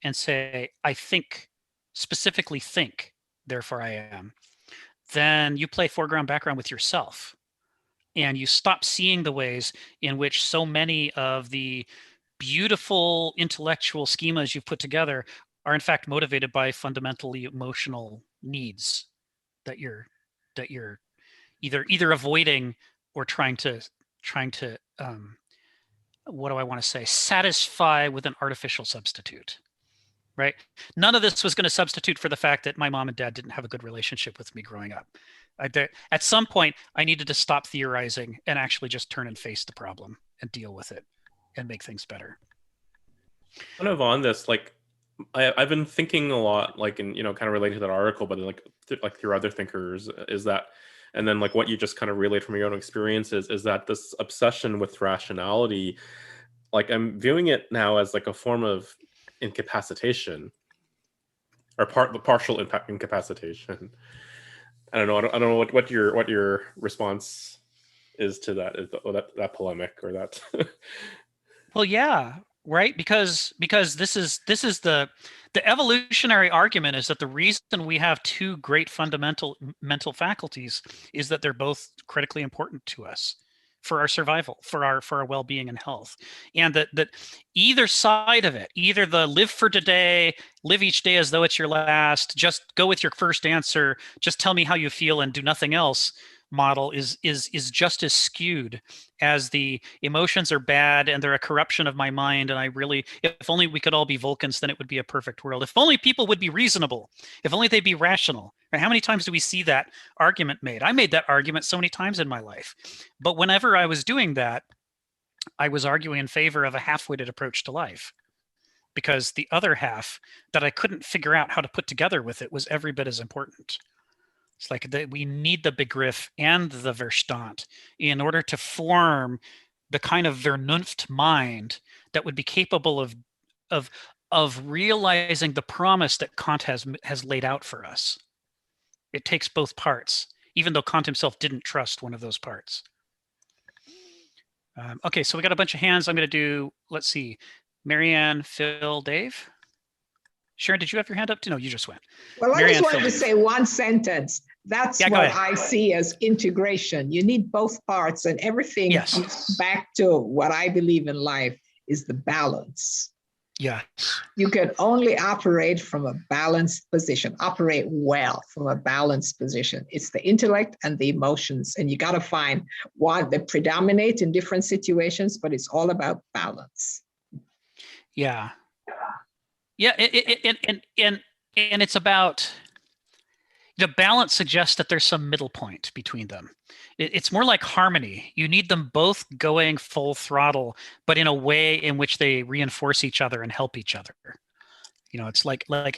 [SPEAKER 1] and say, I think, specifically think, therefore I am, then you play foreground background with yourself. And you stop seeing the ways in which so many of the beautiful intellectual schemas you've put together are in fact motivated by fundamentally emotional needs that you're either avoiding or trying to what do I want to say, satisfy with an artificial substitute, right? None of this was going to substitute for the fact that my mom and dad didn't have a good relationship with me growing up. At some point, I needed to stop theorizing and actually just turn and face the problem and deal with it and make things better.
[SPEAKER 4] Kind of on this, like, I've been thinking a lot, like, in, kind of related to that article, but like through other thinkers, is that, and then like what you just kind of relayed from your own experiences, is that this obsession with rationality, like I'm viewing it now as like a form of incapacitation, or partial incapacitation. I don't know. I don't know what your response is to that, that polemic or that.
[SPEAKER 1] Well, yeah, right. Because this is the evolutionary argument is that the reason we have two great fundamental mental faculties is that they're both critically important to us for our survival, for our well-being and health, and that either side of it, either the live for today, live each day as though it's your last, just go with your first answer, just tell me how you feel and do nothing else model is just as skewed as the emotions are bad and they're a corruption of my mind, and I really, if only we could all be Vulcans, then it would be a perfect world. If only people would be reasonable, if only they'd be rational. Right? How many times do we see that argument made? I made that argument so many times in my life, but whenever I was doing that, I was arguing in favor of a half-witted approach to life, because the other half that I couldn't figure out how to put together with it was every bit as important. It's like we need the Begriff and the Verstand in order to form the kind of Vernunft mind that would be capable of realizing the promise that Kant has laid out for us. It takes both parts, even though Kant himself didn't trust one of those parts. Okay, so we got a bunch of hands. I'm going to do, let's see, Marianne, Phil, Dave. Sharon, did you have your hand up? No, you just went.
[SPEAKER 6] Well, I just wanted to say one sentence. That's what I see as integration. You need both parts, and everything comes back to what I believe in life is the balance.
[SPEAKER 1] Yes.
[SPEAKER 6] You can only operate from a balanced position, operate well from a balanced position. It's the intellect and the emotions, and you got to find one that predominate in different situations, but it's all about balance.
[SPEAKER 1] Yeah. Yeah, and it's about, the balance suggests that there's some middle point between them. It's more like harmony. You need them both going full throttle, but in a way in which they reinforce each other and help each other. It's like the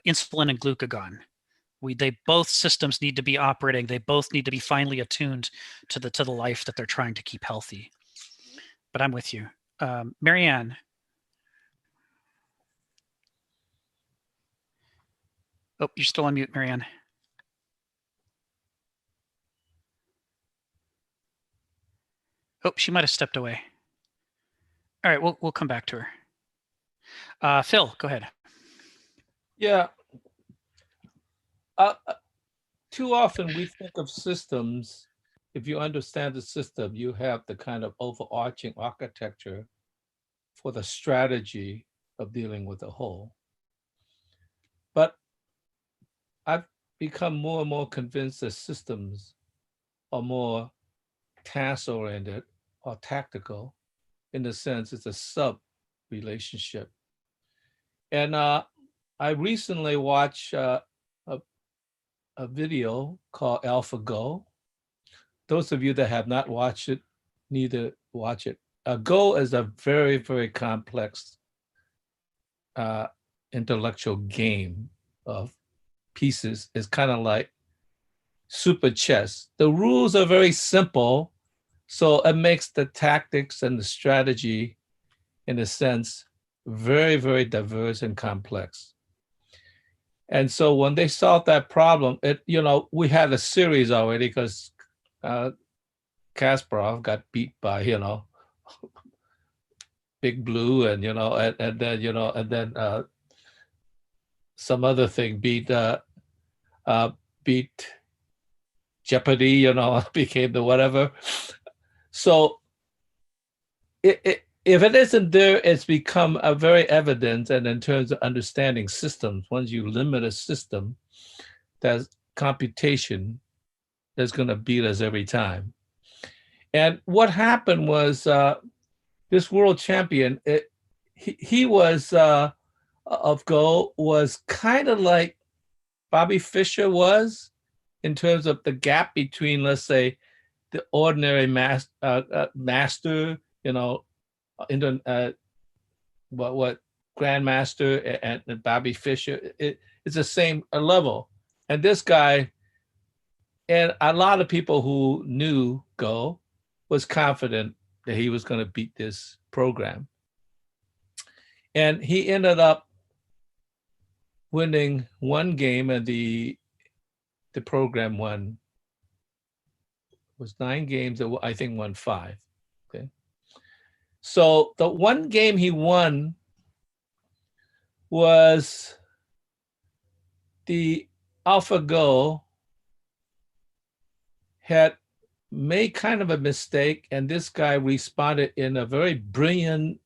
[SPEAKER 1] insulin and glucagon. They both systems need to be operating. They both need to be finely attuned to the life that they're trying to keep healthy. But I'm with you, Marianne. Oh, you're still on mute, Marianne. Oh, she might have stepped away. All right, we'll come back to her. Phil, go ahead.
[SPEAKER 3] Yeah. Too often we think of systems. If you understand the system, you have the kind of overarching architecture for the strategy of dealing with the whole. But I've become more and more convinced that systems are more task-oriented or tactical, in the sense it's a sub-relationship. And I recently watched a video called Alphago. Those of you that have not watched it, need to watch it Go is a very, very complex intellectual game of pieces. It's kind of like super chess. The rules are very simple, so it makes the tactics and the strategy, in a sense, very, very diverse and complex. And so when they solved that problem, we had a series already because Kasparov got beat by, Big Blue, and then some other thing beat Jeopardy, became the whatever. So if it isn't there, it's become a very evident. And in terms of understanding systems, once you limit a system, that's computation that's going to beat us every time. And what happened was this world champion, he was of Go, was kind of like Bobby Fischer was, in terms of the gap between, let's say, the ordinary master, what grandmaster and Bobby Fischer. It's the same level. And this guy, and a lot of people who knew Go, was confident that he was going to beat this program. And he ended up winning one game, and the program won, was 9 games, I think won 5. Okay. So the one game he won was the Alphago had made kind of a mistake, and this guy responded in a very brilliant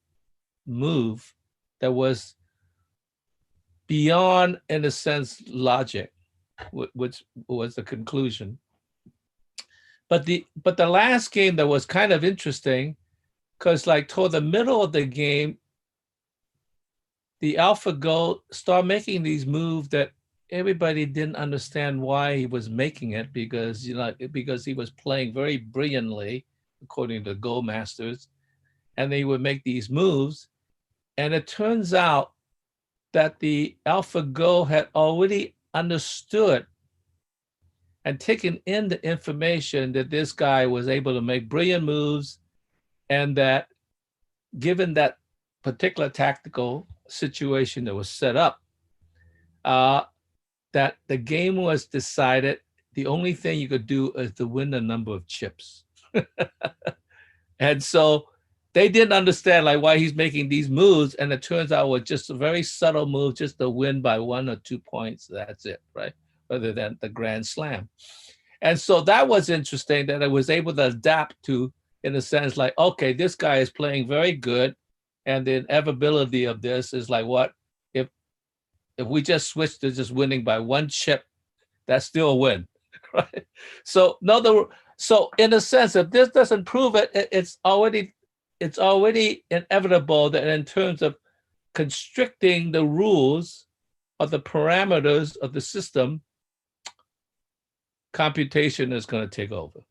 [SPEAKER 3] move that was beyond, in a sense, logic, which was the conclusion. But the last game that was kind of interesting, because like toward the middle of the game, the Alphago started making these moves that everybody didn't understand why he was making it, because he was playing very brilliantly, according to Go masters, and they would make these moves. And it turns out that the Alphago had already understood and taken in the information that this guy was able to make brilliant moves, and that given that particular tactical situation that was set up, that the game was decided, the only thing you could do is to win the number of chips. And so they didn't understand like why he's making these moves, and it turns out it was just a very subtle move, just to win by 1 or 2 points. That's it, right? Rather than the grand slam. And so that was interesting, that I was able to adapt to, in a sense, like, okay, this guy is playing very good, and the inevitability of this is like, what if we just switch to just winning by 1 chip, that's still a win, right? So in a sense, if this doesn't prove it, it's already inevitable that in terms of constricting the rules of the parameters of the system, computation is going to take over.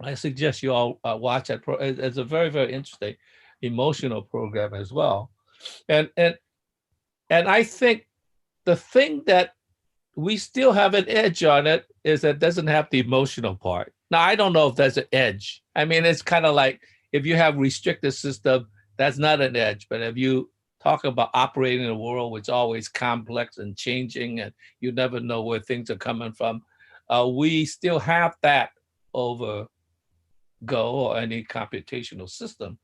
[SPEAKER 3] I suggest you all watch that. It's a very, very interesting emotional program as well. And I think the thing that we still have an edge on it is that it doesn't have the emotional part. Now, I don't know if that's an edge. I mean, it's kind of like if you have restricted system, that's not an edge. But if you talk about operating in a world which is always complex and changing, and you never know where things are coming from, we still have that over Go or any computational system.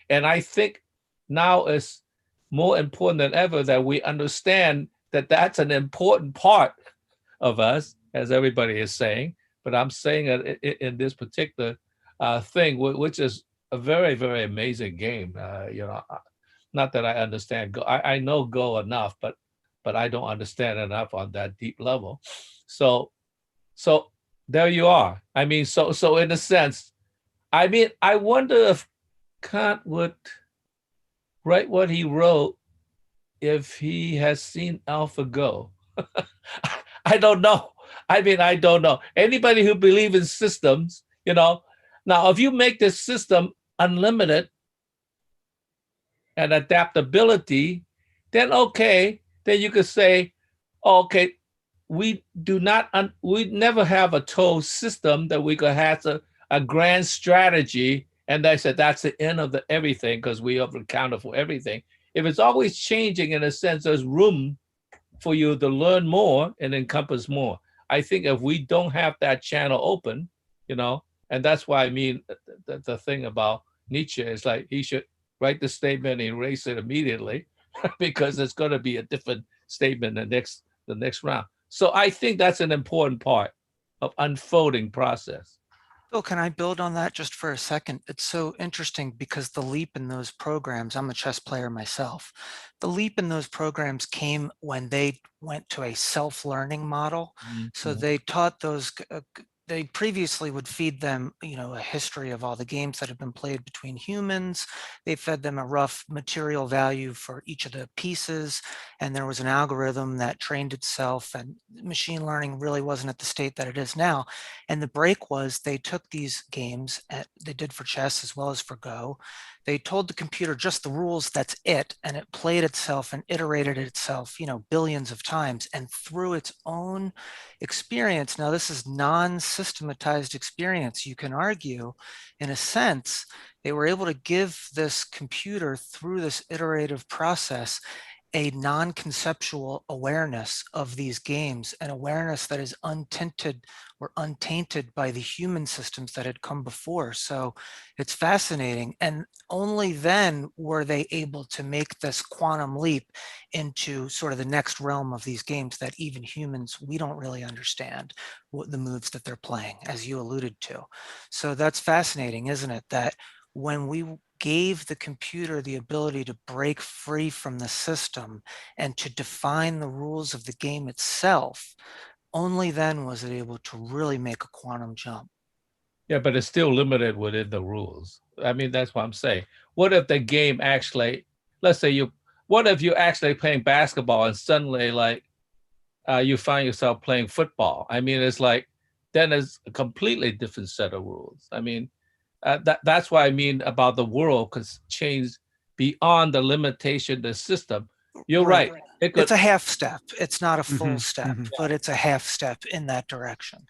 [SPEAKER 3] And I think now it's more important than ever that we understand that that's an important part of us, as everybody is saying. But I'm saying it in this particular thing, which is a very, very amazing game. Not that I understand Go. I know Go enough, but I don't understand enough on that deep level. So there you are. I mean, so in a sense, I mean, I wonder if Kant would write what he wrote if he has seen Alphago. I don't know. I mean, I don't know. Anybody who believes in systems, now, if you make this system unlimited, and adaptability, then okay, then you could say, okay, we never have a total system that we could have a grand strategy, and they said that's the end of everything because we have accounted for everything. If it's always changing, in a sense, there's room for you to learn more and encompass more. I think if we don't have that channel open, and that's why I mean the thing about Nietzsche is like he should write the statement and erase it immediately because it's going to be a different statement the next round. So I think that's an important part of unfolding process.
[SPEAKER 10] Phil, can I build on that just for a second? It's so interesting because the leap in those programs, I'm a chess player myself, the leap in those programs came when they went to a self-learning model. Mm-hmm. So they taught those, they previously would feed them, a history of all the games that have been played between humans. They fed them a rough material value for each of the pieces. And there was an algorithm that trained itself, and machine learning really wasn't at the state that it is now. And the break was they took these games, they did for chess as well as for Go. They told the computer just the rules, that's it. And it played itself and iterated itself, billions of times. And through its own experience, now this is non-systematized experience, you can argue, in a sense, they were able to give this computer through this iterative process a non-conceptual awareness of these games, an awareness that is untinted or untainted by the human systems that had come before. So it's fascinating. And only then were they able to make this quantum leap into sort of the next realm of these games that even humans, we don't really understand what the moves that they're playing, as you alluded to. So that's fascinating, isn't it? That when we gave the computer the ability to break free from the system and to define the rules of the game itself, only then was it able to really make a quantum jump.
[SPEAKER 3] Yeah, but it's still limited within the rules. I mean, that's what I'm saying. What if the game actually, let's say what if you're actually playing basketball and suddenly you find yourself playing football? I mean, it's like, then it's a completely different set of rules. I mean, that's what I mean about the world because change beyond the limitation, the system. You're right.
[SPEAKER 10] It's a half step. It's not a full step, but it's a half step in that direction.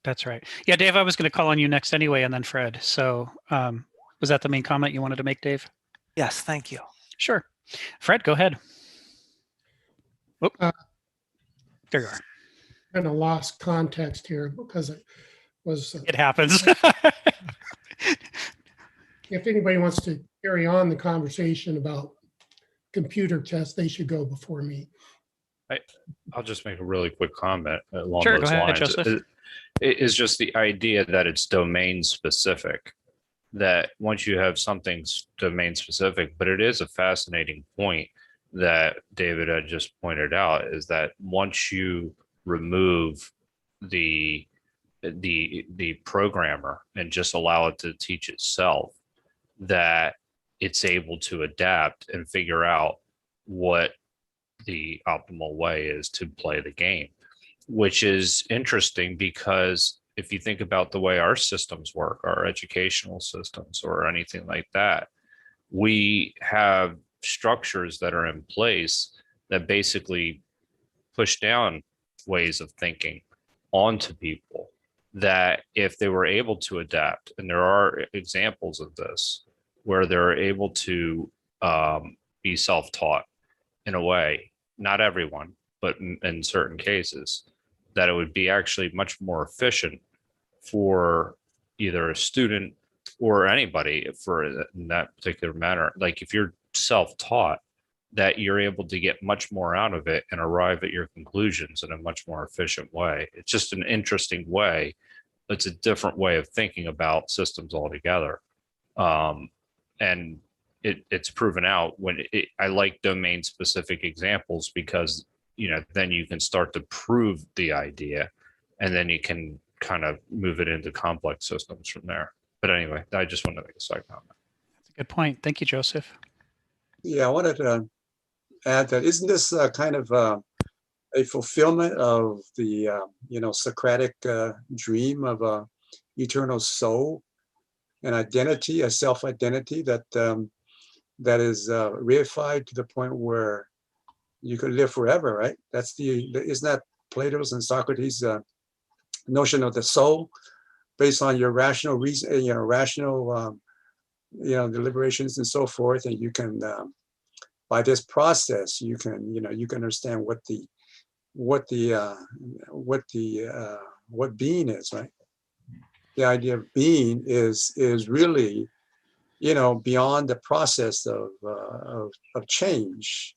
[SPEAKER 1] That's right. Yeah, Dave, I was going to call on you next anyway, and then Fred. So was that the main comment you wanted to make, Dave?
[SPEAKER 10] Yes, thank you.
[SPEAKER 1] Sure. Fred, go ahead. Oh, there you are.
[SPEAKER 5] Kind of lost context here because it was.
[SPEAKER 1] It happens.
[SPEAKER 5] If anybody wants to carry on the conversation about computer tests, they should go before me.
[SPEAKER 11] I'll just make a really quick comment along
[SPEAKER 1] sure,
[SPEAKER 11] those
[SPEAKER 1] go ahead,
[SPEAKER 11] lines.
[SPEAKER 1] Joseph.
[SPEAKER 11] It is just the idea that it's domain specific, that once you have something domain specific, but it is a fascinating point that David had just pointed out, is that once you remove the programmer and just allow it to teach itself, that it's able to adapt and figure out what the optimal way is to play the game, which is interesting because if you think about the way our systems work, our educational systems or anything like that, we have structures that are in place that basically push down ways of thinking onto people, that if they were able to adapt, and there are examples of this, where they're able to be self-taught in a way, not everyone, but in certain cases, that it would be actually much more efficient for either a student or anybody for in that particular matter. Like if you're self-taught, that you're able to get much more out of it and arrive at your conclusions in a much more efficient way. It's just an interesting way. It's a different way of thinking about systems altogether. And it's proven out when I like domain specific examples because, then you can start to prove the idea and then you can kind of move it into complex systems from there. But anyway, I just wanted to make a side comment.
[SPEAKER 1] That's a good point. Thank you, Joseph.
[SPEAKER 12] Yeah, I wanted to add that isn't this kind of a fulfillment of the Socratic dream of a eternal soul, an identity, a self-identity that that is reified to the point where you could live forever, right? Isn't that Plato's and Socrates' notion of the soul, based on your rational reason, rational, deliberations and so forth, and you can, by this process, you can understand what being is, right? The idea of being is really, beyond the process of change.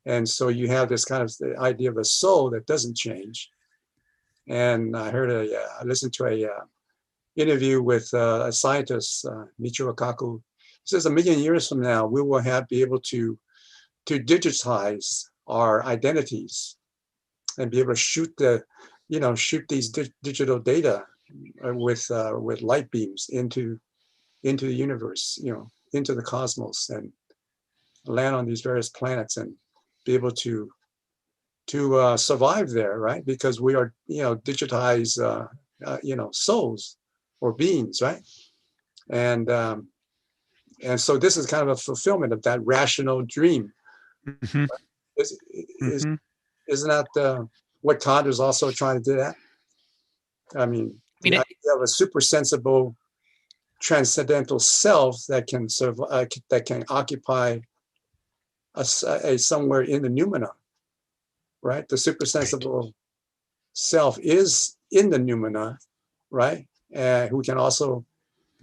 [SPEAKER 12] And so you have this kind of the idea of a soul that doesn't change. And I listened to a interview with a scientist, Michio Kaku. He says 1 million years from now, we will be able to digitize our identities and be able to shoot these digital data with light beams into the universe, into the cosmos, and land on these various planets and be able to survive there, right? Because we are, digitized, souls or beings, right? And so this is kind of a fulfillment of that rational dream.
[SPEAKER 1] Mm-hmm.
[SPEAKER 12] Isn't that what Kant is also trying to do? That I mean, the idea of a super sensible, transcendental self that can survive, that can occupy a somewhere in the noumena, right? The super sensible self is in the noumena, right? Who can also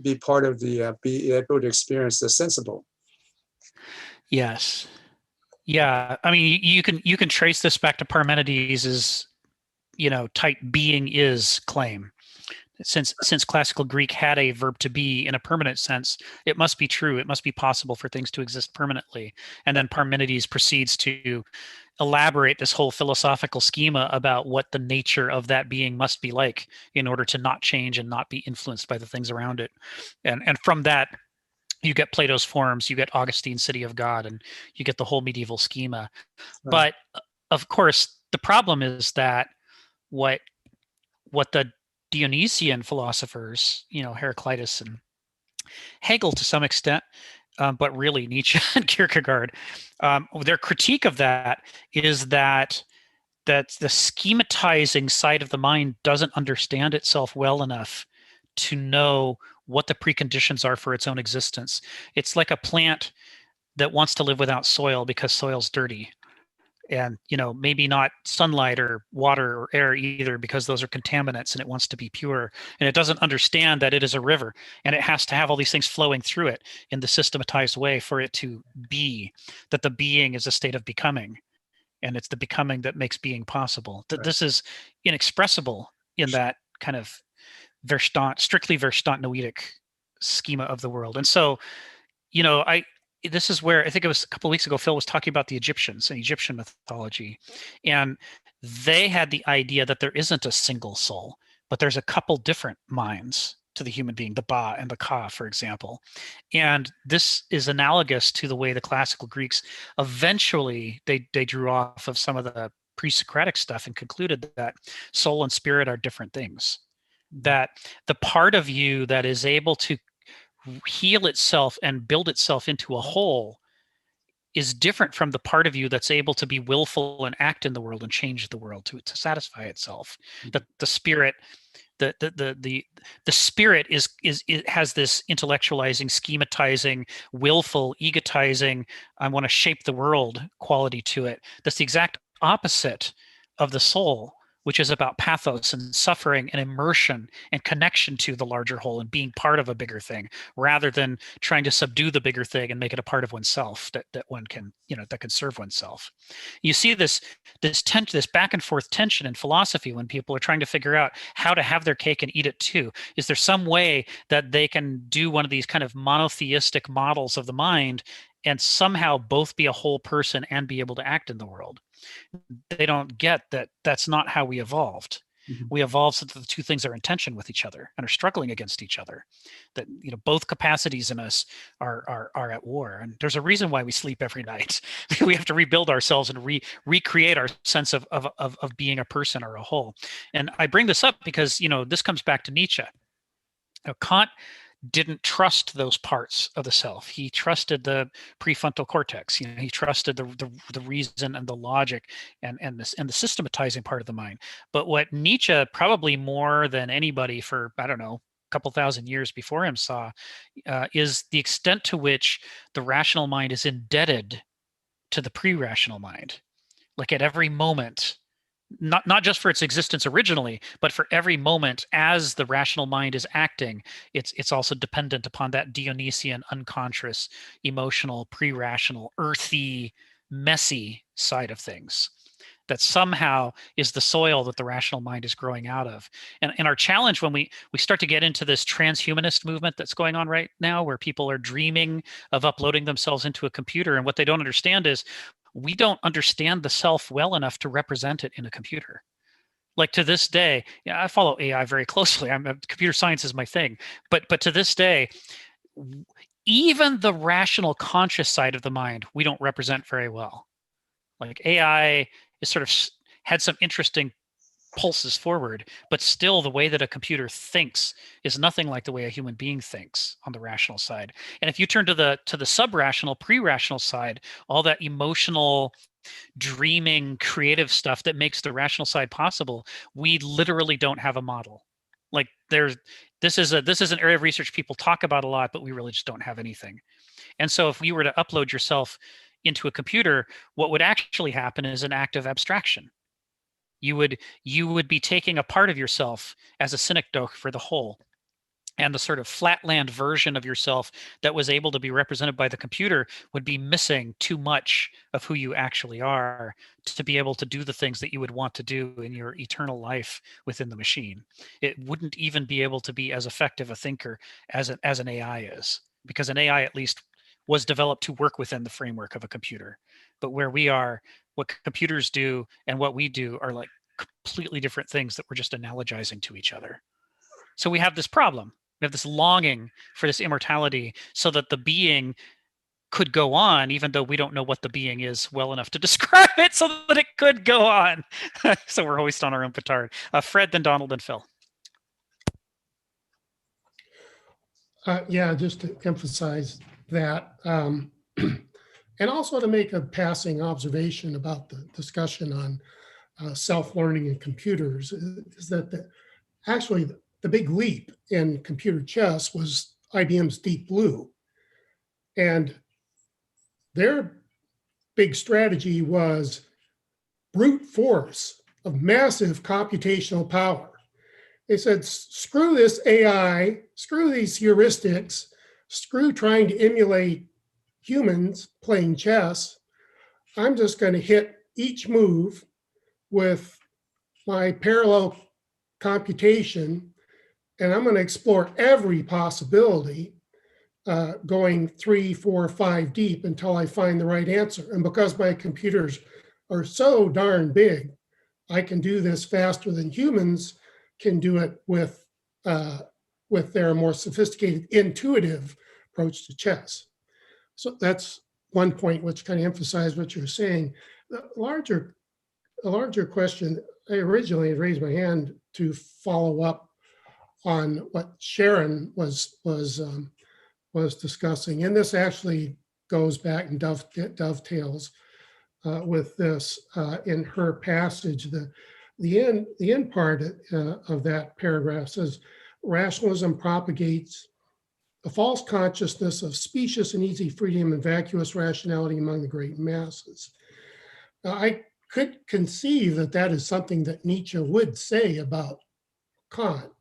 [SPEAKER 12] be part of be able to experience the sensible.
[SPEAKER 1] Yes. Yeah. I mean, you can trace this back to Parmenides' type being is claim. Since classical Greek had a verb to be in a permanent sense, it must be true. It must be possible for things to exist permanently. And then Parmenides proceeds to elaborate this whole philosophical schema about what the nature of that being must be like in order to not change and not be influenced by the things around it. And from that, you get Plato's forms, you get Augustine's City of God, and you get the whole medieval schema. Right. But of course, the problem is that what the Dionysian philosophers, Heraclitus and Hegel to some extent, but really Nietzsche and Kierkegaard, their critique of that is that the schematizing side of the mind doesn't understand itself well enough to know what the preconditions are for its own existence. It's like a plant that wants to live without soil because soil's dirty. And, maybe not sunlight or water or air either, because those are contaminants, and it wants to be pure. And it doesn't understand that it is a river and it has to have all these things flowing through it in the systematized way for it to be, that the being is a state of becoming. And it's the becoming that makes being possible. Right. This is inexpressible in that kind of strictly Verstand noetic schema of the world. And so, this is where I think it was a couple of weeks ago, Phil was talking about the Egyptians and Egyptian mythology. And they had the idea that there isn't a single soul, but there's a couple different minds to the human being, the Ba and the Ka, for example. And this is analogous to the way the classical Greeks eventually, they drew off of some of the pre-Socratic stuff and concluded that soul and spirit are different things. That the part of you that is able to heal itself and build itself into a whole is different from the part of you that's able to be willful and act in the world and change the world to satisfy itself. That the spirit, the spirit it has this intellectualizing, schematizing, willful, egotizing, I want to shape the world quality to it. That's the exact opposite of the soul, which is about pathos and suffering and immersion and connection to the larger whole and being part of a bigger thing, rather than trying to subdue the bigger thing and make it a part of oneself that one can, that can serve oneself. You see this tension, this back and forth tension in philosophy when people are trying to figure out how to have their cake and eat it too. Is there some way that they can do one of these kind of monotheistic models of the mind and somehow both be a whole person and be able to act in the world? They don't get that that's not how we evolved. Mm-hmm. We evolved so that the two things are in tension with each other and are struggling against each other. That both capacities in us are at war. And there's a reason why we sleep every night. We have to rebuild ourselves and recreate our sense of being a person or a whole. And I bring this up because this comes back to Nietzsche. Kant didn't trust those parts of the self. He trusted the prefrontal cortex. You know, he trusted the reason and the logic and the systematizing part of the mind. But what Nietzsche, probably more than anybody for, I don't know, a couple thousand years before him, saw is the extent to which the rational mind is indebted to the pre-rational mind. Like at every moment, not just for its existence originally, but for every moment as the rational mind is acting, it's also dependent upon that Dionysian, unconscious, emotional, pre-rational, earthy, messy side of things that somehow is the soil that the rational mind is growing out of. And our challenge when we start to get into this transhumanist movement that's going on right now, where people are dreaming of uploading themselves into a computer, and what they don't understand is we don't understand the self well enough to represent it in a computer. Like to this day, yeah, I follow AI very closely. Computer science is my thing. But to this day, even the rational conscious side of the mind, we don't represent very well. Like AI is sort of had some interesting pulses forward, but still the way that a computer thinks is nothing like the way a human being thinks on the rational side. And if you turn to the sub-rational, pre-rational side, all that emotional, dreaming, creative stuff that makes the rational side possible, we literally don't have a model. Like this is an area of research people talk about a lot, but we really just don't have anything. And so if we were to upload yourself into a computer, what would actually happen is an act of abstraction. You would be taking a part of yourself as a synecdoche for the whole. And the sort of flatland version of yourself that was able to be represented by the computer would be missing too much of who you actually are to be able to do the things that you would want to do in your eternal life within the machine. It wouldn't even be able to be as effective a thinker as an AI is, because an AI at least was developed to work within the framework of a computer. But where we are, what computers do and what we do are like completely different things that we're just analogizing to each other. So we have this problem. We have this longing for this immortality so that the being could go on, even though we don't know what the being is well enough to describe it so that it could go on. So we're hoist on our own petard. Fred, then Donald, then Phil.
[SPEAKER 5] Yeah, just to emphasize that. And also to make a passing observation about the discussion on self-learning and computers is that actually the big leap in computer chess was IBM's Deep Blue. And their big strategy was brute force of massive computational power. They said, screw this AI, screw these heuristics, screw trying to emulate humans playing chess. I'm just going to hit each move with my parallel computation, and I'm going to explore every possibility, going 3, 4, 5 deep until I find the right answer. And because my computers are so darn big, I can do this faster than humans can do it with their more sophisticated, intuitive approach to chess. So that's one point which kind of emphasized what you're saying. A larger question, I originally raised my hand to follow up on what Sharon was discussing, and this actually goes back and dovetails with this in her passage. The end part of that paragraph says, rationalism propagates a false consciousness of specious and easy freedom and vacuous rationality among the great masses. Now, I could conceive that that is something that Nietzsche would say about Kant.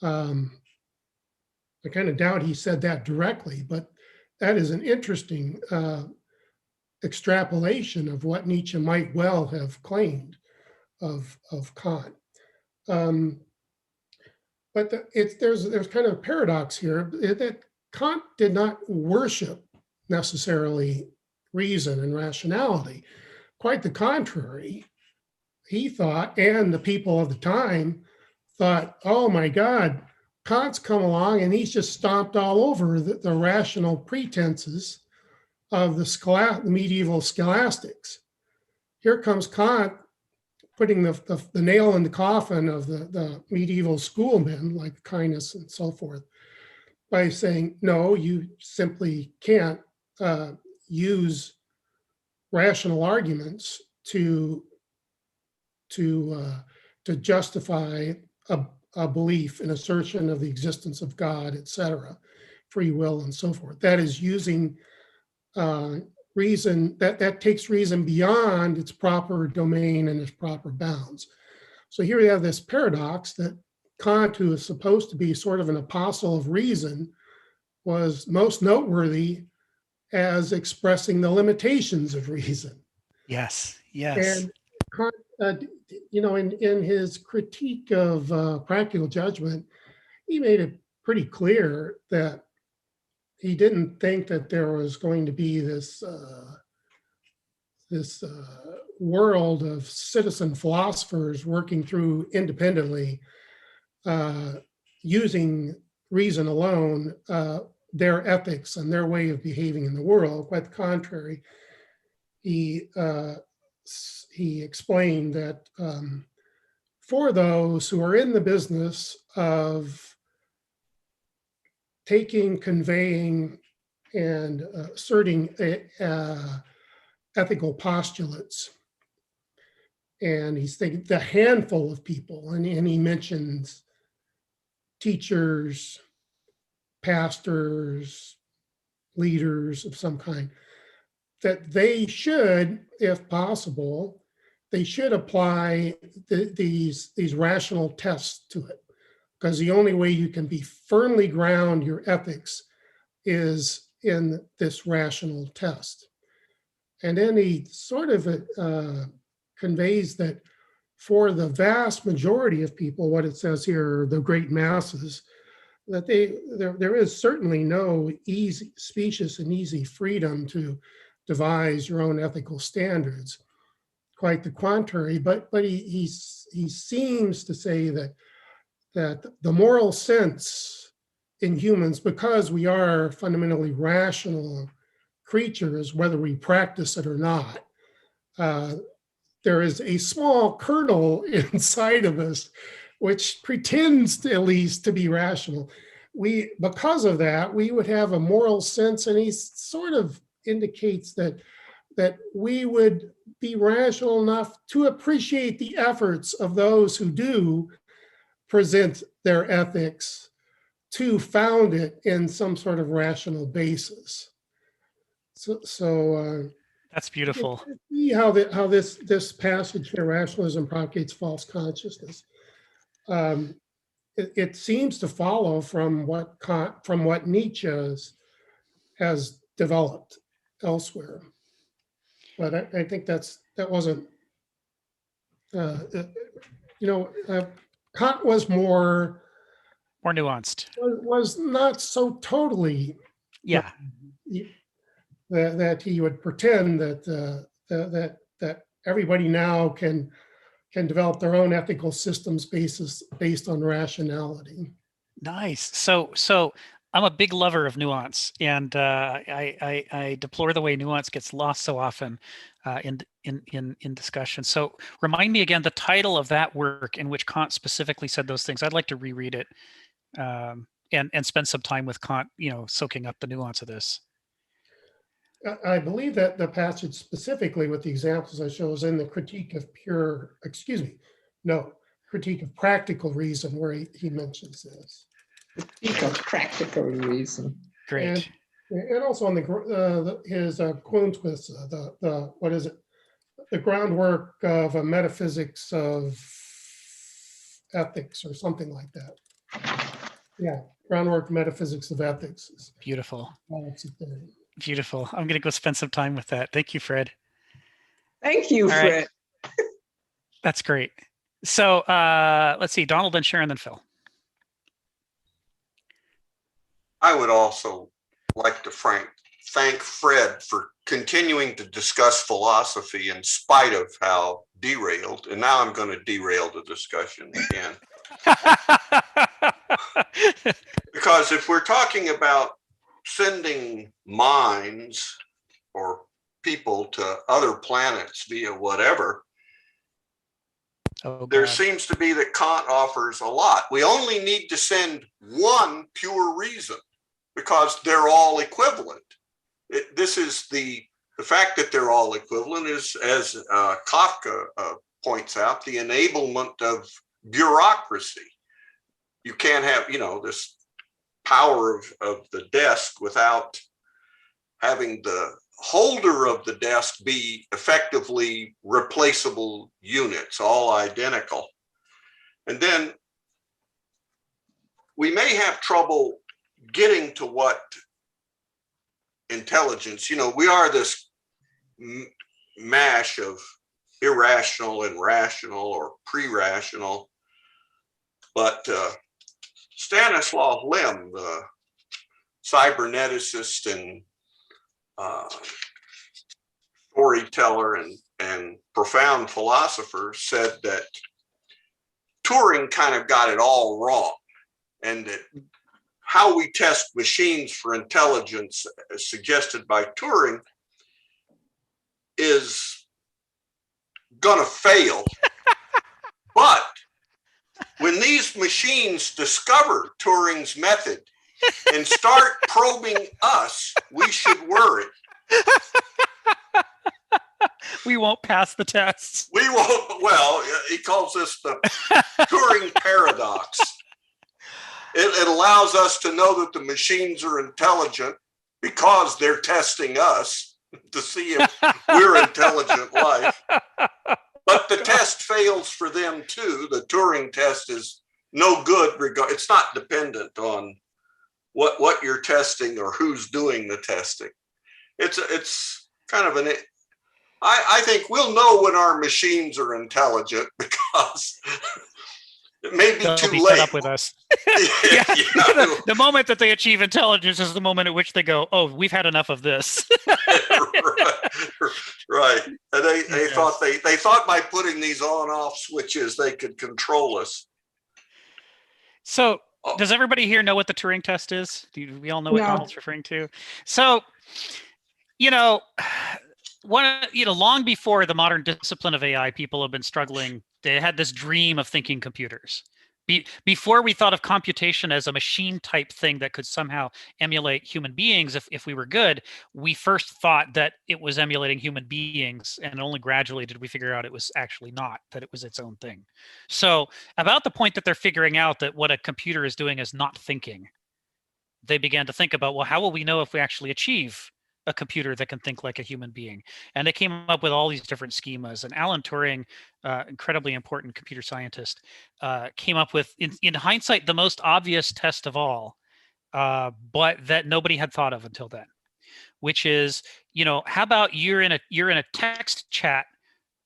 [SPEAKER 5] I kind of doubt he said that directly, but that is an interesting extrapolation of what Nietzsche might well have claimed of Kant. But there's kind of a paradox here that Kant did not worship necessarily reason and rationality. Quite the contrary. He thought, and the people of the time thought, oh my God, Kant's come along and he's just stomped all over the rational pretenses of the medieval scholastics. Here comes Kant putting the nail in the coffin of the medieval schoolmen like Aquinas and so forth. by saying, no, you simply can't use rational arguments to justify a belief, an assertion of the existence of God, etc., free will, and so forth. That is using reason, that takes reason beyond its proper domain and its proper bounds. So here we have this paradox that Kant, who is supposed to be sort of an apostle of reason, was most noteworthy as expressing the limitations of reason.
[SPEAKER 1] Yes, yes.
[SPEAKER 5] And Kant, in his critique of practical judgment, he made it pretty clear that he didn't think that there was going to be this world of citizen philosophers working through independently, using reason alone, their ethics and their way of behaving in the world. Quite the contrary, he explained that for those who are in the business of taking, conveying, and asserting ethical postulates, and he's thinking the handful of people, and he mentions teachers, pastors, leaders of some kind, that they should, if possible, they should apply these rational tests to it, because the only way you can be firmly ground your ethics is in this rational test. And then he sort of conveys that for the vast majority of people, what it says here, the great masses, that there is certainly no easy, specious and easy freedom to devise your own ethical standards. Quite the contrary, but he seems to say that the moral sense in humans, because we are fundamentally rational creatures, whether we practice it or not, there is a small kernel inside of us which pretends to, at least, to be rational. Because of that, we would have a moral sense, and he sort of indicates that we would be rational enough to appreciate the efforts of those who do present their ethics to found it in some sort of rational basis. So
[SPEAKER 1] that's beautiful.
[SPEAKER 5] See how this passage here, rationalism propagates false consciousness. It seems to follow from what Nietzsche has developed elsewhere, but I think that wasn't. Kant was more
[SPEAKER 1] nuanced.
[SPEAKER 5] Was not so totally.
[SPEAKER 1] Yeah.
[SPEAKER 5] That he would pretend that everybody now can develop their own ethical systems based on rationality.
[SPEAKER 1] Nice. So I'm a big lover of nuance, and I deplore the way nuance gets lost so often in discussion. So remind me again the title of that work in which Kant specifically said those things. I'd like to reread it and spend some time with Kant, soaking up the nuance of this.
[SPEAKER 5] I believe that the passage specifically with the examples I show is in the Critique of Practical Reason, where he mentions this.
[SPEAKER 6] Critique of Practical Reason.
[SPEAKER 1] Great.
[SPEAKER 5] And also on his Quotes, what is it? The groundwork of a metaphysics of ethics, or something like that. Yeah, groundwork metaphysics of ethics.
[SPEAKER 1] Beautiful. Beautiful. I'm going to go spend some time with that. Thank you, Fred.
[SPEAKER 6] Thank you, Fred.
[SPEAKER 1] Right. That's great. So let's see, Donald, then Sharon, then Phil.
[SPEAKER 8] I would also like to thank Fred for continuing to discuss philosophy in spite of how derailed, and now I'm going to derail the discussion again. Because if we're talking about sending minds or people to other planets via whatever, there seems to be that Kant offers a lot. We only need to send one pure reason. because they're all equivalent. This is the fact that they're all equivalent is, as Kafka points out, the enablement of bureaucracy. You can't have, this power of the desk without having the holder of the desk be effectively replaceable units, all identical. And then we may have trouble getting to what intelligence, we are this mash of irrational and rational or pre-rational, but Stanislav Lem, the cyberneticist and storyteller and profound philosopher, said that Turing kind of got it all wrong, and that how we test machines for intelligence, as suggested by Turing, is gonna fail. But when these machines discover Turing's method and start probing us, we should worry.
[SPEAKER 1] We won't pass the tests.
[SPEAKER 8] We won't. Well, he calls this the Turing paradox. It allows us to know that the machines are intelligent because they're testing us to see if we're intelligent life. But the test fails for them too. The Turing test is no good. It's not dependent on what you're testing or who's doing the testing. It's kind of I think we'll know when our machines are intelligent because it may be too late.
[SPEAKER 1] Fed up with us. Yeah. The moment that they achieve intelligence is the moment at which they go, "Oh, we've had enough of this."
[SPEAKER 8] Right. And they thought they thought by putting these on-off switches they could control us.
[SPEAKER 1] So, does everybody here know what the Turing test is? Do we all know what Donald's referring to? So, long before the modern discipline of AI, people have been struggling. They had this dream of thinking computers. Before we thought of computation as a machine type thing that could somehow emulate human beings, if we were good, we first thought that it was emulating human beings, and only gradually did we figure out it was actually not, that it was its own thing. So about the point that they're figuring out that what a computer is doing is not thinking, they began to think about, well, how will we know if we actually achieve a computer that can think like a human being? And they came up with all these different schemas. And Alan Turing, incredibly important computer scientist, came up with, in hindsight, the most obvious test of all, but that nobody had thought of until then, which is, how about you're in a text chat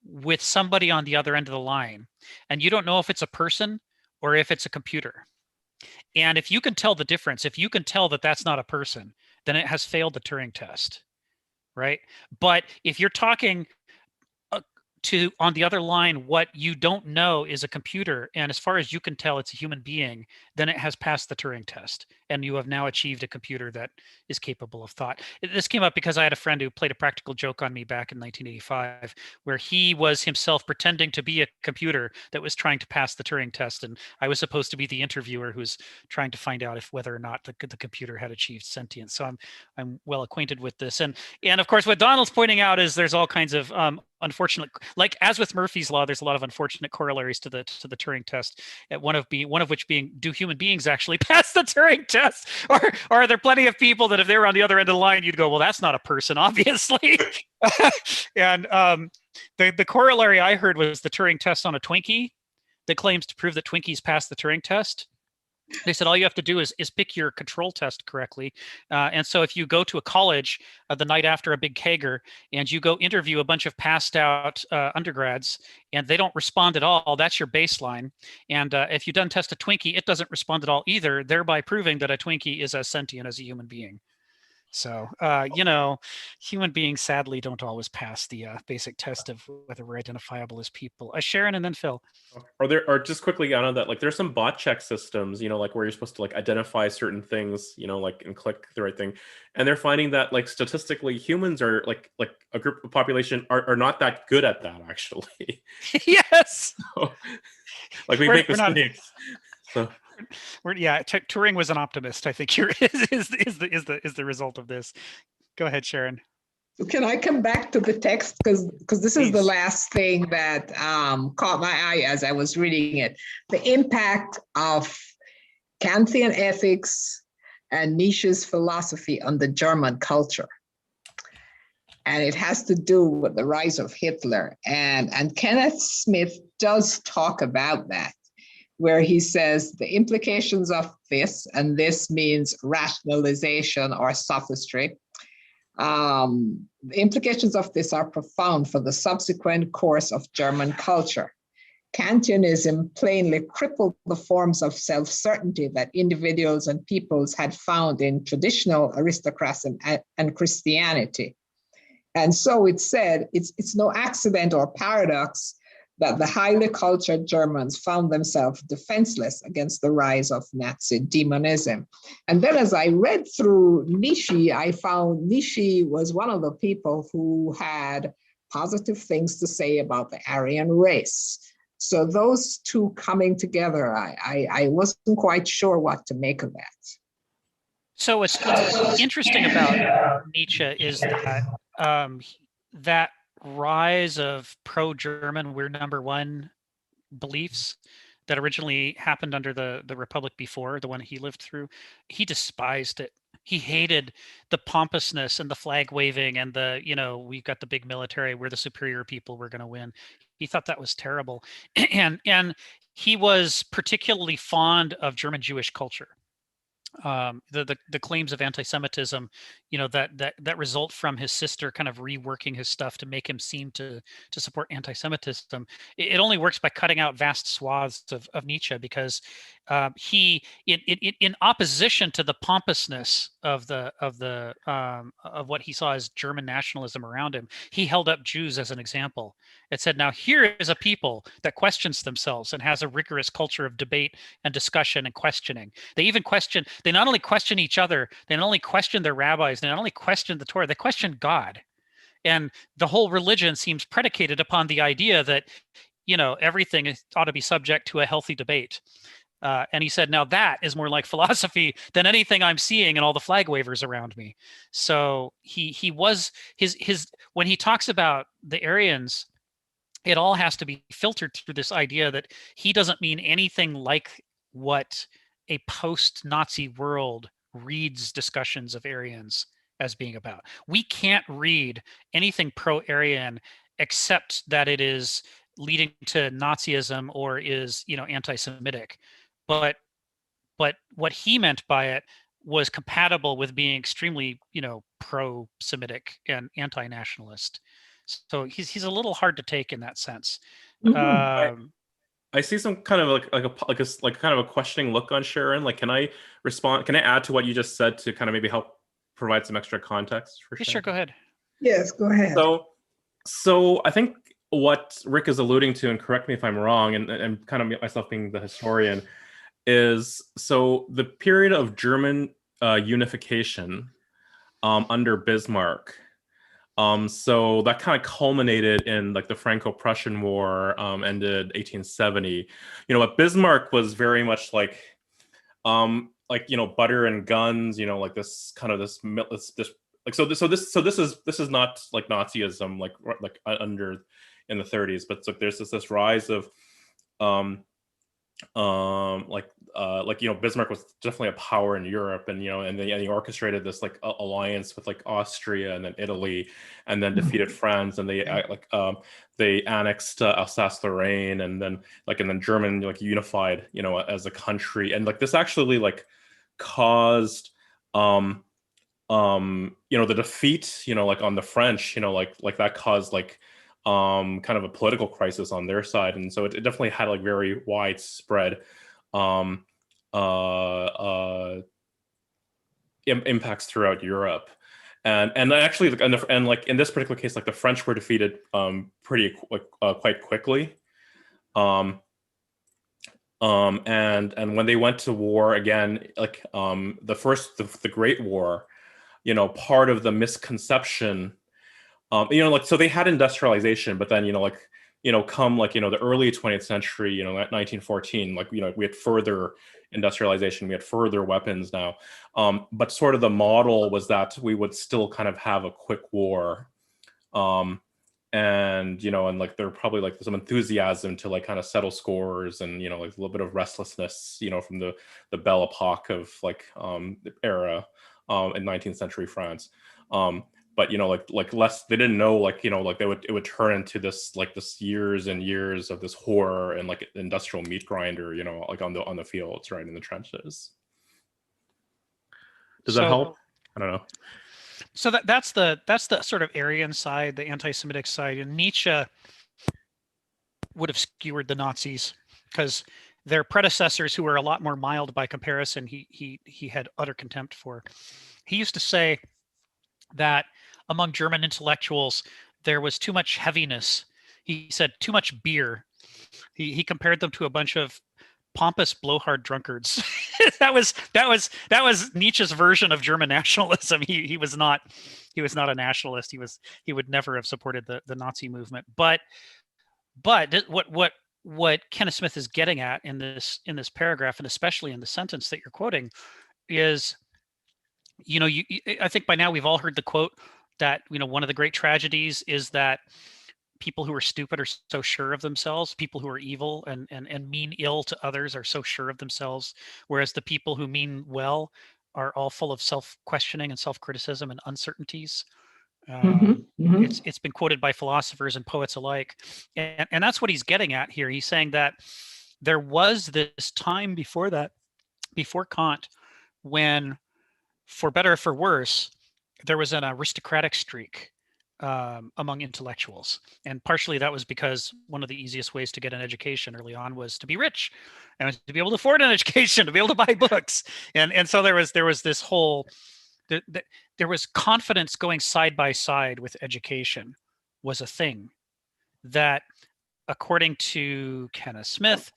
[SPEAKER 1] with somebody on the other end of the line, and you don't know if it's a person or if it's a computer. And if you can tell the difference, if you can tell that that's not a person, then it has failed the Turing test, right? But if you're talking to on the other line, what you don't know is a computer, and as far as you can tell, it's a human being, then it has passed the Turing test, and you have now achieved a computer that is capable of thought. This came up because I had a friend who played a practical joke on me back in 1985, where he was himself pretending to be a computer that was trying to pass the Turing test, and I was supposed to be the interviewer who's trying to find out whether or not the computer had achieved sentience. So I'm well acquainted with this, and of course, what Donald's pointing out is there's all kinds of unfortunate, like as with Murphy's law, there's a lot of unfortunate corollaries to the Turing test. One of which being, do human beings actually pass the Turing test, or are there plenty of people that if they were on the other end of the line, you'd go, well, that's not a person, obviously. And the corollary I heard was the Turing test on a Twinkie that claims to prove that Twinkies pass the Turing test. They said all you have to do is pick your control test correctly. And so if you go to a college the night after a big kegger and you go interview a bunch of passed out undergrads and they don't respond at all, that's your baseline. And if you don't test a Twinkie, it doesn't respond at all either, thereby proving that a Twinkie is as sentient as a human being. So, human beings sadly don't always pass the basic test of whether we're identifiable as people. Sharon and then Phil.
[SPEAKER 4] Or just quickly on that, like there's some bot check systems, like where you're supposed to like identify certain things, like and click the right thing. And they're finding that like statistically humans are like a group of population are not that good at that actually.
[SPEAKER 1] Yes.
[SPEAKER 4] So, like we make mistakes. So
[SPEAKER 1] yeah. Turing was an optimist. I think here is the result of this. Go ahead, Sharon.
[SPEAKER 6] Can I come back to the text? Because this is the last thing that caught my eye as I was reading it. The impact of Kantian ethics and Nietzsche's philosophy on the German culture. And it has to do with the rise of Hitler. And Kenneth Smith does talk about that, where he says the implications of this, and this means rationalization or sophistry, the implications of this are profound for the subsequent course of German culture. Kantianism plainly crippled the forms of self-certainty that individuals and peoples had found in traditional aristocracy and Christianity. And so it said, it's no accident or paradox that the highly cultured Germans found themselves defenseless against the rise of Nazi demonism. And then as I read through Nietzsche, I found Nietzsche was one of the people who had positive things to say about the Aryan race. So those two coming together, I wasn't quite sure what to make of that.
[SPEAKER 1] So what's interesting about Nietzsche is that that rise of pro-German, we're number one beliefs that originally happened under the Republic before, the one he lived through, he despised it. He hated the pompousness and the flag waving and the, we've got the big military, we're the superior people, we're going to win. He thought that was terrible. And he was particularly fond of German Jewish culture. The claims of anti-Semitism, that result from his sister kind of reworking his stuff to make him seem to support anti-Semitism. It only works by cutting out vast swaths of Nietzsche, because he, in opposition to the pompousness of what he saw as German nationalism around him, he held up Jews as an example. It said, now here is a people that questions themselves and has a rigorous culture of debate and discussion and questioning. They not only question each other, they not only question their rabbis, they not only question the Torah, they question God. And the whole religion seems predicated upon the idea that, everything ought to be subject to a healthy debate. And he said, now that is more like philosophy than anything I'm seeing in all the flag wavers around me. So he was when he talks about the Aryans, it all has to be filtered through this idea that he doesn't mean anything like what a post-Nazi world reads discussions of Aryans as being about. We can't read anything pro-Aryan except that it is leading to Nazism or is, anti-Semitic. But what he meant by it was compatible with being extremely, pro-Semitic and anti-nationalist. So he's a little hard to take in that sense.
[SPEAKER 4] I see some kind of like kind of a questioning look on Sharon. Like, can I respond? Can I add to what you just said to kind of maybe help provide some extra context for Sharon?
[SPEAKER 1] Sure, go ahead.
[SPEAKER 6] Yes, go ahead.
[SPEAKER 4] So I think what Rick is alluding to, and correct me if I'm wrong, and kind of myself being the historian, is so the period of German unification under Bismarck. So that kind of culminated in like the Franco-Prussian War, ended 1870. But Bismarck was very much like butter and guns. Like this kind of this like so this is not like Nazism like under in the 30s, but so there's this rise of Bismarck was definitely a power in Europe, and and he orchestrated this like alliance with like Austria and then Italy, and then defeated France, and they annexed Alsace-Lorraine, and then German unified as a country, and this actually caused the defeat on the French, that caused kind of a political crisis on their side, and so it definitely had very widespread impacts throughout Europe, and actually in this particular case, the French were defeated quite quickly, and when they went to war again, the Great War, part of the misconception. So they had industrialization, but then come like, the early 20th century, at 1914, like, we had further industrialization, we had further weapons now. But sort of the model was that we would still kind of have a quick war. And like there probably like some enthusiasm to like kind of settle scores, and like a little bit of restlessness from the Belle Epoque of like the era in 19th century France. But like less, they didn't know like like it would turn into this years and years of this horror and like industrial meat grinder, like on the fields, right, in the trenches. Does that help? I don't know.
[SPEAKER 1] So that's the sort of Aryan side, the anti-Semitic side. And Nietzsche would have skewered the Nazis because their predecessors, who were a lot more mild by comparison, he had utter contempt for. He used to say that among German intellectuals, there was too much heaviness. He said too much beer. He compared them to a bunch of pompous blowhard drunkards. that was Nietzsche's version of German nationalism. He was not a nationalist. He would never have supported the Nazi movement. But what Kenneth Smith is getting at in this paragraph, and especially in the sentence that you're quoting, is I think by now we've all heard the quote that one of the great tragedies is that people who are stupid are so sure of themselves. People who are evil and mean ill to others are so sure of themselves, whereas the people who mean well are all full of self-questioning and self-criticism and uncertainties. It's been quoted by philosophers and poets alike, and that's what he's getting at here. He's saying that there was this time before Kant, when, for better or for worse, there was an aristocratic streak among intellectuals. And partially that was because one of the easiest ways to get an education early on was to be rich and to be able to afford an education, to be able to buy books. And so there was this whole, there was confidence going side by side with education was a thing that, according to Kenneth Smith,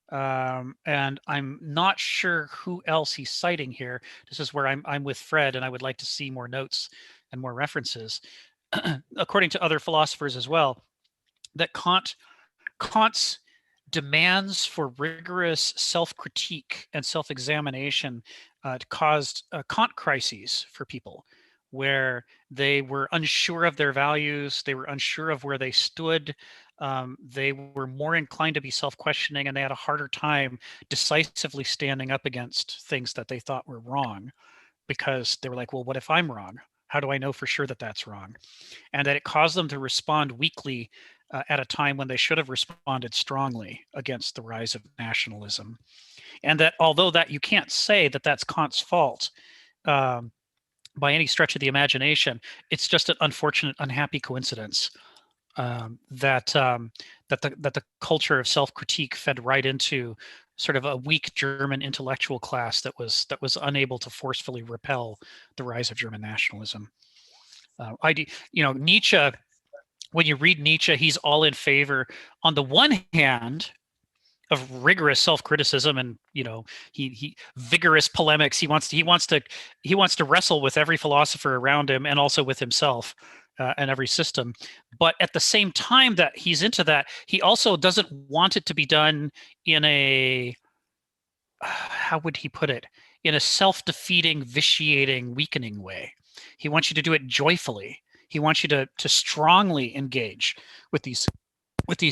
[SPEAKER 1] and I'm not sure who else he's citing here. This is where I'm with Fred, and I would like to see more notes and more references. According to other philosophers as well, that Kant's demands for rigorous self-critique and self-examination caused Kant crises for people, where they were unsure of their values, they were unsure of where they stood, they were more inclined to be self-questioning, and they had a harder time decisively standing up against things that they thought were wrong, because they were like, well, what if I'm wrong? How do I know for sure that that's wrong? And that it caused them to respond weakly at a time when they should have responded strongly against the rise of nationalism. And that although that you can't say that that's Kant's fault by any stretch of the imagination, it's just an unfortunate, unhappy coincidence that the culture of self-critique fed right into sort of a weak German intellectual class that was unable to forcefully repel the rise of German nationalism. Nietzsche, when you read Nietzsche, he's all in favor, on the one hand, of rigorous self-criticism and he vigorous polemics. He wants to wrestle with every philosopher around him and also with himself and every system. But at the same time that he's into that, he also doesn't want it to be done in a, how would he put it, in a self-defeating, vitiating, weakening way. He wants you to do it joyfully. He wants you to strongly engage with these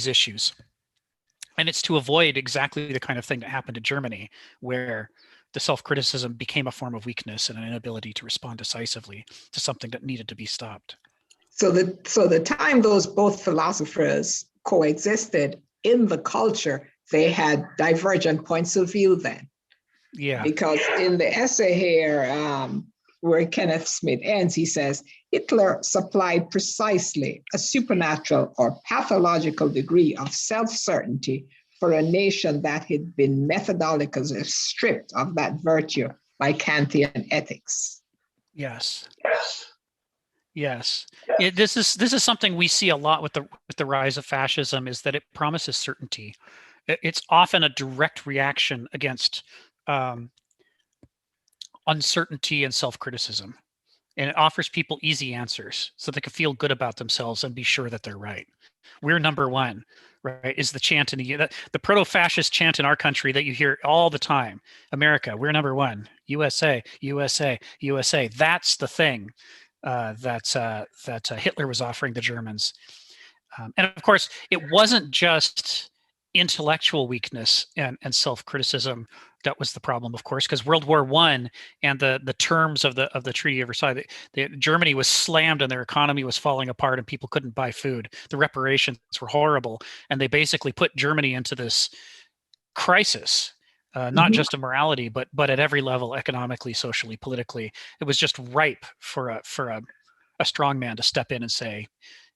[SPEAKER 1] issues. And it's to avoid exactly the kind of thing that happened in Germany, where the self-criticism became a form of weakness and an inability to respond decisively to something that needed to be stopped.
[SPEAKER 6] So the time those both philosophers coexisted in the culture, they had divergent points of view then.
[SPEAKER 1] Yeah.
[SPEAKER 6] Because in the essay here, where Kenneth Smith ends, he says, Hitler supplied precisely a supernatural or pathological degree of self-certainty for a nation that had been methodologically stripped of that virtue by Kantian ethics.
[SPEAKER 1] Yes. This is something we see a lot with the rise of fascism, is that it promises certainty. It's often a direct reaction against uncertainty and self-criticism, and it offers people easy answers so they can feel good about themselves and be sure that they're right. We're number one, right? Is the chant in the proto-fascist chant in our country that you hear all the time. America, we're number one. USA, USA, USA. That's the thing that Hitler was offering the Germans. And of course, it wasn't just intellectual weakness and self-criticism that was the problem, of course, because World War I and the terms of the Treaty of Versailles, Germany was slammed and their economy was falling apart and people couldn't buy food. The reparations were horrible, and they basically put Germany into this crisis, not just a morality, but at every level, economically, socially, politically. It was just ripe for a strong man to step in and say,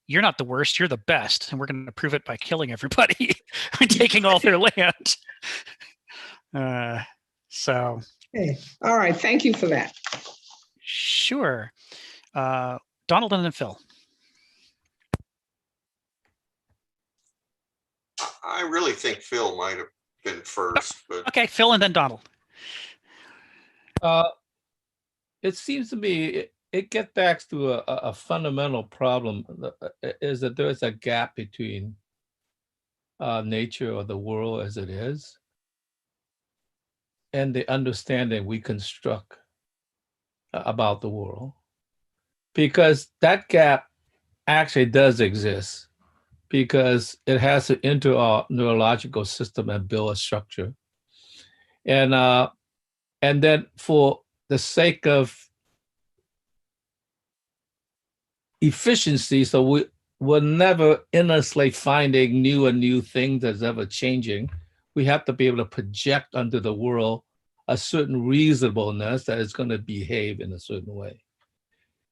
[SPEAKER 1] you're not the worst, you're the best, and we're going to prove it by killing everybody and taking all their land. So.
[SPEAKER 6] Okay. All right. Thank you for that.
[SPEAKER 1] Sure. Donald and then Phil.
[SPEAKER 8] I really think Phil might have been first. But
[SPEAKER 1] okay, Phil and then Donald.
[SPEAKER 3] It seems to me it gets back to a fundamental problem, is that there is a gap between nature or the world as it is and the understanding we construct about the world. Because that gap actually does exist, because it has to enter our neurological system and build a structure. And then for the sake of efficiency, so we're never endlessly finding new things that's ever changing. We have to be able to project onto the world a certain reasonableness that is going to behave in a certain way.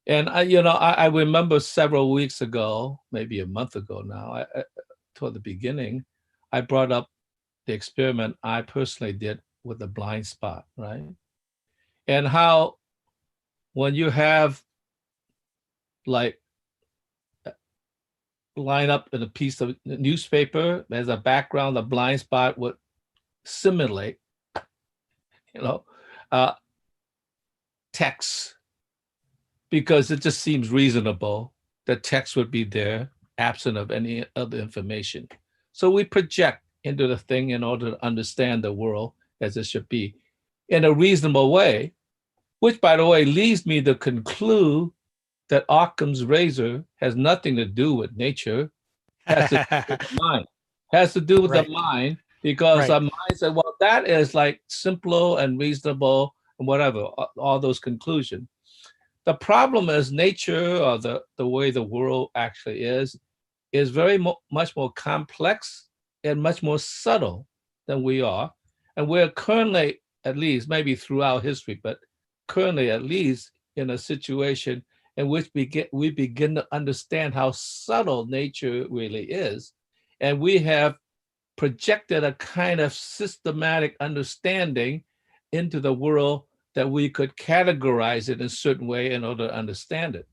[SPEAKER 3] And I remember several weeks ago, maybe a month ago now, toward the beginning, I brought up the experiment I personally did with the blind spot, right? And how when you have like line up in a piece of newspaper as a background, the blind spot would simulate, text, because it just seems reasonable that text would be there absent of any other information. So we project into the thing in order to understand the world as it should be in a reasonable way, which, by the way, leads me to conclude that Occam's razor has nothing to do with nature, has to do with the mind. Has to do with the mind, because the mind said, well, that is like simple and reasonable and whatever, all those conclusions. The problem is nature, or the way the world actually is very much more complex and much more subtle than we are. And we're currently, at least, maybe throughout history, but currently at least in a situation in which we begin to understand how subtle nature really is. And we have projected a kind of systematic understanding into the world that we could categorize it in a certain way in order to understand it.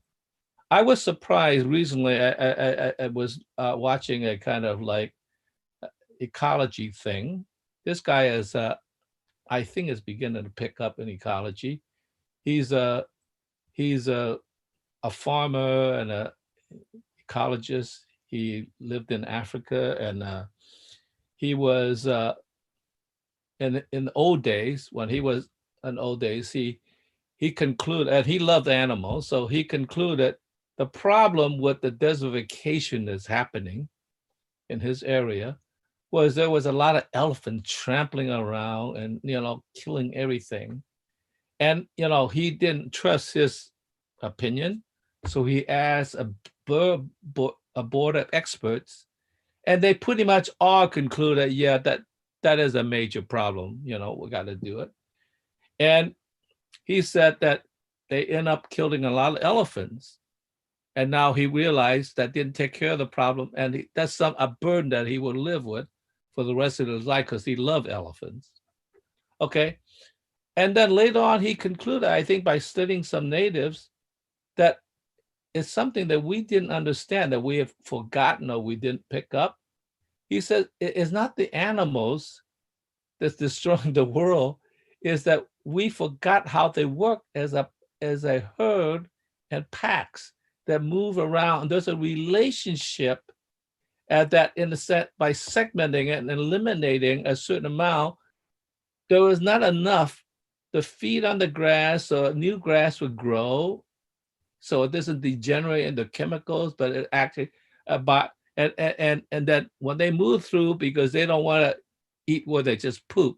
[SPEAKER 3] I was surprised recently. I was watching a kind of like ecology thing. This guy is, I think, is beginning to pick up in ecology. He's a farmer and a ecologist. He lived in Africa, and he was in the old days, when he was in old days, he concluded, and he loved animals, so he concluded the problem with the desertification that's happening in his area was there was a lot of elephants trampling around and killing everything. And he didn't trust his opinion, so he asked a board of experts, and they pretty much all concluded, yeah, that is a major problem. We got to do it. And he said that they end up killing a lot of elephants, and now he realized that didn't take care of the problem, and that's a burden that he would live with for the rest of his life because he loved elephants. Okay. And then later on, he concluded, I think, by studying some natives, that it's something that we didn't understand, that we have forgotten or we didn't pick up. He said, it's not the animals that's destroying the world, is that we forgot how they work as a herd and packs that move around. There's a relationship that in the set by segmenting it and eliminating a certain amount, there was not enough to feed on the grass, so new grass would grow. So it doesn't degenerate into chemicals, but it actually and then when they move through, because they don't want to eat where they just poop,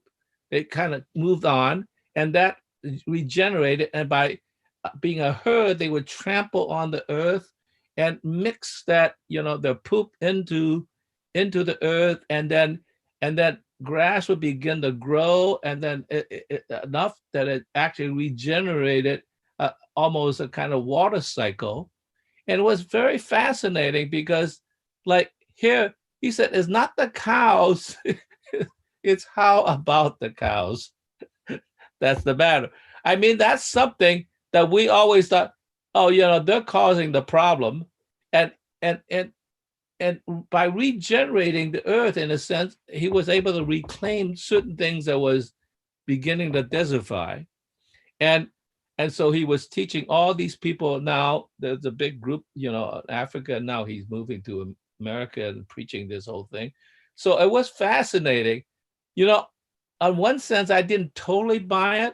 [SPEAKER 3] they kind of moved on, and that regenerated. And by being a herd, they would trample on the earth and mix that, the poop into the earth, and then grass would begin to grow, and then enough that it actually regenerated almost a kind of water cycle. And it was very fascinating because, like here, he said, it's not the cows, it's how about the cows. That's the matter. I mean, that's something that we always thought, oh, they're causing the problem. And by regenerating the earth, in a sense, he was able to reclaim certain things that was beginning to desertify. And so he was teaching all these people. Now there's a big group, Africa. Now he's moving to America and preaching this whole thing. So it was fascinating. On one sense, I didn't totally buy it,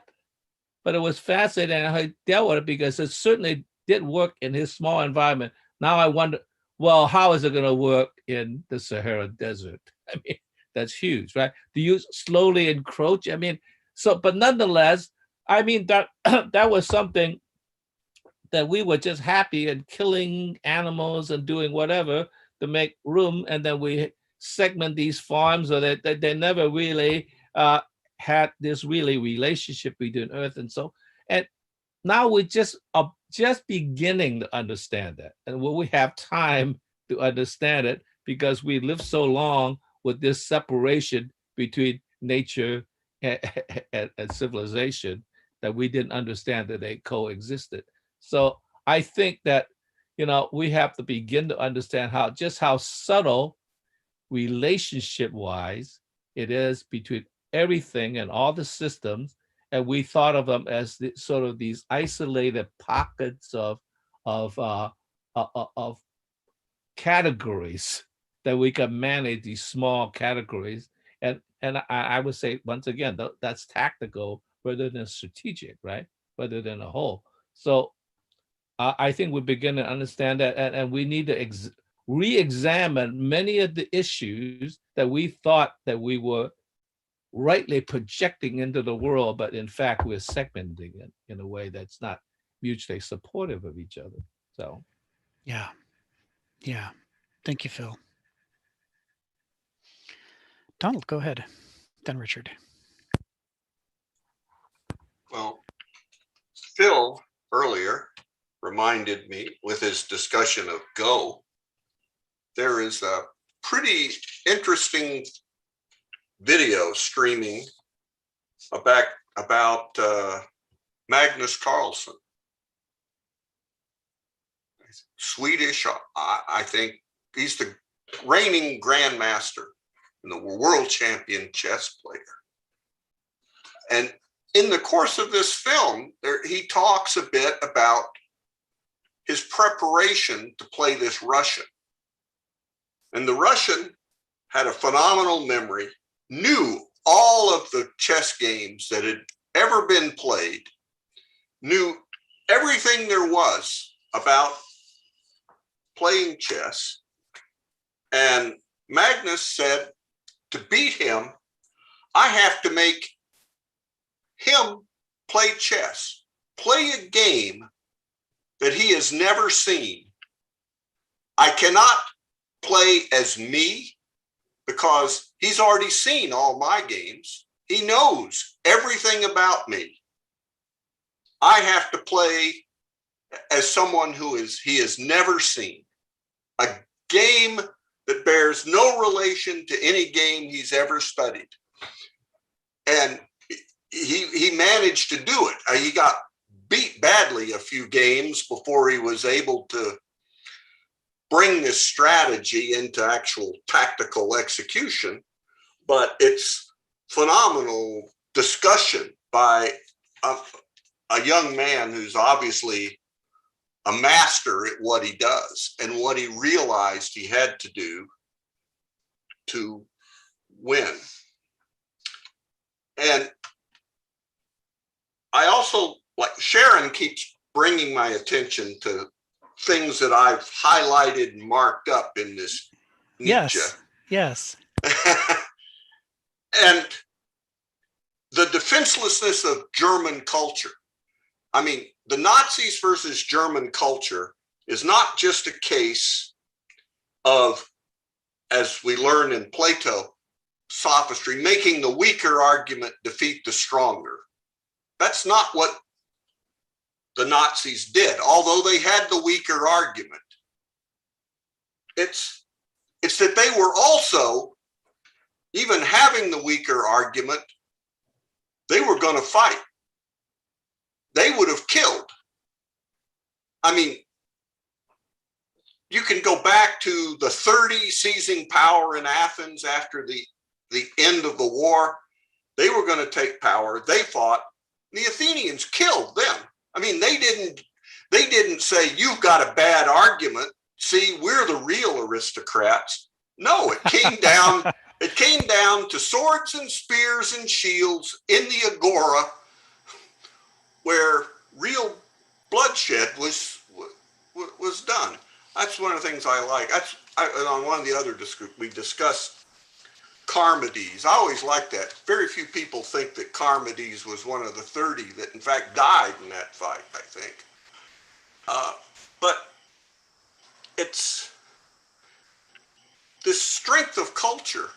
[SPEAKER 3] but it was fascinating how he dealt with it, because it certainly did work in his small environment. Now I wonder, well, how is it going to work in the Sahara Desert? I mean, that's huge, right? Do you slowly encroach? I mean, but nonetheless, I mean, that was something that we were just happy and killing animals and doing whatever to make room. And then we segment these farms so that they never really had this really relationship between earth and so. And now we just are just beginning to understand that. And when we have time to understand it, because we lived so long with this separation between nature and civilization, that we didn't understand that they coexisted. So I think that, we have to begin to understand how subtle relationship-wise it is between everything and all the systems. And we thought of them as sort of these isolated pockets of categories that we can manage, these small categories. And I would say, once again, that's tactical rather than strategic, right? Rather than a whole. So I think we begin to understand that, and we need to re-examine many of the issues that we thought that we were rightly projecting into the world, but in fact, we're segmenting it in a way that's not mutually supportive of each other. So,
[SPEAKER 1] yeah. Thank you, Phil. Donald, go ahead. Then Richard.
[SPEAKER 8] Well, Phil earlier reminded me with his discussion of Go, there is a pretty interesting video streaming about Magnus Carlsen. Swedish, I think he's the reigning grandmaster and the world champion chess player. And in the course of this film, he talks a bit about his preparation to play this Russian. And the Russian had a phenomenal memory, knew all of the chess games that had ever been played, knew everything there was about playing chess. And Magnus said, to beat him, I have to make him play chess, play a game that he has never seen. I cannot play as me because he's already seen all my games. He knows everything about me. I have to play as someone he has never seen. A game that bears no relation to any game he's ever studied. And he managed to do it. He got beat badly a few games before he was able to bring this strategy into actual tactical execution. But it's phenomenal discussion by a young man who's obviously a master at what he does, and what he realized he had to do to win. And I also, like Sharon keeps bringing my attention to things that I've highlighted and marked up in this Nietzsche.
[SPEAKER 1] Yes.
[SPEAKER 8] And the defenselessness of German culture. I mean, the Nazis versus German culture is not just a case of, as we learn in Plato, sophistry, making the weaker argument defeat the stronger. That's not what the Nazis did, although they had the weaker argument. It's that they were also, even having the weaker argument, they were going to fight. They would have killed. I mean, you can go back to the 30s seizing power in Athens after the end of the war. They were going to take power. They fought. The Athenians killed them. I mean, they didn't say, you've got a bad argument. See, we're the real aristocrats. No, it came down. It came down to swords and spears and shields in the agora, where real bloodshed was done. That's one of the things I like. And on one of the other we discussed Charmides. I always like that. Very few people think that Charmides was one of the 30 that in fact died in that fight, I think. But it's this strength of culture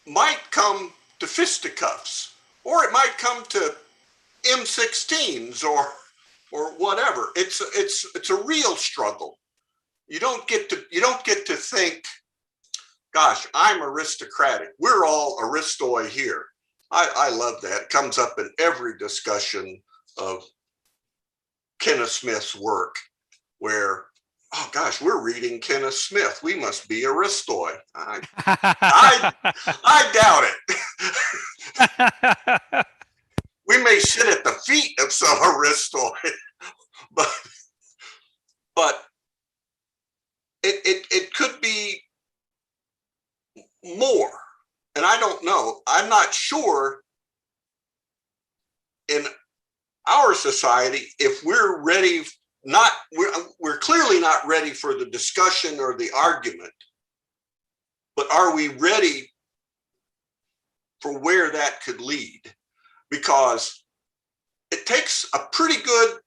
[SPEAKER 8] might come to fisticuffs, or it might come to M16s or whatever. It's a real struggle. You don't get to think, gosh, I'm aristocratic. We're all aristoi here. I love that. It comes up in every discussion of Kenneth Smith's work, where, oh gosh, we're reading Kenneth Smith. We must be aristoi. I doubt it. We may sit at the feet of some aristoi, but it could be more. And I don't know. I'm not sure in our society if we're ready. We're clearly not ready for the discussion or the argument, but are we ready for where that could lead? Because it takes a pretty good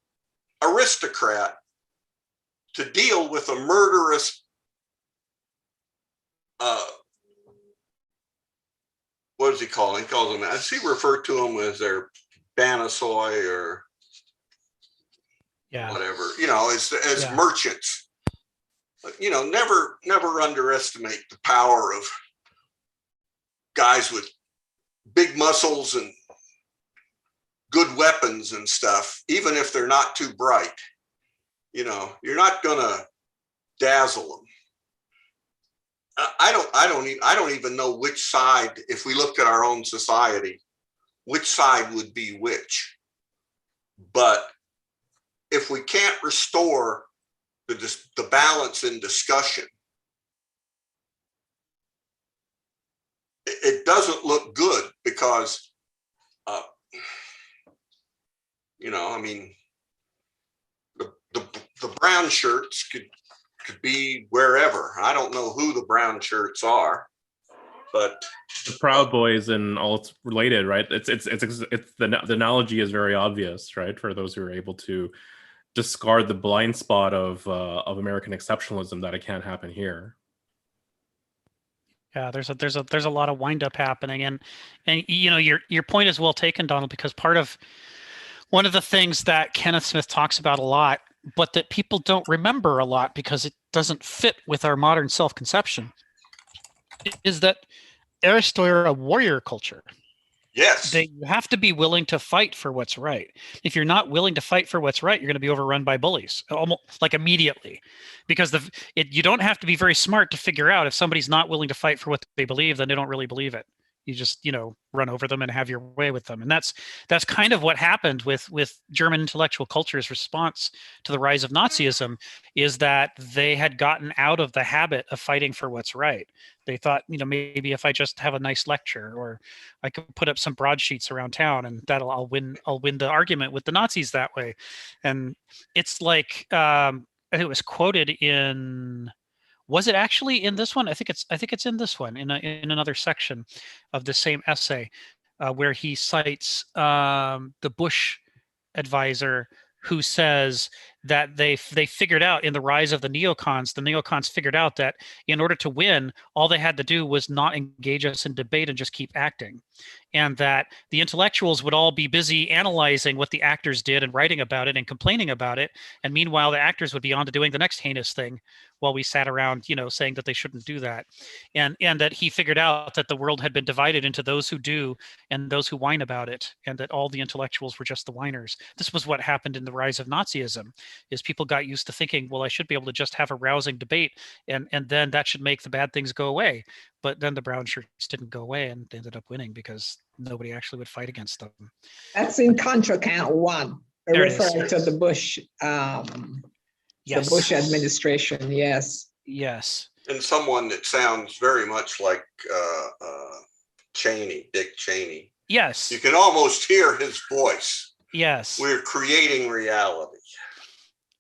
[SPEAKER 8] aristocrat to deal with a murderous, what does he call him? He calls them, does he refer to them as their Banasoi or whatever, as merchants. But, never underestimate the power of guys with big muscles and good weapons and stuff, even if they're not too bright. You're not gonna dazzle them. I don't even know which side, if we looked at our own society, which side would be which. But if we can't restore the balance in discussion, it doesn't look good, because the brown shirts could be wherever. I don't know who the brown shirts are, but
[SPEAKER 4] the Proud Boys and all it's related, right? It's the analogy is very obvious, right? For those who are able to discard the blind spot of American exceptionalism, that it can't happen here.
[SPEAKER 1] Yeah, there's a lot of wind up happening, and your point is well taken, Donald, because one of the things that Kenneth Smith talks about a lot, but that people don't remember a lot because it doesn't fit with our modern self-conception, is that aristoi are a warrior culture.
[SPEAKER 8] Yes.
[SPEAKER 1] You have to be willing to fight for what's right. If you're not willing to fight for what's right, you're going to be overrun by bullies, almost like immediately, because you don't have to be very smart to figure out if somebody's not willing to fight for what they believe, then they don't really believe it. You just, run over them and have your way with them. And that's kind of what happened with German intellectual culture's response to the rise of Nazism, is that they had gotten out of the habit of fighting for what's right. They thought, maybe if I just have a nice lecture, or I could put up some broadsheets around town, and I'll win the argument with the Nazis that way. And it's like, I think it was quoted in, was it actually in this one? I think it's in this one, in another section of the same essay, where he cites the Bush advisor, who says that they figured out in the rise of the neocons figured out that in order to win, all they had to do was not engage us in debate and just keep acting. And that the intellectuals would all be busy analyzing what the actors did and writing about it and complaining about it. And meanwhile, the actors would be on to doing the next heinous thing, while we sat around, saying that they shouldn't do that. And that he figured out that the world had been divided into those who do and those who whine about it, and that all the intellectuals were just the whiners. This was what happened in the rise of Nazism, is people got used to thinking, well, I should be able to just have a rousing debate, and then that should make the bad things go away. But then the brown shirts didn't go away, and they ended up winning because nobody actually would fight against them.
[SPEAKER 6] That's in Contra Kant 1, referring to the Bush,
[SPEAKER 1] yes.
[SPEAKER 6] the Bush administration. Yes.
[SPEAKER 1] Yes.
[SPEAKER 8] And someone that sounds very much like Cheney, Dick Cheney.
[SPEAKER 1] Yes.
[SPEAKER 8] You can almost hear his voice.
[SPEAKER 1] Yes.
[SPEAKER 8] We're creating reality.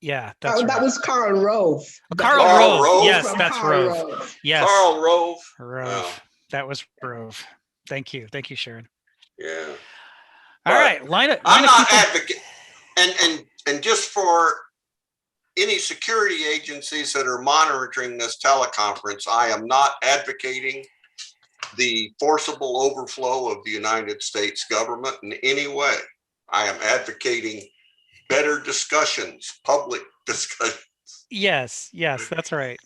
[SPEAKER 1] Yeah, that's
[SPEAKER 6] that was Karl Rove.
[SPEAKER 1] Karl Rove. Yes, that's Rove. Yes.
[SPEAKER 8] Karl Rove.
[SPEAKER 1] Oh. That was Rove. Thank you, Sharon.
[SPEAKER 8] Yeah.
[SPEAKER 1] All right,
[SPEAKER 8] I'm not advocating, and just for any security agencies that are monitoring this teleconference, I am not advocating the forcible overflow of the United States government in any way. I am advocating better discussions, public discussions.
[SPEAKER 1] Yes, that's right.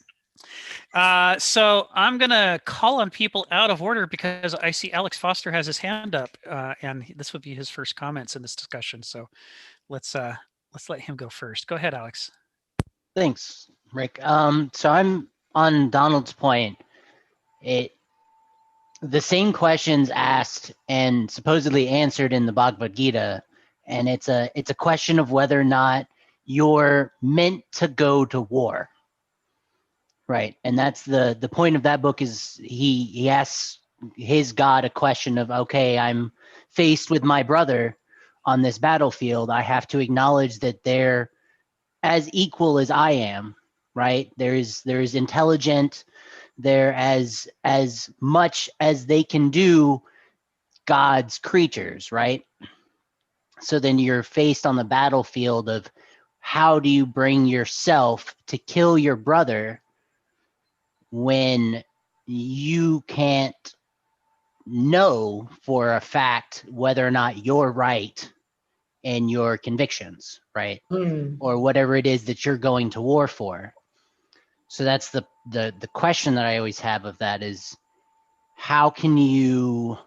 [SPEAKER 1] So I'm going to call on people out of order, because I see Alex Foster has his hand up, and this would be his first comments in this discussion. So let's let him go first. Go ahead, Alex.
[SPEAKER 13] Thanks, Rick. So I'm on Donald's point. The same questions asked and supposedly answered in the Bhagavad Gita, and it's a question of whether or not you're meant to go to war, right? And that's the point of that book. Is he asks his God a question of, okay, I'm faced with my brother on this battlefield. I have to acknowledge that they're as equal as I am, right? There's intelligent, they're as much as they can do God's creatures, right? So then you're faced on the battlefield of, how do you bring yourself to kill your brother when you can't know for a fact whether or not you're right in your convictions, right? Or whatever it is that you're going to war for. So that's the question that I always have of that is, how can you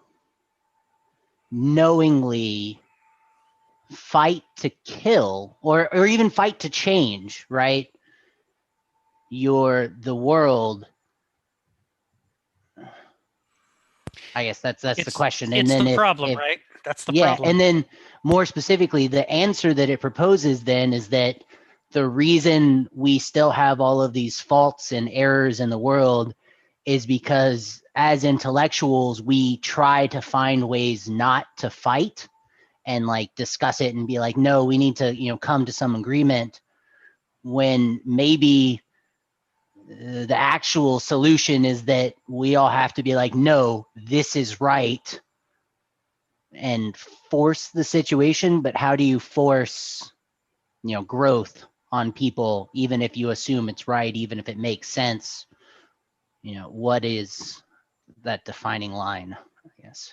[SPEAKER 13] knowingly fight to kill, or even fight to change, right? The world. I guess that's the question. And
[SPEAKER 1] it's
[SPEAKER 13] then
[SPEAKER 1] the problem, right? That's the problem.
[SPEAKER 13] Yeah, and then more specifically, the answer that it proposes then is that the reason we still have all of these faults and errors in the world is because as intellectuals, we try to find ways not to fight and like discuss it and be like, no, we need to, come to some agreement, when maybe the actual solution is that we all have to be like, no, this is right, and force the situation. But how do you force, growth on people, even if you assume it's right, even if it makes sense? What is that defining line, I guess?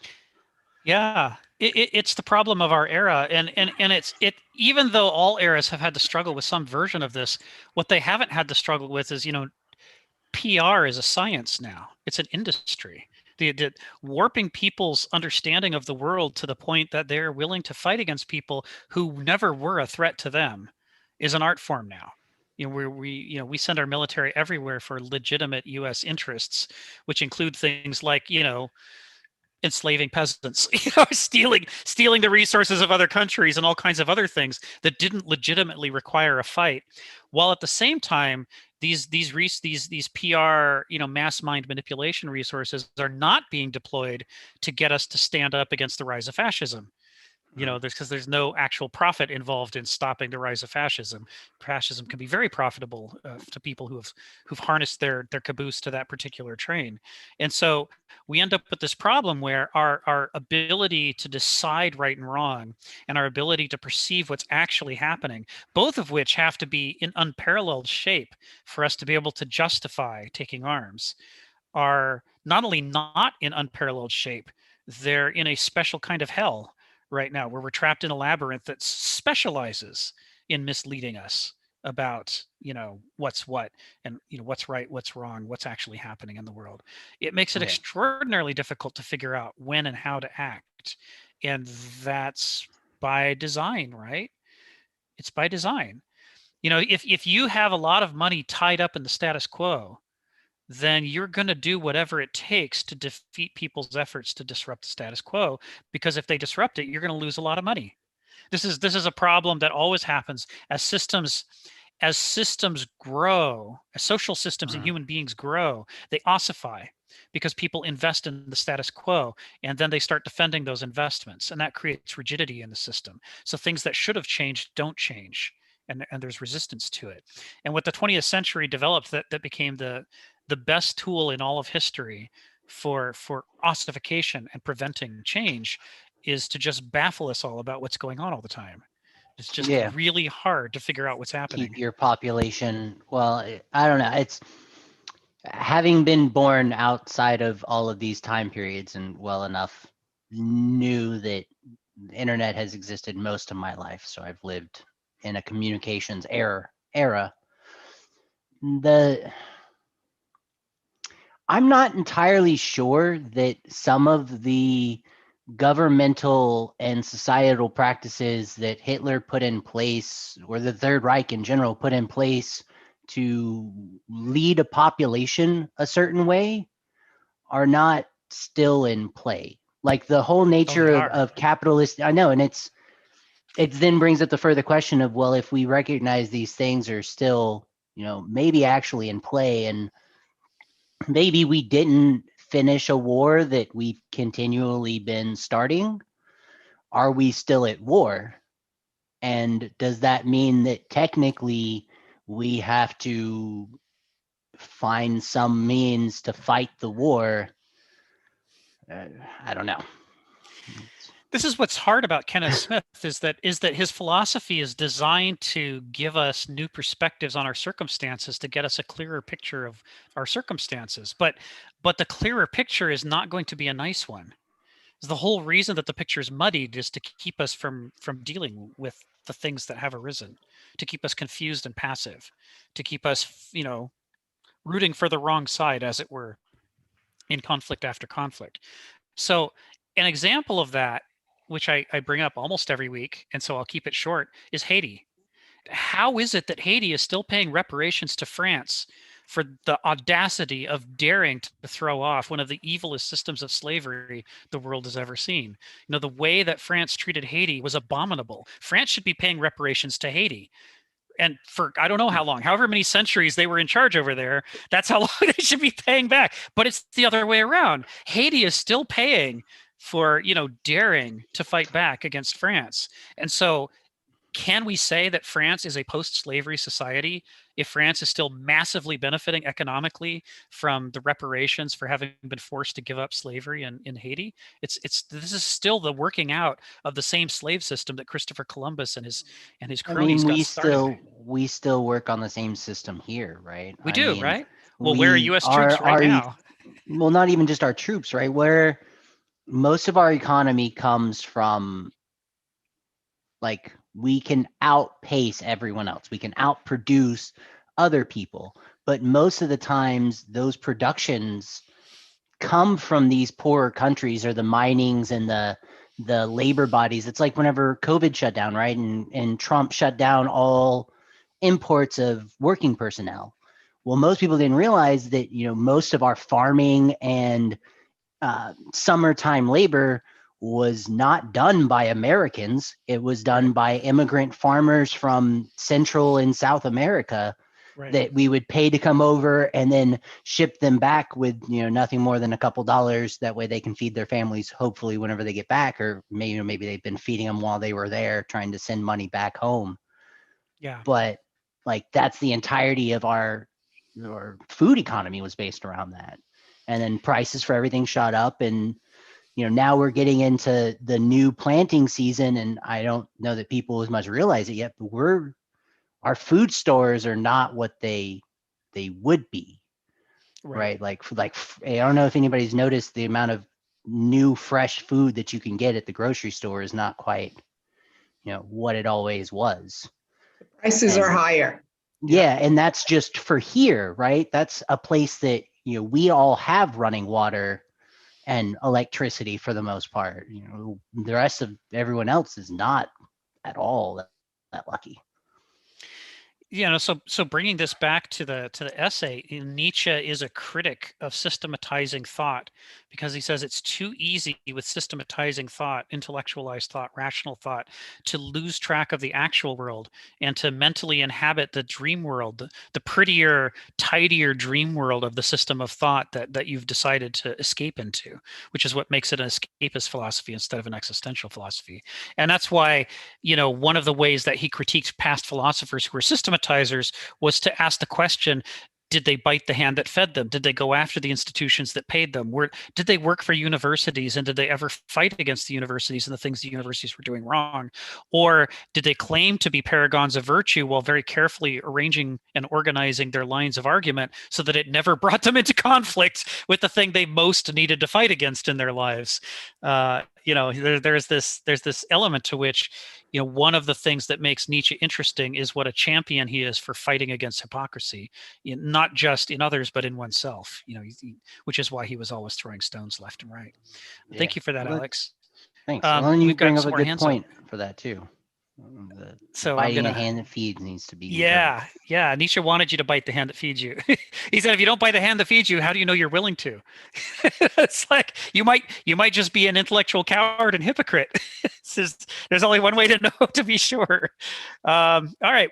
[SPEAKER 1] Yeah, it's the problem of our era, and it's even though all eras have had to struggle with some version of this, what they haven't had to struggle with is, PR is a science now. It's an industry. The warping people's understanding of the world to the point that they're willing to fight against people who never were a threat to them is an art form now. We send our military everywhere for legitimate U.S. interests, which include things like, enslaving peasants, stealing the resources of other countries and all kinds of other things that didn't legitimately require a fight, while at the same time these PR, mass mind manipulation resources are not being deployed to get us to stand up against the rise of fascism. There's no actual profit involved in stopping the rise of fascism. Fascism can be very profitable to people who've harnessed their caboose to that particular train. And so we end up with this problem where our ability to decide right and wrong and our ability to perceive what's actually happening, both of which have to be in unparalleled shape for us to be able to justify taking arms, are not only not in unparalleled shape, they're in a special kind of hell right now, where we're trapped in a labyrinth that specializes in misleading us about what's what, and what's right, what's wrong, what's actually happening in the world. It makes it extraordinarily difficult to figure out when and how to act, and that's by design, right? It's by design. If you have a lot of money tied up in the status quo, then you're going to do whatever it takes to defeat people's efforts to disrupt the status quo, because if they disrupt it, you're going to lose a lot of money. This is a problem that always happens as systems grow, as social systems and human beings grow, they ossify because people invest in the status quo, and then they start defending those investments, and that creates rigidity in the system. So things that should have changed don't change, and there's resistance to it. And what the 20th century developed that became the best tool in all of history for ossification and preventing change is to just baffle us all about what's going on all the time. It's just really hard to figure out what's happening.
[SPEAKER 13] Keep your population. Well, I don't know. It's having been born outside of all of these time periods and well enough knew that the internet has existed most of my life. So I've lived in a communications era. I'm not entirely sure that some of the governmental and societal practices that Hitler put in place, or the Third Reich in general put in place to lead a population a certain way, are not still in play. Like the whole nature of capitalist, I know, and it then brings up the further question of, well, if we recognize these things are still, maybe actually in play, and maybe we didn't finish a war that we've continually been starting, are we still at war? And does that mean that technically we have to find some means to fight the war? I don't know.
[SPEAKER 1] This is what's hard about Kenneth Smith is that his philosophy is designed to give us new perspectives on our circumstances, to get us a clearer picture of our circumstances. But the clearer picture is not going to be a nice one. The whole reason that the picture is muddied is to keep us from dealing with the things that have arisen, to keep us confused and passive, to keep us, rooting for the wrong side, as it were, in conflict after conflict. So an example of that, which I bring up almost every week, and so I'll keep it short, is Haiti. How is it that Haiti is still paying reparations to France for the audacity of daring to throw off one of the evilest systems of slavery the world has ever seen? The way that France treated Haiti was abominable. France should be paying reparations to Haiti. And for I don't know how long, however many centuries they were in charge over there, that's how long they should be paying back. But it's the other way around. Haiti is still paying for, daring to fight back against France. And so can we say that France is a post-slavery society if France is still massively benefiting economically from the reparations for having been forced to give up slavery in Haiti? This is still the working out of the same slave system that Christopher Columbus and his cronies got started.
[SPEAKER 13] We still work on the same system here, right?
[SPEAKER 1] We do, right? Well, where are U.S. troops right now?
[SPEAKER 13] Well, not even just our troops, right? Where most of our economy comes from, like, we can outpace everyone else. We can outproduce other people. But most of the times, those productions come from these poorer countries, or the minings and the labor bodies. It's like whenever COVID shut down, right? And Trump shut down all imports of working personnel. Well, most people didn't realize that, most of our farming and summertime labor was not done by Americans. It was done by immigrant farmers from Central and South America that we would pay to come over and then ship them back with, nothing more than a couple dollars. That way they can feed their families, hopefully whenever they get back, or maybe they've been feeding them while they were there, trying to send money back home.
[SPEAKER 1] Yeah.
[SPEAKER 13] But like, that's the entirety of our food economy was based around that. And then prices for everything shot up, and now we're getting into the new planting season, and I don't know that people as much realize it yet, but our food stores are not what they would be, right? Like I don't know if anybody's noticed the amount of new fresh food that you can get at the grocery store is not quite, what it always was.
[SPEAKER 6] Prices are higher.
[SPEAKER 13] Yeah, and that's just for here, right? That's a place that, we all have running water and electricity for the most part. The rest of everyone else is not at all that lucky.
[SPEAKER 1] So bringing this back to the essay, Nietzsche is a critic of systematizing thought, because he says it's too easy with systematizing thought, intellectualized thought, rational thought, to lose track of the actual world and to mentally inhabit the dream world, the prettier, tidier dream world of the system of thought that you've decided to escape into, which is what makes it an escapist philosophy instead of an existential philosophy. And that's why, one of the ways that he critiques past philosophers who were systematizers was to ask the question, did they bite the hand that fed them? Did they go after the institutions that paid them? Did they work for universities, and did they ever fight against the universities and the things the universities were doing wrong? Or did they claim to be paragons of virtue while very carefully arranging and organizing their lines of argument so that it never brought them into conflict with the thing they most needed to fight against in their lives? There's this element to which, one of the things that makes Nietzsche interesting is what a champion he is for fighting against hypocrisy, not just in others, but in oneself, which is why he was always throwing stones left and right. Yeah. Thank you for that, Alex.
[SPEAKER 13] Thanks. Well, you bring up a good point
[SPEAKER 1] up
[SPEAKER 13] for that too.
[SPEAKER 1] So
[SPEAKER 13] biting a hand that feeds needs to be.
[SPEAKER 1] Yeah. Nietzsche wanted you to bite the hand that feeds you. He said, if you don't bite the hand that feeds you, how do you know you're willing to? It's like you might just be an intellectual coward and hypocrite. There's only one way to know, to be sure. All right,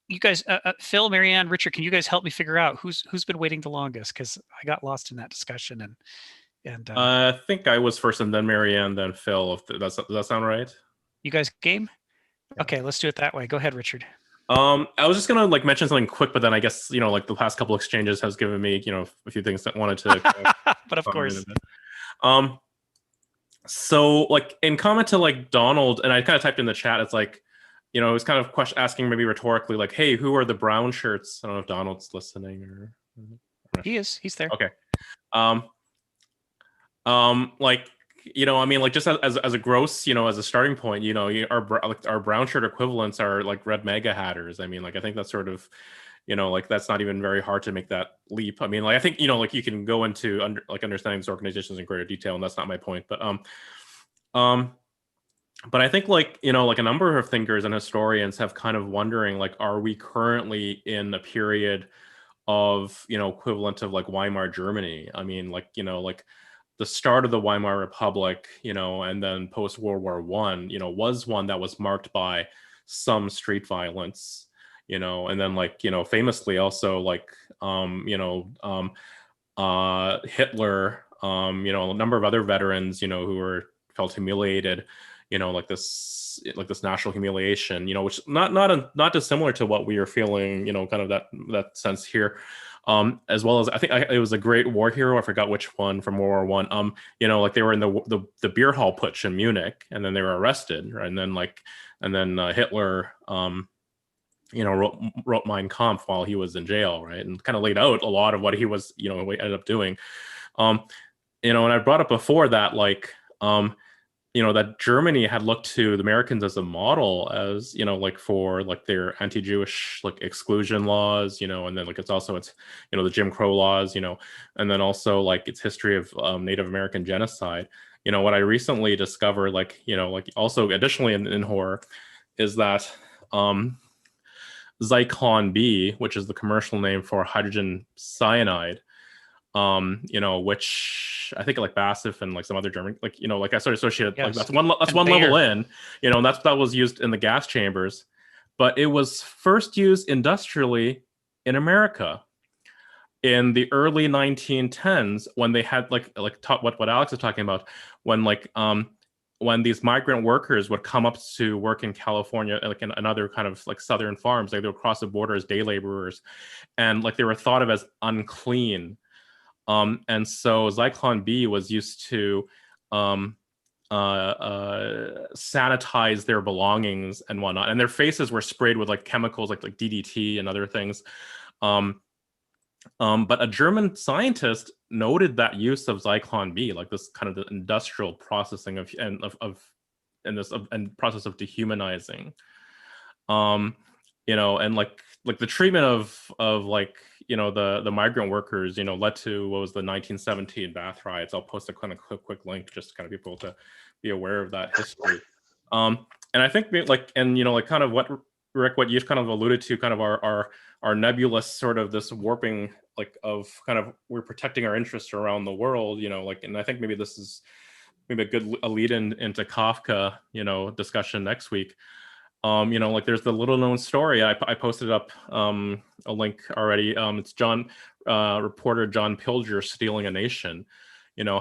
[SPEAKER 1] you guys, Phil, Marianne, Richard, can you guys help me figure out who's been waiting the longest? Because I got lost in that discussion and
[SPEAKER 4] I think I was first, and then Marianne, then Phil. Does that sound right?
[SPEAKER 1] You guys game? Okay, let's do it that way. Go ahead, Richard.
[SPEAKER 4] I was just gonna mention something quick, but then I guess the past couple exchanges has given me a few things that wanted to.
[SPEAKER 1] But of course.
[SPEAKER 4] So in comment to Donald, and I kind of typed in the chat. It's it was kind of asking maybe rhetorically, hey, who are the brown shirts? I don't know if Donald's listening or.
[SPEAKER 1] He is. He's there.
[SPEAKER 4] Okay. Just as a gross, as a starting point, our brown shirt equivalents are red mega hatters. I think that's sort of, that's not even very hard to make that leap. I think, you can go into understanding these organizations in greater detail, and that's not my point. But I think a number of thinkers and historians have kind of wondering, are we currently in a period of, equivalent of Weimar Germany? The start of the Weimar Republic, and then post World War I, was one that was marked by some street violence, and then famously also Hitler, a number of other veterans, who felt humiliated, this national humiliation, which not dissimilar to what we are feeling, kind of that sense here. As well as I think it was a great war hero. I forgot which one from World War I. They were in the beer hall putsch in Munich, and then they were arrested, right? And then Hitler, wrote Mein Kampf while he was in jail, right? And kind of laid out a lot of what he was, ended up doing. And I brought up before that, that Germany had looked to the Americans as a model, as for their anti-Jewish exclusion laws, and then it's also the Jim Crow laws, and then also its history of Native American genocide. What I recently discovered, also additionally in horror, is that Zyklon B, which is the commercial name for hydrogen cyanide, which I think like Bassif and like some other German, like, like I sort of associated,
[SPEAKER 1] Yes.
[SPEAKER 4] like that's one
[SPEAKER 1] Bayer.
[SPEAKER 4] level in, and that was used in the gas chambers, but it was first used industrially in America in the early 1910s when they had what Alex is talking about, when these migrant workers would come up to work in California, like in another kind of like southern farms, like they would cross the border as day laborers, and like they were thought of as unclean. And so Zyklon B was used to sanitize their belongings and whatnot, and their faces were sprayed with like chemicals like DDT and other things. But a German scientist noted that use of Zyklon B, like this kind of the industrial processing and process of dehumanizing, and like the treatment of the migrant workers, led to what was the 1917 bath riots. I'll post a kind of quick link just to kind of people to be aware of that history. And I think kind of what Rick, what you've kind of alluded to, kind of our nebulous sort of this warping, like of kind of we're protecting our interests around the world, and I think maybe this is maybe a lead into Kafka, discussion next week. Like there's the little known story. I posted up a link already. It's reporter John Pilger, Stealing a Nation.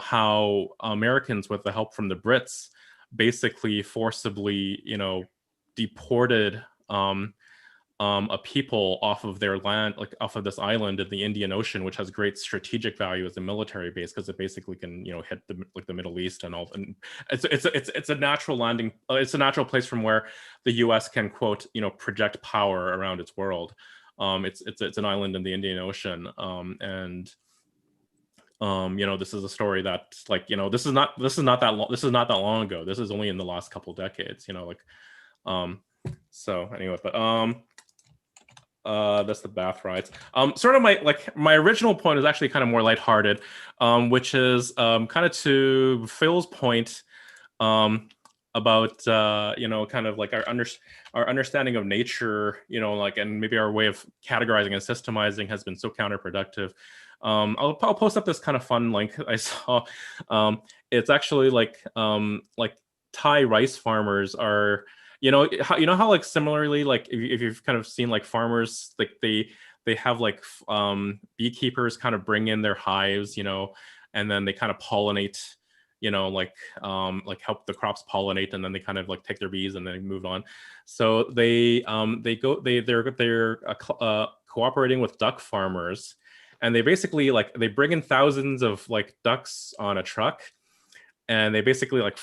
[SPEAKER 4] How Americans, with the help from the Brits, basically forcibly, deported a people off of their land, like off of this island in the Indian Ocean, which has great strategic value as a military base because it basically can, hit the Middle East and all. And it's a natural landing. It's a natural place from where the U.S. can, quote, project power around its world. It's an island in the Indian Ocean, and this is a story that, like, this is not that long ago. This is only in the last couple decades. So anyway, but that's the bath rides. Sort of my original point is actually kind of more lighthearted, which is kind of to Phil's point about kind of like our understanding of nature, and maybe our way of categorizing and systemizing has been so counterproductive. I'll post up this kind of fun link I saw. It's actually like Thai rice farmers are. How like similarly, like if you've kind of seen like farmers, like they have like beekeepers kind of bring in their hives, and then they kind of pollinate, like help the crops pollinate, and then they kind of like take their bees and then move on. So they're cooperating with duck farmers, and they basically they bring in thousands of like ducks on a truck. And they basically like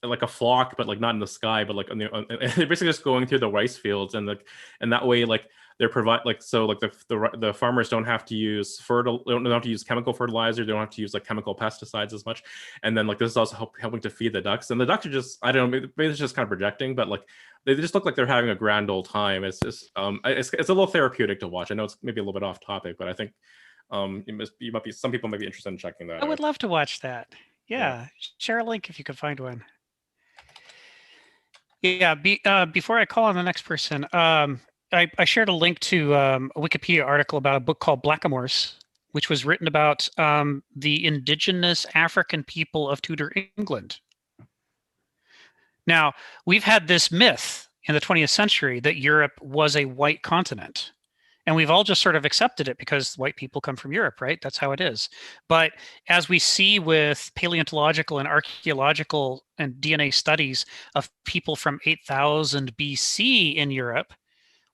[SPEAKER 4] a flock, but like not in the sky, but like they're basically just going through the rice fields, and that way they're the farmers don't have to use don't have to use chemical fertilizer, they don't have to use like chemical pesticides as much, and then like this is also helping to feed the ducks, and the ducks are just, I don't know, maybe it's just kind of projecting, but like they just look like they're having a grand old time. It's just it's a little therapeutic to watch. I know it's maybe a little bit off topic, but I think some people might be interested in checking that out.
[SPEAKER 1] I would love to watch that. Yeah, share a link if you could find one. Yeah, before I call on the next person, I shared a link to a Wikipedia article about a book called Blackamoors, which was written about the indigenous African people of Tudor England. Now, we've had this myth in the 20th century that Europe was a white continent. And we've all just sort of accepted it because white people come from Europe, right? That's how it is. But as we see with paleontological and archaeological and DNA studies of people from 8000 BC in Europe,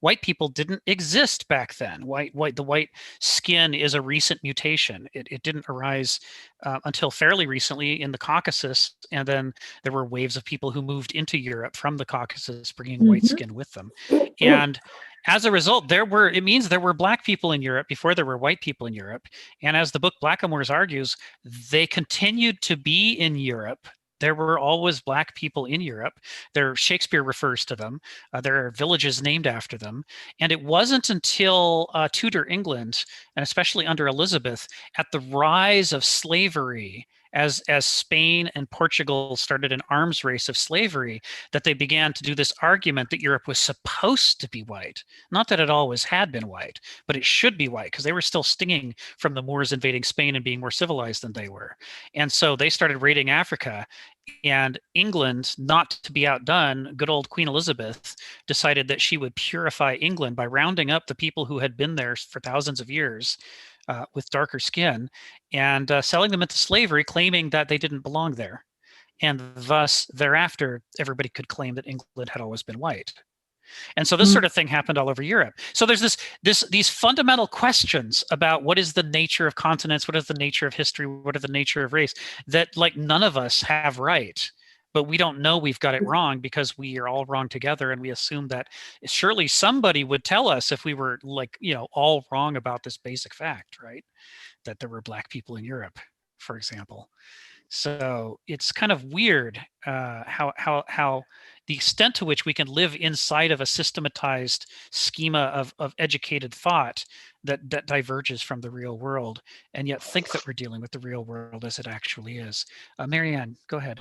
[SPEAKER 1] white people didn't exist back then. The white skin is a recent mutation. It didn't arise until fairly recently in the Caucasus, and then there were waves of people who moved into Europe from the Caucasus, bringing white skin with them. And as a result, there were black people in Europe before there were white people in Europe. And as the book Blackamoors argues, they continued to be in Europe. There were always black people in Europe. Shakespeare refers to them. There are villages named after them. And it wasn't until Tudor England, and especially under Elizabeth, at the rise of slavery as Spain and Portugal started an arms race of slavery, that they began to do this argument that Europe was supposed to be white. Not that it always had been white, but it should be white because they were still stinging from the Moors invading Spain and being more civilized than they were. And so they started raiding Africa. And England, not to be outdone, good old Queen Elizabeth decided that she would purify England by rounding up the people who had been there for thousands of years with darker skin and selling them into slavery, claiming that they didn't belong there. And thus, thereafter, everybody could claim that England had always been white. And so this sort of thing happened all over Europe. So there's these fundamental questions about what is the nature of continents, what is the nature of history, what is the nature of race, that like none of us have right. But we don't know we've got it wrong because we are all wrong together, and we assume that surely somebody would tell us if we were like, all wrong about this basic fact, right? That there were Black people in Europe, for example. So it's kind of weird how the extent to which we can live inside of a systematized schema of educated thought that diverges from the real world, and yet think that we're dealing with the real world as it actually is. Marianne, go ahead.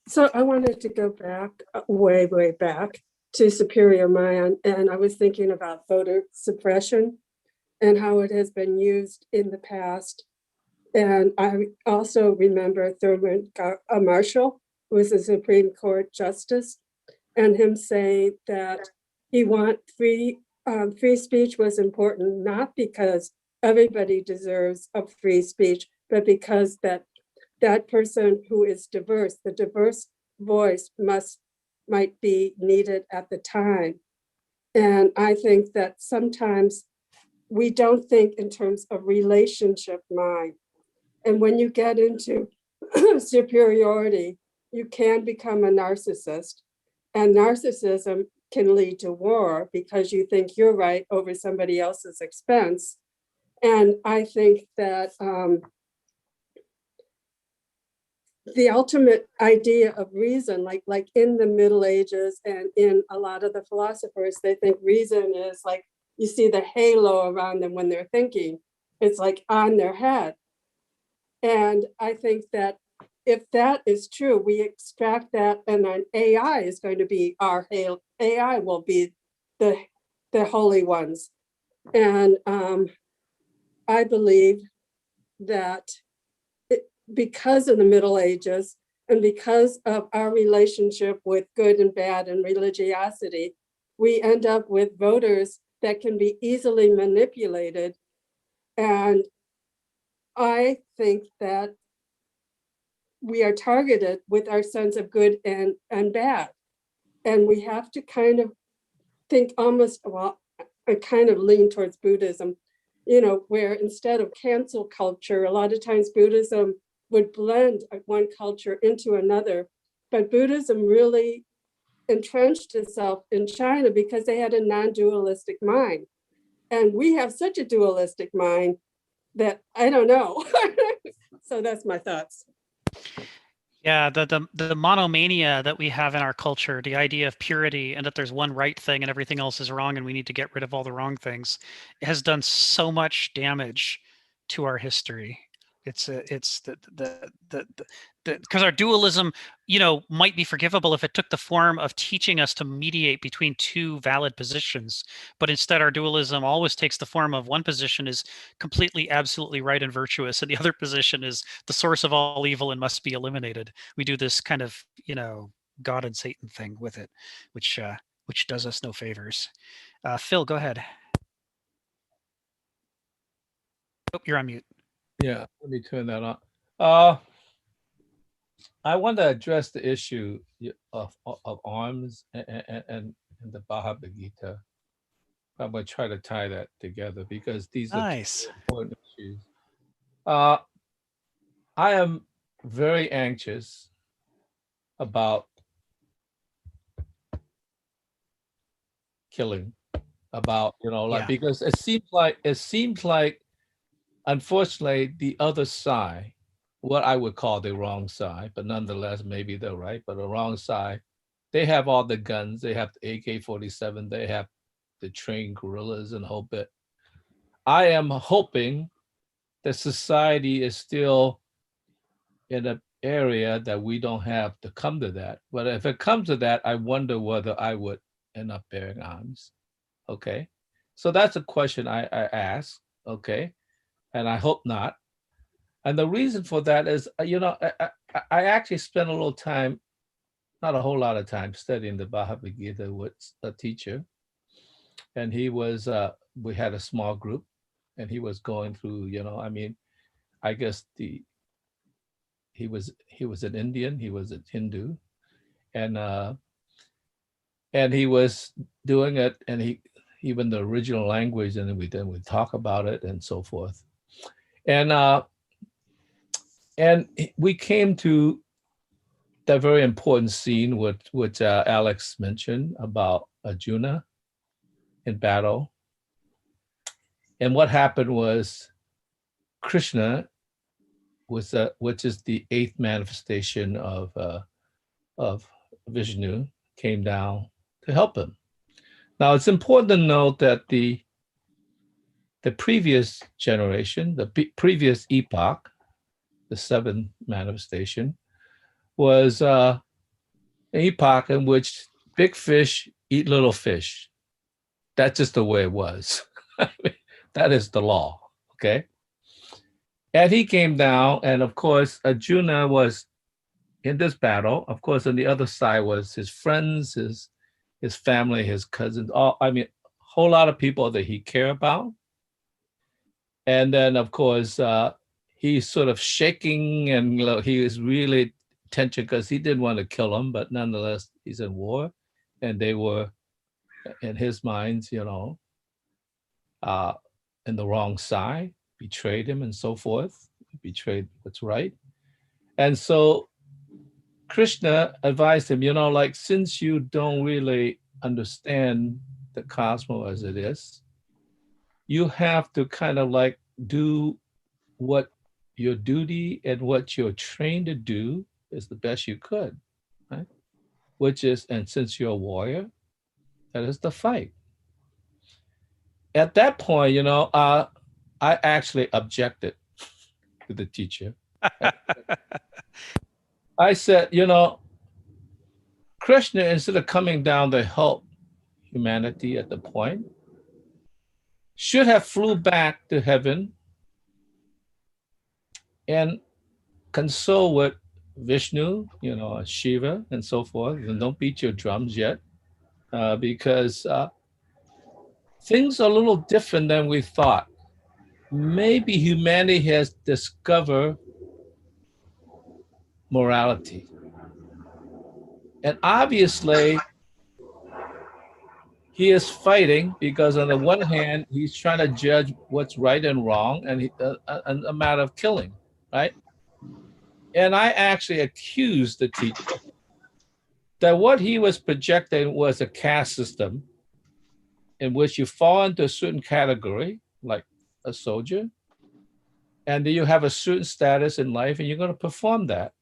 [SPEAKER 9] So I wanted to go back, way back to superior mind, and I was thinking about voter suppression and how it has been used in the past. And I also remember Thurman Marshall, who was a Supreme Court justice, and him saying that he free speech was important, not because everybody deserves a free speech, but because that person who is diverse, the diverse voice might be needed at the time. And I think that sometimes we don't think in terms of relationship mind. And when you get into superiority, you can become a narcissist. And narcissism can lead to war because you think you're right over somebody else's expense. And I think that the ultimate idea of reason, like in the Middle Ages and in a lot of the philosophers, they think reason is like, you see the halo around them when they're thinking. It's like on their head. And I think that if that is true, we extract that, and then AI is going to be our halo. AI will be the holy ones. And I believe that because of the Middle Ages and because of our relationship with good and bad and religiosity, we end up with voters that can be easily manipulated. And I think that we are targeted with our sense of good and bad. And we have to kind of think almost, well, I kind of lean towards Buddhism, where instead of cancel culture, a lot of times Buddhism would blend one culture into another. But Buddhism really entrenched itself in China because they had a non-dualistic mind. And we have such a dualistic mind that I don't know. So that's my thoughts.
[SPEAKER 1] Yeah, the monomania that we have in our culture, the idea of purity and that there's one right thing and everything else is wrong and we need to get rid of all the wrong things, has done so much damage to our history. It's because our dualism, might be forgivable if it took the form of teaching us to mediate between two valid positions. But instead, our dualism always takes the form of one position is completely, absolutely right and virtuous, and the other position is the source of all evil and must be eliminated. We do this kind of, God and Satan thing with it, which does us no favors. Phil, go ahead. Oh, you're on mute.
[SPEAKER 3] Yeah, let me turn that on. I want to address the issue of arms and the Bhagavad Gita. I'm going to try to tie that together because these are important issues. I am very anxious about killing, about because it seems like unfortunately the other side, what I would call the wrong side, but nonetheless maybe they're right, but the wrong side, they have all the guns, they have the AK-47, they have the trained guerrillas and the whole bit. I am hoping that society is still in an area that we don't have to come to that. But if it comes to that, I wonder whether I would end up bearing arms. Okay. So that's a question I ask. Okay. And I hope not. And the reason for that is, I actually spent a little time, not a whole lot of time, studying the Bhagavad Gita with a teacher. And he was, we had a small group, and he was going through, I guess he was an Indian, he was a Hindu, and he was doing it, and he even the original language, and then we talk about it and so forth. And we came to that very important scene which Alex mentioned about Arjuna in battle. And what happened was Krishna was which is the 8th manifestation of Vishnu, came down to help him. Now it's important to note that the previous generation, the previous epoch, the 7th manifestation, was an epoch in which big fish eat little fish. That's just the way it was. That is the law, okay? And he came down, and of course, Arjuna was in this battle. Of course, on the other side was his friends, his family, his cousins, a whole lot of people that he cared about. And then, of course, he's sort of shaking, and he was really tension because he didn't want to kill him, but nonetheless, he's in war, and they were, in his minds, in the wrong side, betrayed him and so forth, betrayed what's right. And so Krishna advised him, since you don't really understand the cosmos as it is, you have to kind of do what your duty and what you're trained to do is the best you could, right? Which is, and since you're a warrior, that is the fight. At that point, I actually objected to the teacher. I said, Krishna, instead of coming down to help humanity at the point, should have flew back to heaven and console with Vishnu, Shiva and so forth. And don't beat your drums yet, because things are a little different than we thought. Maybe humanity has discovered morality. And obviously, he is fighting because on the one hand, he's trying to judge what's right and wrong, and a matter of killing, right? And I actually accused the teacher that what he was projecting was a caste system in which you fall into a certain category, like a soldier, and then you have a certain status in life, and you're going to perform that.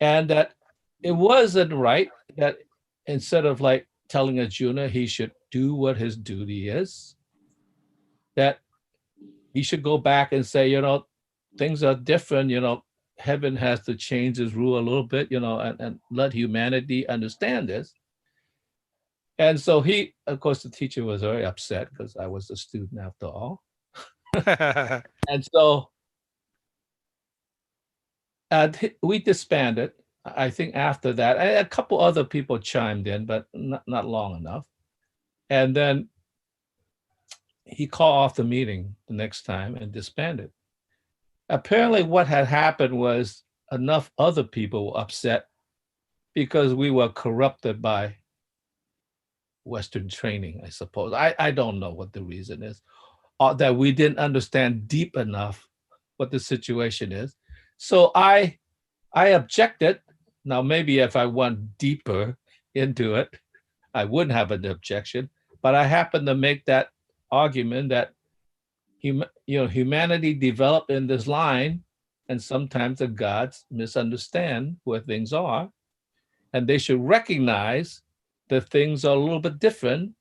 [SPEAKER 3] And that it wasn't right that instead of telling Arjuna he should do what his duty is, that he should go back and say, things are different, heaven has to change its rule a little bit, and let humanity understand this. And so he, of course, the teacher was very upset because I was a student after all. And so we disbanded. I think after that, a couple other people chimed in, but not long enough. And then he called off the meeting the next time and disbanded. Apparently what had happened was enough other people were upset because we were corrupted by Western training, I suppose. I don't know what the reason is, or that we didn't understand deep enough what the situation is. So I objected. Now, maybe if I went deeper into it, I wouldn't have an objection, but I happened to make that argument that humanity developed in this line, and sometimes the gods misunderstand where things are, and they should recognize that things are a little bit different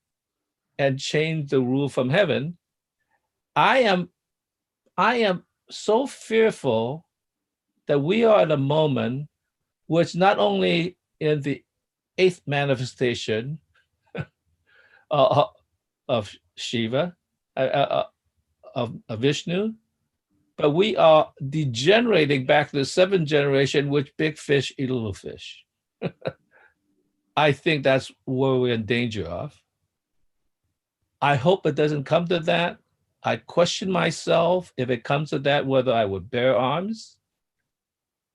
[SPEAKER 3] and change the rule from heaven. I am so fearful that we are at a moment which not only in the eighth manifestation of Shiva, of Vishnu, but we are degenerating back to the seventh generation, which big fish eat little fish. I think that's where we're in danger of. I hope it doesn't come to that. I question myself if it comes to that, whether I would bear arms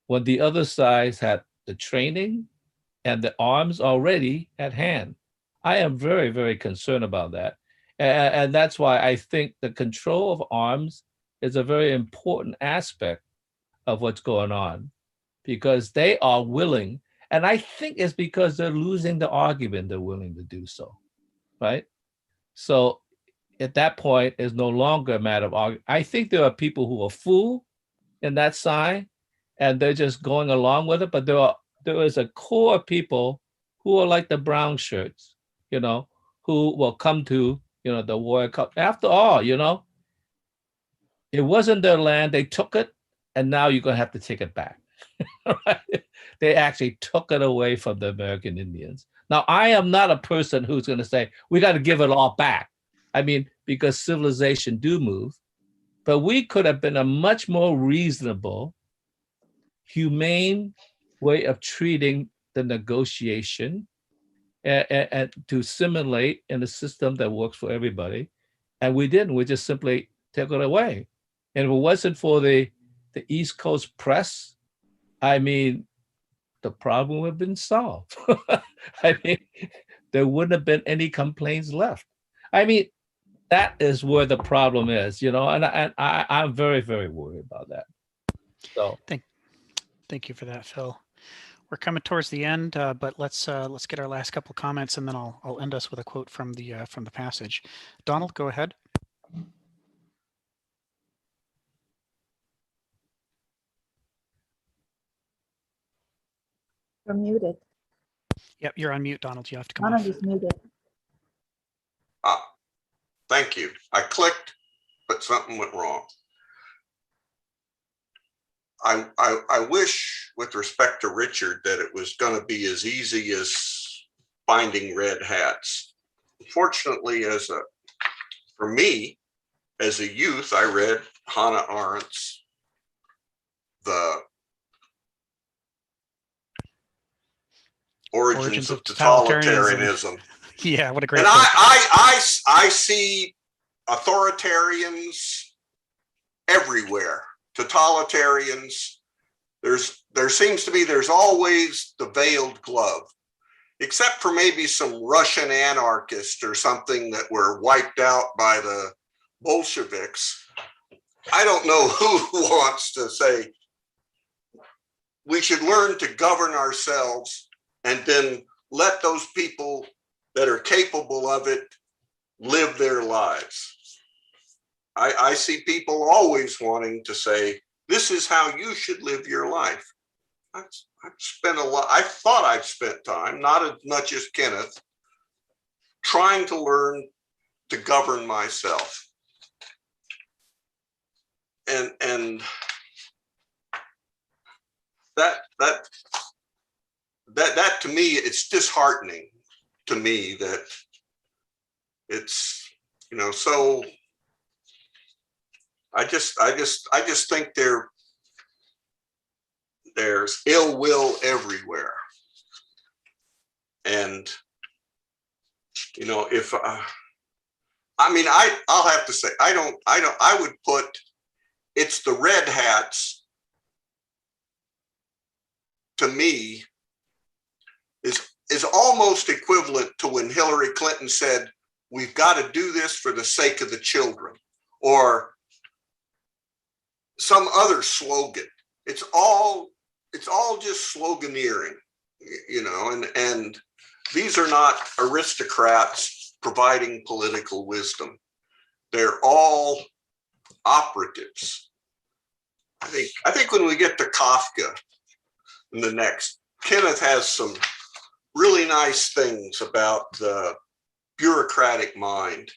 [SPEAKER 3] when the other side had the training and the arms already at hand. I am very, very concerned about that. And that's why I think the control of arms is a very important aspect of what's going on, because they are willing, and I think it's because they're losing the argument they're willing to do so, right? So at that point, it's no longer a matter of argument. I think there are people who are fooled in that side, and they're just going along with it, but there is a core of people who are like the brown shirts, you know, who will come to, you know, the Warrior Cup. After all, you know, it wasn't their land, they took it, and now you're going to have to take it back. Right? They actually took it away from the American Indians. Now, I am not a person who's going to say, we got to give it all back. I mean, because civilization do move, but we could have been a much more reasonable, humane way of treating the negotiation and to simulate in a system that works for everybody. And we didn't, we just simply took it away. And if it wasn't for the East Coast press, I mean, the problem would have been solved. I mean, there wouldn't have been any complaints left. I mean, that is where the problem is, you know, and I'm very, very worried about that. So
[SPEAKER 1] thank you for that, Phil. We're coming towards the end, but let's get our last couple comments, and then I'll end us with a quote from the passage. Donald, go ahead.
[SPEAKER 7] You're muted.
[SPEAKER 1] Yep, you're on mute, Donald. You have to come
[SPEAKER 7] Donald
[SPEAKER 1] off.
[SPEAKER 7] is muted.
[SPEAKER 8] Thank you. I clicked, but something went wrong. I wish, with respect to Richard, that it was going to be as easy as finding red hats. Fortunately, for me, as a youth, I read Hannah Arendt's The Origins of Totalitarianism.
[SPEAKER 1] Yeah, what a great
[SPEAKER 8] and
[SPEAKER 1] book.
[SPEAKER 8] I see authoritarians everywhere. Totalitarians. There's always the veiled glove, except for maybe some Russian anarchists or something that were wiped out by the Bolsheviks. I don't know who wants to say we should learn to govern ourselves and then let those people that are capable of it live their lives. I see people always wanting to say, this is how you should live your life. I've spent I thought I'd spent time, not as much as Kenneth, trying to learn to govern myself. And that to me, it's disheartening to me that it's, you know, so I just think there's ill will everywhere. And, you know, if, I'll have to say, I would put, it's the red hats, to me, is almost equivalent to when Hillary Clinton said, we've got to do this for the sake of the children, or some other slogan. It's all just sloganeering, you know, and these are not aristocrats providing political wisdom. They're all operatives. I think when we get to Kafka in the next, Kenneth has some really nice things about the bureaucratic mind.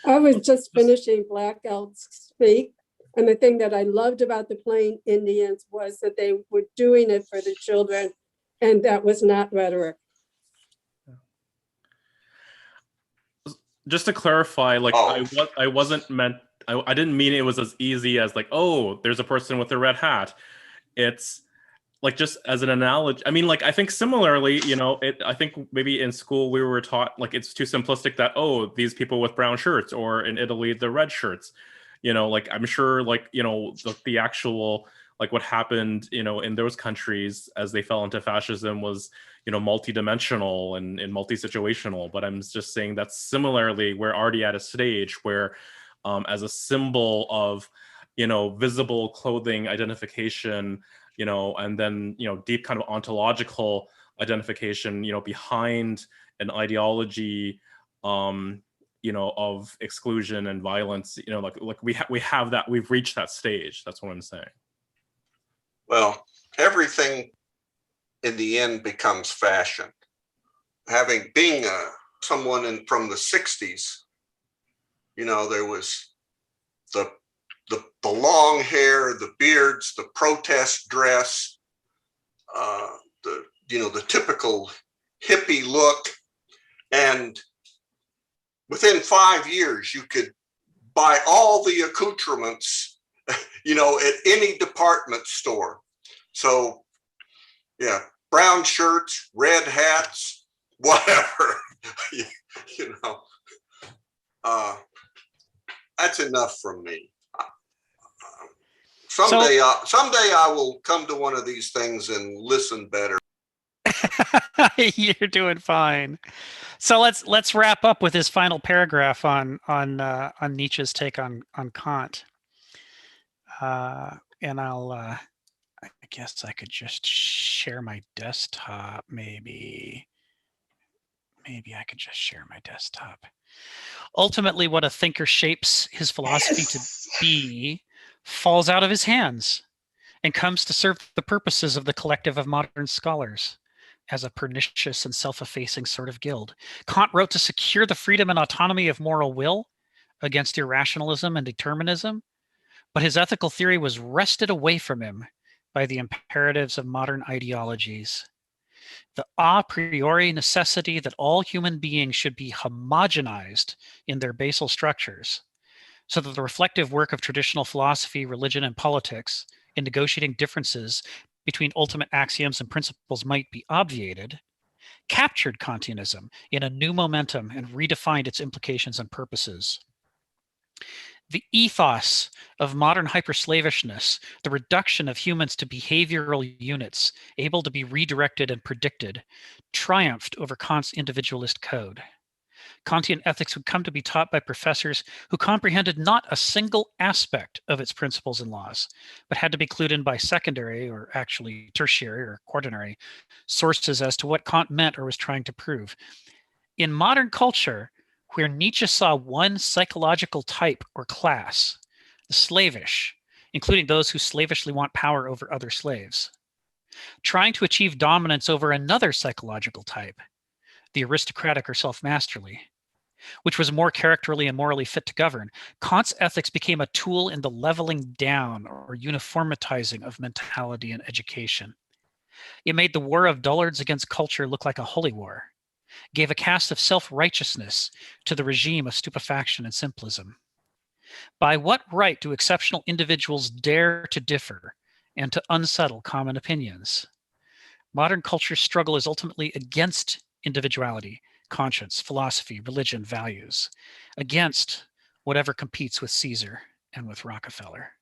[SPEAKER 9] I was just finishing Black Elk Speak, And the thing that I loved about the Plain Indians was that they were doing it for the children, and that was not rhetoric.
[SPEAKER 4] Just to clarify, like
[SPEAKER 8] Oh.
[SPEAKER 4] I wasn't meant. I didn't mean it was as easy as like, oh, there's a person with a red hat. It's like, just as an analogy. I mean, like, I think similarly, you know, I think maybe in school we were taught like it's too simplistic that, oh, these people with brown shirts, or in Italy the red shirts. You know, like, I'm sure, like, you know, the actual, like, what happened, you know, in those countries as they fell into fascism was, you know, multidimensional and multi-situational. But I'm just saying that similarly, we're already at a stage where, as a symbol of, you know, visible clothing identification, you know, and then, you know, deep kind of ontological identification, you know, behind an ideology, you know, of exclusion and violence, you know, like we have that, we've reached that stage. That's what I'm saying.
[SPEAKER 8] Well, everything in the end becomes fashion. Being someone from the 60s, you know, there was the long hair, the beards, the protest dress, the typical hippie look, and within 5 years you could buy all the accoutrements, you know, at any department store. So, yeah, brown shirts, red hats, whatever, you know, that's enough from me. Someday I will come to one of these things and listen better.
[SPEAKER 1] You're doing fine. So let's wrap up with his final paragraph on Nietzsche's take on Kant. And I guess I could just share my desktop. Maybe I could just share my desktop. Ultimately, what a thinker shapes his philosophy to be falls out of his hands and comes to serve the purposes of the collective of modern scholars as a pernicious and self-effacing sort of guild. Kant wrote to secure the freedom and autonomy of moral will against irrationalism and determinism, but his ethical theory was wrested away from him by the imperatives of modern ideologies. The a priori necessity that all human beings should be homogenized in their basal structures, so that the reflective work of traditional philosophy, religion, and politics in negotiating differences between ultimate axioms and principles might be obviated, captured Kantianism in a new momentum and redefined its implications and purposes. The ethos of modern hyperslavishness, the reduction of humans to behavioral units able to be redirected and predicted, triumphed over Kant's individualist code. Kantian ethics would come to be taught by professors who comprehended not a single aspect of its principles and laws, but had to be clued in by secondary, or actually tertiary or quaternary, sources as to what Kant meant or was trying to prove. In modern culture, where Nietzsche saw one psychological type or class, the slavish, including those who slavishly want power over other slaves, trying to achieve dominance over another psychological type, the aristocratic or self-masterly, which was more characterally and morally fit to govern, Kant's ethics became a tool in the leveling down or uniformitizing of mentality and education. It made the war of dullards against culture look like a holy war, gave a cast of self-righteousness to the regime of stupefaction and simplism. By what right do exceptional individuals dare to differ and to unsettle common opinions? Modern culture's struggle is ultimately against individuality, conscience, philosophy, religion, values, against whatever competes with Caesar and with Rockefeller.